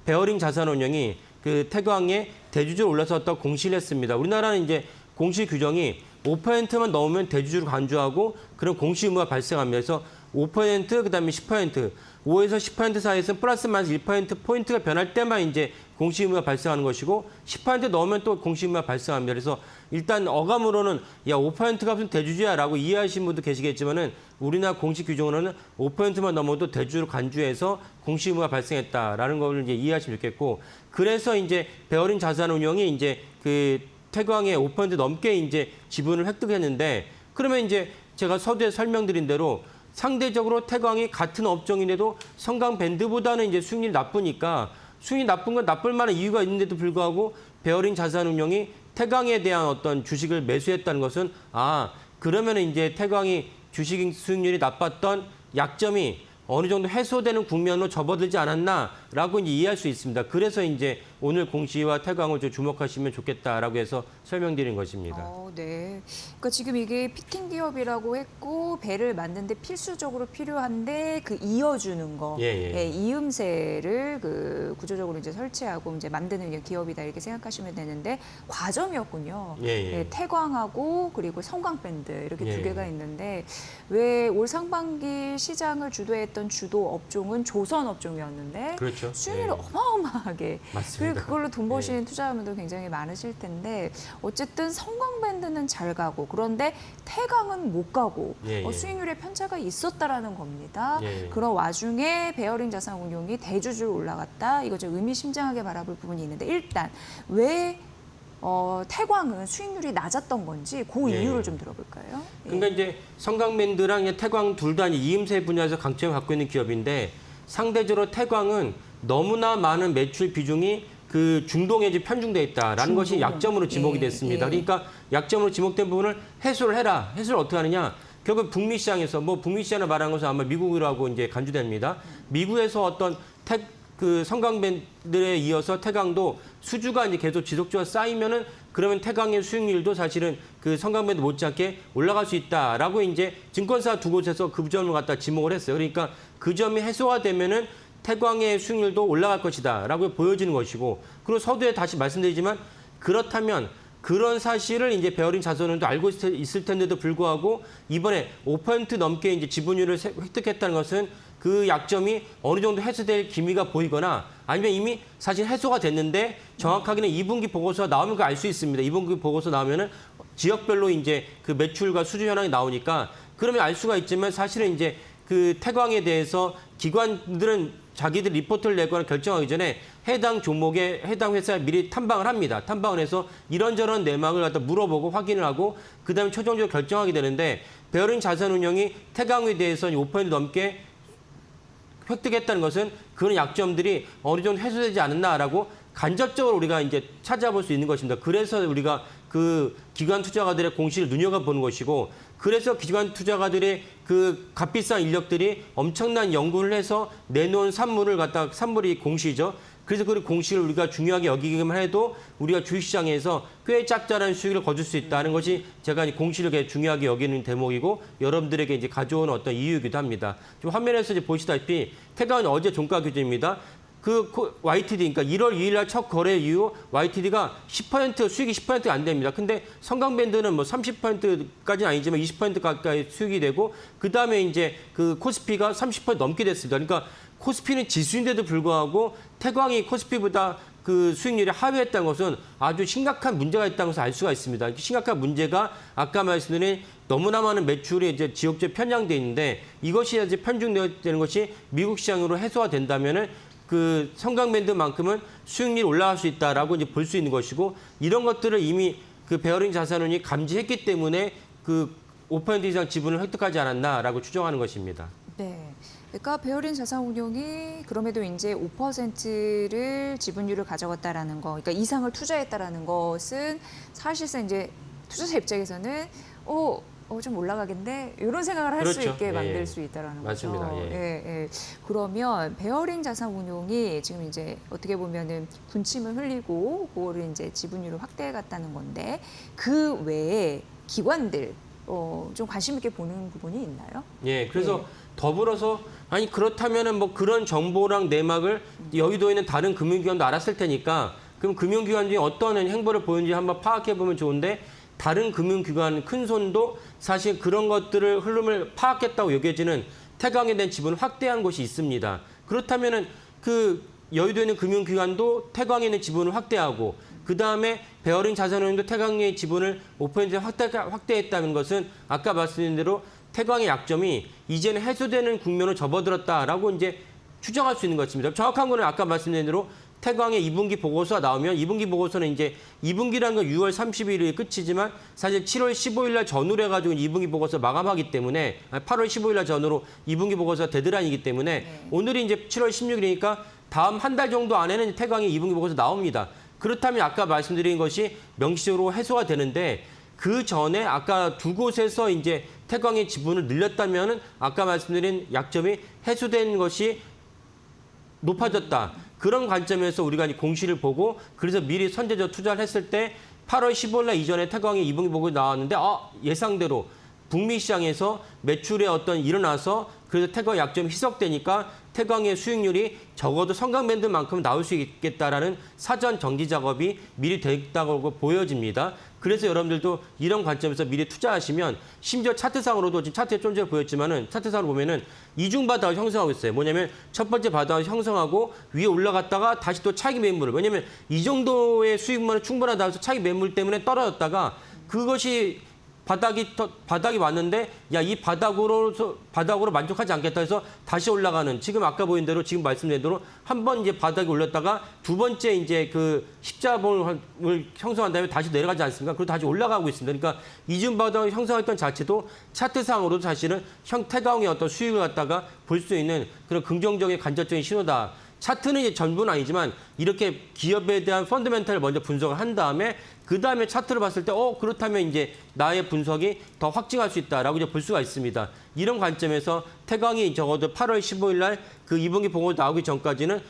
[SPEAKER 9] 베어링 자산운용이 그 태광에 대주주로 올라섰다고 공시를 했습니다. 우리나라는 이제 공시 규정이 5%만 넘으면 대주주를 간주하고 그런 공시 의무가 발생합니다. 그래서 5% 그다음에 10% 5에서 10% 사이에서는 플러스 마이너스 1% 포인트가 변할 때만 이제 공시 의무가 발생하는 것이고 10% 넘으면 또 공시 의무가 발생합니다. 그래서 일단 어감으로는 야 5%가 무슨 대주주야라고 이해하시는 분도 계시겠지만은 우리나라 공시 규정으로는 5%만 넘어도 대주주를 간주해서 공시 의무가 발생했다라는 걸 이제 이해하시면 좋겠고 그래서 이제 베어링 자산운용이 이제 그 태광의 5% 넘게 이제 지분을 획득했는데 그러면 이제 제가 서두에 설명드린 대로 상대적으로 태광이 같은 업종인데도 성강밴드보다는 이제 수익률이 나쁘니까 수익이 나쁜 건 나쁠 만한 이유가 있는데도 불구하고 베어링 자산운용이 태광에 대한 어떤 주식을 매수했다는 것은 그러면 이제 태광이 주식 수익률이 나빴던 약점이 어느 정도 해소되는 국면으로 접어들지 않았나라고 이제 이해할 수 있습니다. 그래서 이제 오늘 공시와 태광을 좀 주목하시면 좋겠다라고 해서 설명드린 것입니다.
[SPEAKER 2] 네. 그러니까 지금 이게 피팅 기업이라고 했고 배를 만드는데 필수적으로 필요한데 그 이어주는 거, 이음새를 그 구조적으로 이제 설치하고 이제 만드는 기업이다 이렇게 생각하시면 되는데 과점이었군요. 태광하고 그리고 성광밴드 이렇게 두 개가 있는데 왜 올 상반기 시장을 주도했던 주도 업종은 조선 업종이었는데
[SPEAKER 9] 그렇죠.
[SPEAKER 2] 수익률이 어마어마하게
[SPEAKER 9] 맞습니다.
[SPEAKER 2] 그리고 그걸로 돈 버시는 투자자분들 굉장히 많으실 텐데 어쨌든 성광밴드는 잘 가고 그런데 태광은 못 가고 수익률에 편차가 있었다라는 겁니다. 그런 와중에 베어링 자산운용이 대주주로 올라갔다. 이거 좀 의미심장하게 바라볼 부분이 있는데 일단 왜 태광은 수익률이 낮았던 건지 그 이유를 좀 들어볼까요?
[SPEAKER 9] 그러니까 이제 성강밴드랑 태광 둘 다 이음새 분야에서 강점을 갖고 있는 기업인데 상대적으로 태광은 너무나 많은 매출 비중이 그 중동에 이제 편중돼 있다라는 것이 약점으로 지목이 됐습니다. 그러니까 약점으로 지목된 부분을 해소를 해라. 해소를 어떻게 하느냐? 결국 북미 시장에서 북미 시장을 말하는 것은 아마 미국이라고 이제 간주됩니다. 미국에서 어떤 그 성강밴들에 이어서 태강도 수주가 이제 계속 지속적으로 쌓이면은 그러면 태강의 수익률도 사실은 그 성강밴드 못지않게 올라갈 수 있다라고 이제 증권사 두 곳에서 그 점을 갖다 지목을 했어요. 그러니까 그 점이 해소가 되면은 태광의 수익률도 올라갈 것이다라고 보여지는 것이고, 그리고 서두에 다시 말씀드리지만 그렇다면 그런 사실을 이제 베어링 자산운용도 알고 있을 텐데도 불구하고 이번에 5% 넘게 이제 지분율을 획득했다는 것은 그 약점이 어느 정도 해소될 기미가 보이거나 아니면 이미 사실 해소가 됐는데 정확하게는 2분기 보고서가 나오면 알 수 있습니다. 2분기 보고서 나오면은 지역별로 이제 그 매출과 수주 현황이 나오니까 그러면 알 수가 있지만 사실은 이제 그 태광에 대해서 기관들은 자기들 리포트를 내거나 결정하기 전에 해당 종목에 해당 회사에 미리 탐방을 합니다. 탐방을 해서 이런저런 내막을 갖다 물어보고 확인을 하고 그다음에 최종적으로 결정하게 되는데 베어링 자산운용이 태광에 대해서 5% 넘게 획득했다는 것은 그런 약점들이 어느 정도 해소되지 않았나라고 간접적으로 우리가 이제 찾아볼 수 있는 것입니다. 그래서 우리가 그 기관 투자가들의 공시를 눈여겨보는 것이고, 그래서 기관 투자가들의 그 값비싼 인력들이 엄청난 연구를 해서 내놓은 산물이 공시죠. 그래서 그 공시를 우리가 중요하게 여기기만 해도 우리가 주식시장에서 꽤 짭짤한 수익을 거둘 수 있다는 것이 제가 공시를 중요하게 여기는 대목이고 여러분들에게 이제 가져오는 어떤 이유이기도 합니다. 좀 화면에서 이제 보시다시피 태광은 어제 종가 규제입니다. 그 YTD, 그러니까 1월 2일 날 첫 거래 이후 YTD가 10% 수익이 10%가 안 됩니다. 근데 성강밴드는 뭐 30%까지는 아니지만 20% 가까이 수익이 되고 그다음에 이제 그 코스피가 30% 넘게 됐습니다. 그러니까 코스피는 지수인데도 불구하고 태광이 코스피보다 그 수익률이 하회했다는 것은 아주 심각한 문제가 있다는 것을 알 수가 있습니다. 심각한 문제가 아까 말씀드린 너무나 많은 매출이 이제 지역적으로 편향돼 있는데 이것이 이제 편중되는 것이 미국 시장으로 해소가 된다면은 그 성강밴드만큼은 수익률이 올라갈 수 있다라고 이제 볼 수 있는 것이고, 이런 것들을 이미 그 베어링 자산운용이 감지했기 때문에 그 5% 이상 지분을 획득하지 않았나라고 추정하는 것입니다.
[SPEAKER 2] 네. 그러니까 베어링 자산운용이 그럼에도 이제 5%를 지분율을 가져갔다라는 거, 그러니까 이상을 투자했다라는 것은 사실상 이제 투자자 입장에서는 좀 올라가겠는데 이런 생각을 할 수
[SPEAKER 9] 그렇죠.
[SPEAKER 2] 있게
[SPEAKER 9] 예,
[SPEAKER 2] 만들
[SPEAKER 9] 예.
[SPEAKER 2] 수 있다라는
[SPEAKER 9] 맞습니다.
[SPEAKER 2] 거죠.
[SPEAKER 9] 예.
[SPEAKER 2] 그러면 베어링 자산운용이 지금 이제 어떻게 보면은 분침을 흘리고 그거를 이제 지분율을 확대해 갔다는 건데 그 외에 기관들 좀 관심 있게 보는 부분이 있나요?
[SPEAKER 9] 예, 그래서 더불어서 아니 그렇다면은 뭐 그런 정보랑 내막을 여의도에 있는 다른 금융기관도 알았을 테니까 그럼 금융기관 중에 어떤 행보를 보이는지 한번 파악해 보면 좋은데, 다른 금융기관 큰 손도 사실 그런 것들을 흐름을 파악했다고 여겨지는 태광에 대한 지분을 확대한 곳이 있습니다. 그렇다면은 그 여의도에 있는 금융기관도 태광에 있는 지분을 확대하고 그다음에 베어링 자산운용도 태광의 지분을 5% 확대했다는 것은 아까 말씀드린 대로 태광의 약점이 이제는 해소되는 국면으로 접어들었다라고 이제 추정할 수 있는 것입니다. 정확한 거는 아까 말씀드린 대로 태광의 2분기 보고서가 나오면 2분기 보고서는 이제 2분기라는 건 6월 30일이 끝이지만 사실 7월 15일 날 전후로 해가지고 2분기 보고서 마감하기 때문에 8월 15일 날 전후로 2분기 보고서가 데드라인이기 때문에 오늘이 이제 7월 16일이니까 다음 한 달 정도 안에는 태광의 2분기 보고서 나옵니다. 그렇다면 아까 말씀드린 것이 명시적으로 해소가 되는데 그 전에 아까 두 곳에서 이제 태광의 지분을 늘렸다면은 아까 말씀드린 약점이 해소된 것이 높아졌다. 그런 관점에서 우리가 공시를 보고 그래서 미리 선제적 투자를 했을 때 8월 15일 날 이전에 태광의 2분기 보고 나왔는데 예상대로 북미 시장에서 매출에 어떤 일어나서 그래서 태광 약점이 희석되니까 태광의 수익률이 적어도 성강밴드만큼 나올 수 있겠다라는 사전 정지 작업이 미리 됐다고 보여집니다. 그래서 여러분들도 이런 관점에서 미리 투자하시면 심지어 차트상으로도 지금 차트에 좀 전에 보였지만은 차트상으로 보면은 이중 바닥을 형성하고 있어요. 뭐냐면 첫 번째 바닥을 형성하고 위에 올라갔다가 다시 또 차익 매물을, 왜냐면 이 정도의 수익만은 충분하다 해서 차익 매물 때문에 떨어졌다가 그것이 바닥이 왔는데 이 바닥으로 만족하지 않겠다 해서 다시 올라가는, 지금 아까 보인 대로 지금 말씀드린 대로 한 번 이제 바닥이 올렸다가 두 번째 이제 그 십자봉을 형성한 다음에 다시 내려가지 않습니까? 그리고 다시 올라가고 있습니다. 그러니까 이중 바닥을 형성했던 자체도 차트상으로도 사실은 태광의 어떤 수익을 갖다가 볼 수 있는 그런 긍정적인 간접적인 신호다. 차트는 이제 전부는 아니지만 이렇게 기업에 대한 펀더멘탈을 먼저 분석을 한 다음에 그 다음에 차트를 봤을 때 그렇다면 이제 나의 분석이 더 확증할 수 있다라고 이제 볼 수가 있습니다. 이런 관점에서 태광이 적어도 8월 15일 날 그 2분기 보고 나오기 전까지는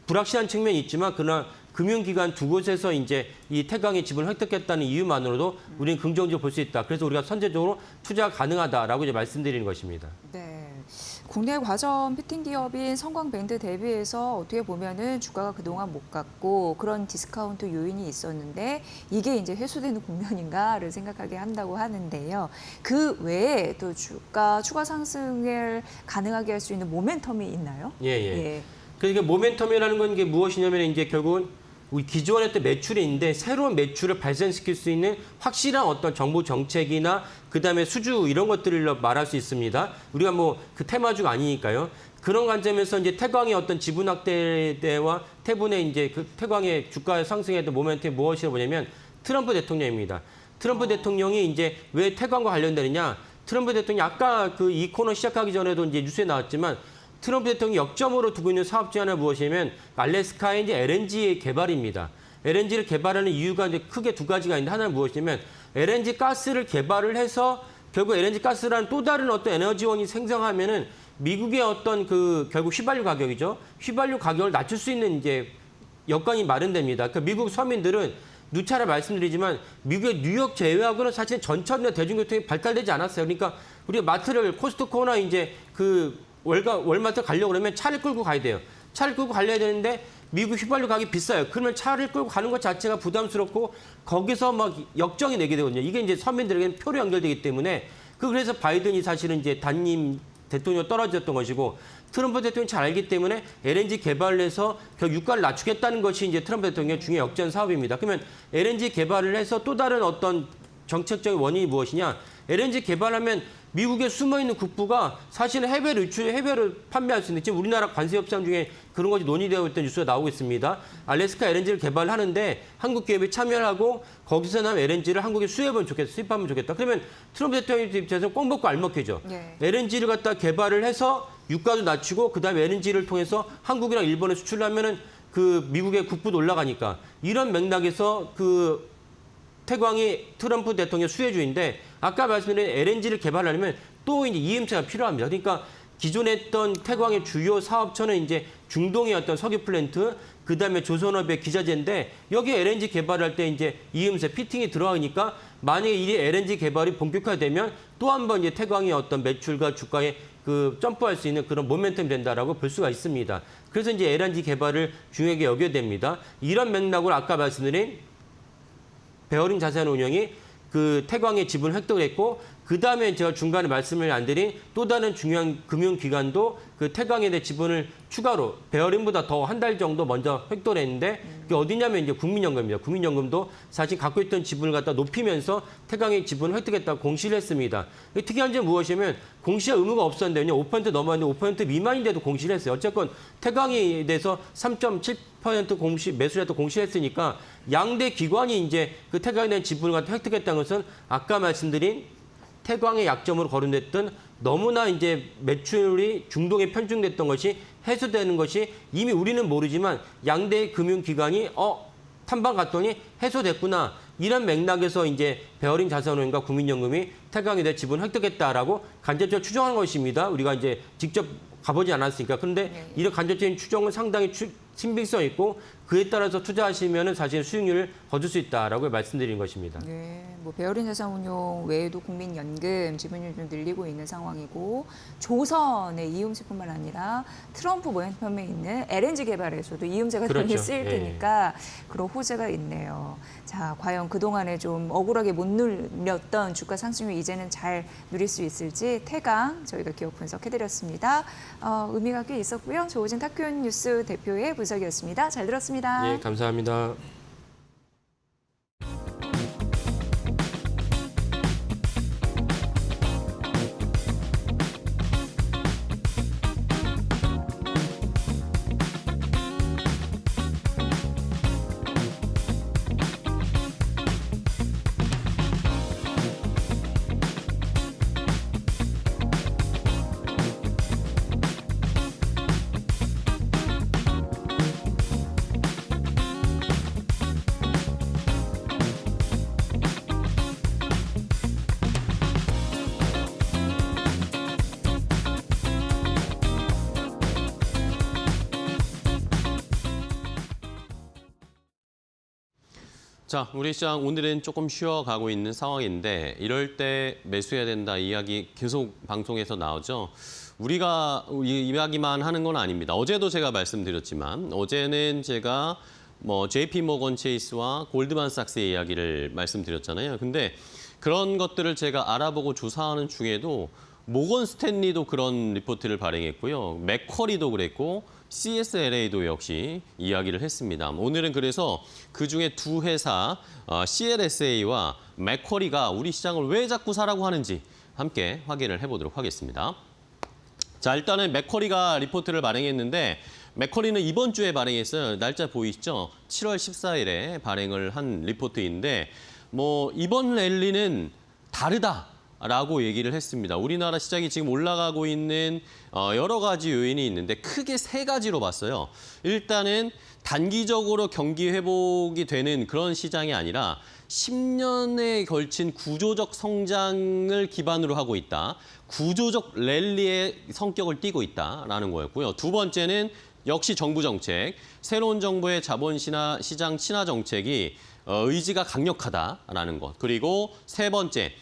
[SPEAKER 9] 불확실한 측면이 있지만 그러나 금융기관 두 곳에서 이제 이 태광의 지분을 획득했다는 이유만으로도 우리는 긍정적으로 볼 수 있다. 그래서 우리가 선제적으로 투자가 가능하다라고 이제 말씀드리는 것입니다.
[SPEAKER 2] 네. 국내 과점 피팅 기업인 성광밴드 대비해서 어떻게 보면은 주가가 그동안 못 갔고 그런 디스카운트 요인이 있었는데 이게 이제 해소되는 국면인가를 생각하게 한다고 하는데요. 그 외에 또 주가 추가 상승을 가능하게 할 수 있는 모멘텀이 있나요?
[SPEAKER 9] 예. 그러니까 모멘텀이라는 건 이게 무엇이냐면 이제 결국은 우리 기존의 어떤 매출이 있는데 새로운 매출을 발생시킬 수 있는 확실한 어떤 정부 정책이나 그다음에 수주 이런 것들을 말할 수 있습니다. 우리가 뭐 그 테마주가 아니니까요. 그런 관점에서 이제 태광의 어떤 지분 확대와 태분의 이제 그 태광의 주가 상승에 대한 모멘텀이 무엇이라고 보냐면 트럼프 대통령입니다. 트럼프 대통령이 이제 왜 태광과 관련되느냐? 트럼프 대통령이 아까 그 이 코너 시작하기 전에도 이제 뉴스에 나왔지만 트럼프 대통령이 역점으로 두고 있는 사업 중 하나 무엇이냐면 알래스카의 이제 LNG 개발입니다. LNG를 개발하는 이유가 이제 크게 두 가지가 있는데 하나는 무엇이냐면 LNG 가스를 개발을 해서 결국 LNG 가스라는 또 다른 어떤 에너지원이 생성하면은 미국의 어떤 그 결국 휘발유 가격이죠. 휘발유 가격을 낮출 수 있는 이제 여건이 마련됩니다. 그러니까 미국 서민들은 누차례 말씀드리지만 미국의 뉴욕 제외하고는 사실 전철이나 대중교통이 발달되지 않았어요. 그러니까 우리가 마트를 코스트코나 이제 그 월마트 가려고 그러면 차를 끌고 가야 돼요. 차를 끌고 가려야 되는데 미국 휘발유 가격이 비싸요. 그러면 차를 끌고 가는 것 자체가 부담스럽고 거기서 막 역정이 내게 되거든요. 이게 이제 서민들에게는 표로 연결되기 때문에 그래서 바이든이 사실은 이제 단임 대통령 떨어졌던 것이고 트럼프 대통령이 잘 알기 때문에 LNG 개발을 해서 결국 유가를 낮추겠다는 것이 이제 트럼프 대통령의 중요한 역전 사업입니다. 그러면 LNG 개발을 해서 또 다른 어떤 정책적인 원인이 무엇이냐? LNG 개발하면 미국에 숨어있는 국부가 사실은 해외로 판매할 수 있는 지금 우리나라 관세 협상 중에 그런 것이 논의되고 있던 뉴스가 나오고 있습니다. 알래스카 LNG를 개발하는데 한국 기업이 참여를 하고 거기서 나온 LNG를 한국에 수입하면 좋겠다. 그러면 트럼프 대통령 입장에서는 꽁 먹고 알먹히죠.
[SPEAKER 2] 네.
[SPEAKER 9] LNG를 갖다 개발을 해서 유가도 낮추고 그다음에 LNG를 통해서 한국이랑 일본에 수출하면은 그 미국의 국부도 올라가니까 이런 맥락에서 그 태광이 트럼프 대통령 수혜주인데 아까 말씀드린 LNG를 개발하려면 또 이제 이음새가 필요합니다. 그러니까 기존에 했던 태광의 주요 사업처는 이제 중동의 어떤 석유 플랜트, 그다음에 조선업의 기자재인데 여기에 LNG 개발할 때 이제 이음새 피팅이 들어가니까 만약에 이 LNG 개발이 본격화되면 또 한 번 이제 태광의 어떤 매출과 주가에 그 점프할 수 있는 그런 모멘텀이 된다라고 볼 수가 있습니다. 그래서 이제 LNG 개발을 중요하게 여겨야 됩니다. 이런 맥락으로 아까 말씀드린 베어링 자산운용이 그 태광의 지분을 획득을 했고 그다음에 제가 중간에 말씀을 안 드린 또 다른 중요한 금융기관도 그 태광에 대해 지분을 추가로 베어링보다 더 한 달 정도 먼저 획득을 했는데 그게 어디냐면 이제 국민연금입니다. 국민연금도 사실 갖고 있던 지분을 갖다 높이면서 태광의 지분을 획득했다고 공시를 했습니다. 특이한 점은 무엇이냐면 공시할 의무가 없었는데 5% 넘었는데 5% 미만인데도 공시를 했어요. 어쨌건 태광에 대해서 3.7% 공시 매수했다 공시를 했으니까 양대 기관이 이제 그 태광에 대한 지분을 갖다 획득했다는 것은 아까 말씀드린 태광의 약점으로 거론됐던 너무나 이제 매출이 중동에 편중됐던 것이 해소되는 것이 이미 우리는 모르지만 양대 금융기관이 탐방 갔더니 해소됐구나. 이런 맥락에서 이제 베어링 자산운용과 국민연금이 태광에 대해 지분 획득했다라고 간접적으로 추정한 것입니다. 우리가 이제 직접 가보지 않았으니까. 그런데 이런 간접적인 추정은 상당히 신빙성 있고 그에 따라서 투자하시면 사실 수익률을 거둘 수 있다라고 말씀드린 것입니다.
[SPEAKER 2] 네, 뭐 베어링 자산운용 외에도 국민연금 지분율 좀 늘리고 있는 상황이고 조선의 이음새뿐만 아니라 트럼프 모멘텀에 있는 LNG 개발에서도 이음새가 당연히 쓰일 테니까 그런 호재가 있네요. 자, 과연 그동안에 좀 억울하게 못 누렸던 주가 상승률 이제는 잘 누릴 수 있을지 태광 저희가 기업 분석해드렸습니다. 의미가 꽤 있었고요. 조우진 타큐온 뉴스 대표의 분석이었습니다. 잘 들었습니다.
[SPEAKER 9] 예, 감사합니다.
[SPEAKER 1] 자, 우리 시장 오늘은 조금 쉬어가고 있는 상황인데 이럴 때 매수해야 된다 이야기 계속 방송에서 나오죠. 우리가 이야기만 하는 건 아닙니다. 어제도 제가 말씀드렸지만 어제는 제가 JP 모건 체이스와 골드만삭스의 이야기를 말씀드렸잖아요. 근데 그런 것들을 제가 알아보고 조사하는 중에도 모건 스탠리도 그런 리포트를 발행했고요. 맥쿼리도 그랬고 CSLA도 역시 이야기를 했습니다. 오늘은 그래서 그중에 두 회사 CLSA와 맥쿼리가 우리 시장을 왜 자꾸 사라고 하는지 함께 확인을 해보도록 하겠습니다. 자, 일단은 맥쿼리가 리포트를 발행했는데 맥쿼리는 이번 주에 발행했어요. 날짜 보이시죠? 7월 14일에 발행을 한 리포트인데 이번 랠리는 다르다라고 얘기를 했습니다. 우리나라 시장이 지금 올라가고 있는 여러 가지 요인이 있는데 크게 세 가지로 봤어요. 일단은 단기적으로 경기 회복이 되는 그런 시장이 아니라 10년에 걸친 구조적 성장을 기반으로 하고 있다. 구조적 랠리의 성격을 띠고 있다라는 거였고요. 두 번째는 역시 정부 정책, 새로운 정부의 자본시장 친화 정책이 의지가 강력하다라는 것. 그리고 세 번째,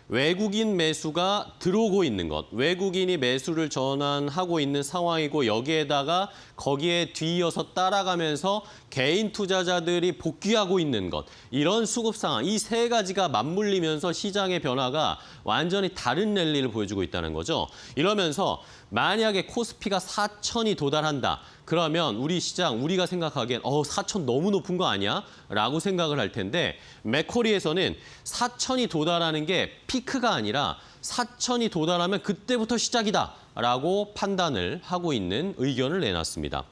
[SPEAKER 1] 외국인 매수가 들어오고 있는 것. 외국인이 매수를 전환하고 있는 상황이고 여기에다가 거기에 뒤이어서 따라가면서 개인 투자자들이 복귀하고 있는 것. 이런 수급 상황, 이 세 가지가 맞물리면서 시장의 변화가 완전히 다른 랠리를 보여주고 있다는 거죠. 이러면서 만약에 코스피가 4,000이 도달한다. 그러면 우리 시장, 우리가 생각하기엔 4,000 너무 높은 거 아니야? 라고 생각을 할 텐데 맥쿼리에서는 4,000이 도달하는 게 피크가 아니라 4,000이 도달하면 그때부터 시작이다. 라고 판단을 하고 있는 의견을 내놨습니다.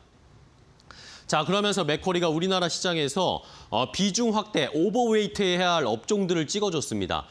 [SPEAKER 1] 자, 그러면서 맥쿼리가 우리나라 시장에서 비중 확대, 오버웨이트 해야 할 업종들을 찍어줬습니다.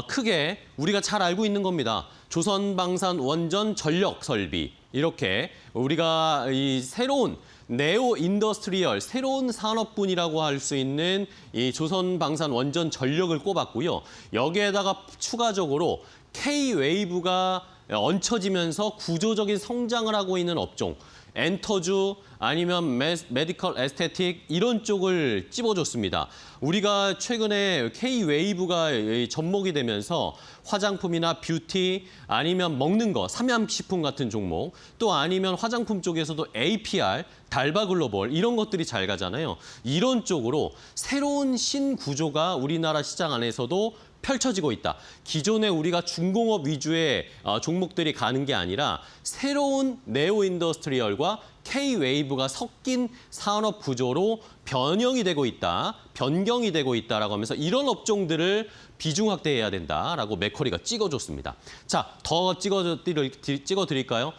[SPEAKER 1] 크게 우리가 잘 알고 있는 겁니다. 조선방산 원전 전력 설비. 이렇게 우리가 이 새로운 네오 인더스트리얼, 새로운 산업군이라고 할 수 있는 이 조선방산 원전 전력을 꼽았고요. 여기에다가 추가적으로 K-웨이브가 얹혀지면서 구조적인 성장을 하고 있는 업종, 엔터주 아니면 메디컬 에스테틱 이런 쪽을 찝어줬습니다. 우리가 최근에 K-웨이브가 접목이 되면서 화장품이나 뷰티 아니면 먹는 거, 삼양식품 같은 종목 또 아니면 화장품 쪽에서도 APR, 달바글로벌 이런 것들이 잘 가잖아요. 이런 쪽으로 새로운 신구조가 우리나라 시장 안에서도 펼쳐지고 있다. 기존에 우리가 중공업 위주의 종목들이 가는 게 아니라 새로운 네오 인더스트리얼과 K-웨이브가 섞인 산업 구조로 변경이 되고 있다라고 하면서 이런 업종들을 비중 확대해야 된다라고 맥쿼리가 찍어줬습니다. 자, 더 찍어드릴까요?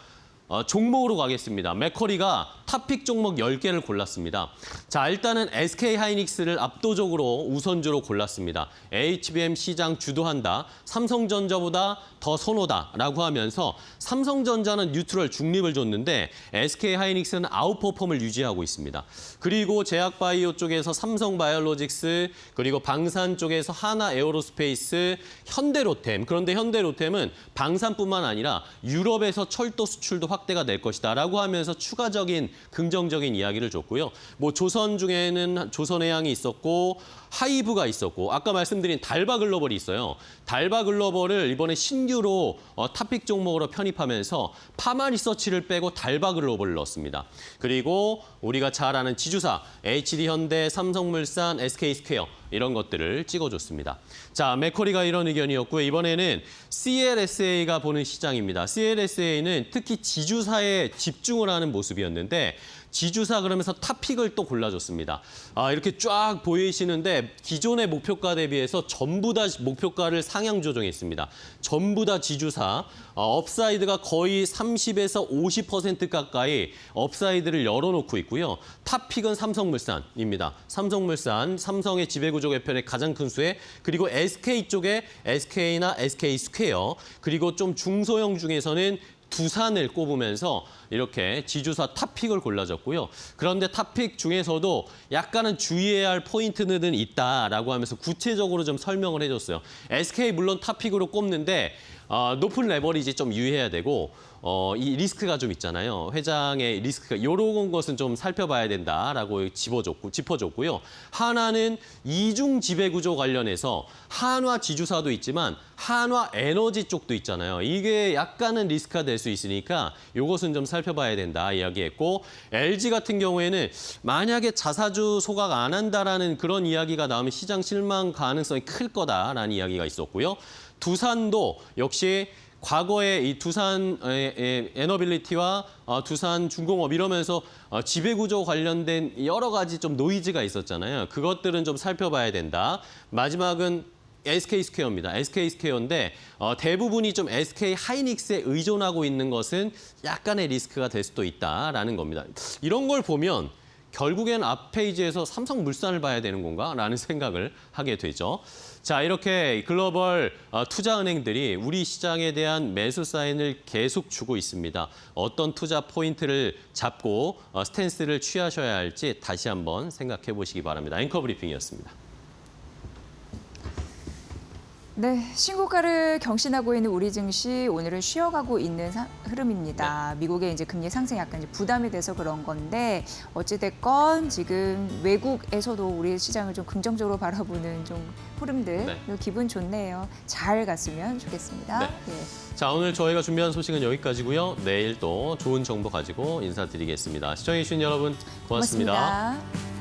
[SPEAKER 1] 종목으로 가겠습니다. 맥쿼리가 탑픽 종목 10개를 골랐습니다. 자, 일단은 SK하이닉스를 압도적으로 우선주로 골랐습니다. HBM 시장 주도한다. 삼성전자보다 더 선호다라고 하면서 삼성전자는 뉴트럴 중립을 줬는데 SK하이닉스는 아웃퍼폼을 유지하고 있습니다. 그리고 제약바이오 쪽에서 삼성바이오로직스 그리고 방산 쪽에서 하나에어로스페이스, 현대로템. 그런데 현대로템은 방산뿐만 아니라 유럽에서 철도 수출도 확대가 될 것이다라고 하면서 추가적인 긍정적인 이야기를 줬고요. 조선 중에는 조선해양이 있었고 하이브가 있었고 아까 말씀드린 달바글로벌이 있어요. 달바글로벌을 이번에 신규로 탑픽 종목으로 편입하면서 파마리서치를 빼고 달바글로벌을 넣었습니다. 그리고 우리가 잘 아는 지주사 HD현대, 삼성물산, SK스퀘어 이런 것들을 찍어줬습니다. 자, 맥쿼리가 이런 의견이었고요. 이번에는 CLSA가 보는 시장입니다. CLSA는 특히 지주사에 집중을 하는 모습이었는데 지주사 그러면서 탑픽을 또 골라줬습니다. 이렇게 쫙 보이시는데 기존의 목표가 대비해서 전부 다 목표가를 상향 조정했습니다. 전부 다 지주사 업사이드가 거의 30에서 50% 가까이 업사이드를 열어놓고 있고요. 탑픽은 삼성물산입니다. 삼성물산, 삼성의 지배구조 개편의 가장 큰 수혜, 그리고 SK 쪽에 SK나 SK스퀘어, 그리고 좀 중소형 중에서는 두산을 꼽으면서 이렇게 지주사 탑픽을 골라줬고요. 그런데 탑픽 중에서도 약간은 주의해야 할 포인트는 있다라고 하면서 구체적으로 좀 설명을 해줬어요. SK 물론 탑픽으로 꼽는데 높은 레버리지 좀 유의해야 되고 이 리스크가 좀 있잖아요. 회장의 리스크가 이런 것은 좀 살펴봐야 된다라고 짚어줬고요. 하나는 이중 지배 구조 관련해서 한화 지주사도 있지만 한화 에너지 쪽도 있잖아요. 이게 약간은 리스크가 될 수 있으니까 이것은 좀 살펴봐야 된다 이야기했고, LG 같은 경우에는 만약에 자사주 소각 안 한다라는 그런 이야기가 나오면 시장 실망 가능성이 클 거다라는 이야기가 있었고요. 두산도 역시 과거에 이 두산 에너빌리티와 두산 중공업 이러면서 지배구조 관련된 여러 가지 좀 노이즈가 있었잖아요. 그것들은 좀 살펴봐야 된다. 마지막은 SK스퀘어입니다. SK스퀘어인데 대부분이 좀 SK 하이닉스에 의존하고 있는 것은 약간의 리스크가 될 수도 있다라는 겁니다. 이런 걸 보면 결국엔 앞 페이지에서 삼성물산을 봐야 되는 건가라는 생각을 하게 되죠. 자, 이렇게 글로벌 투자은행들이 우리 시장에 대한 매수 사인을 계속 주고 있습니다. 어떤 투자 포인트를 잡고 스탠스를 취하셔야 할지 다시 한번 생각해 보시기 바랍니다. 앵커 브리핑이었습니다.
[SPEAKER 2] 네, 신고가를 경신하고 있는 우리 증시 오늘은 쉬어가고 있는 흐름입니다. 미국의 이제 금리 상승이 약간 이제 부담이 돼서 그런 건데 어찌됐건 지금 외국에서도 우리 시장을 좀 긍정적으로 바라보는 좀 흐름들 기분 좋네요. 잘 갔으면 좋겠습니다.
[SPEAKER 1] 네.
[SPEAKER 2] 예.
[SPEAKER 1] 자, 오늘 저희가 준비한 소식은 여기까지고요. 내일 또 좋은 정보 가지고 인사드리겠습니다. 시청해주신 여러분 고맙습니다.
[SPEAKER 2] 고맙습니다.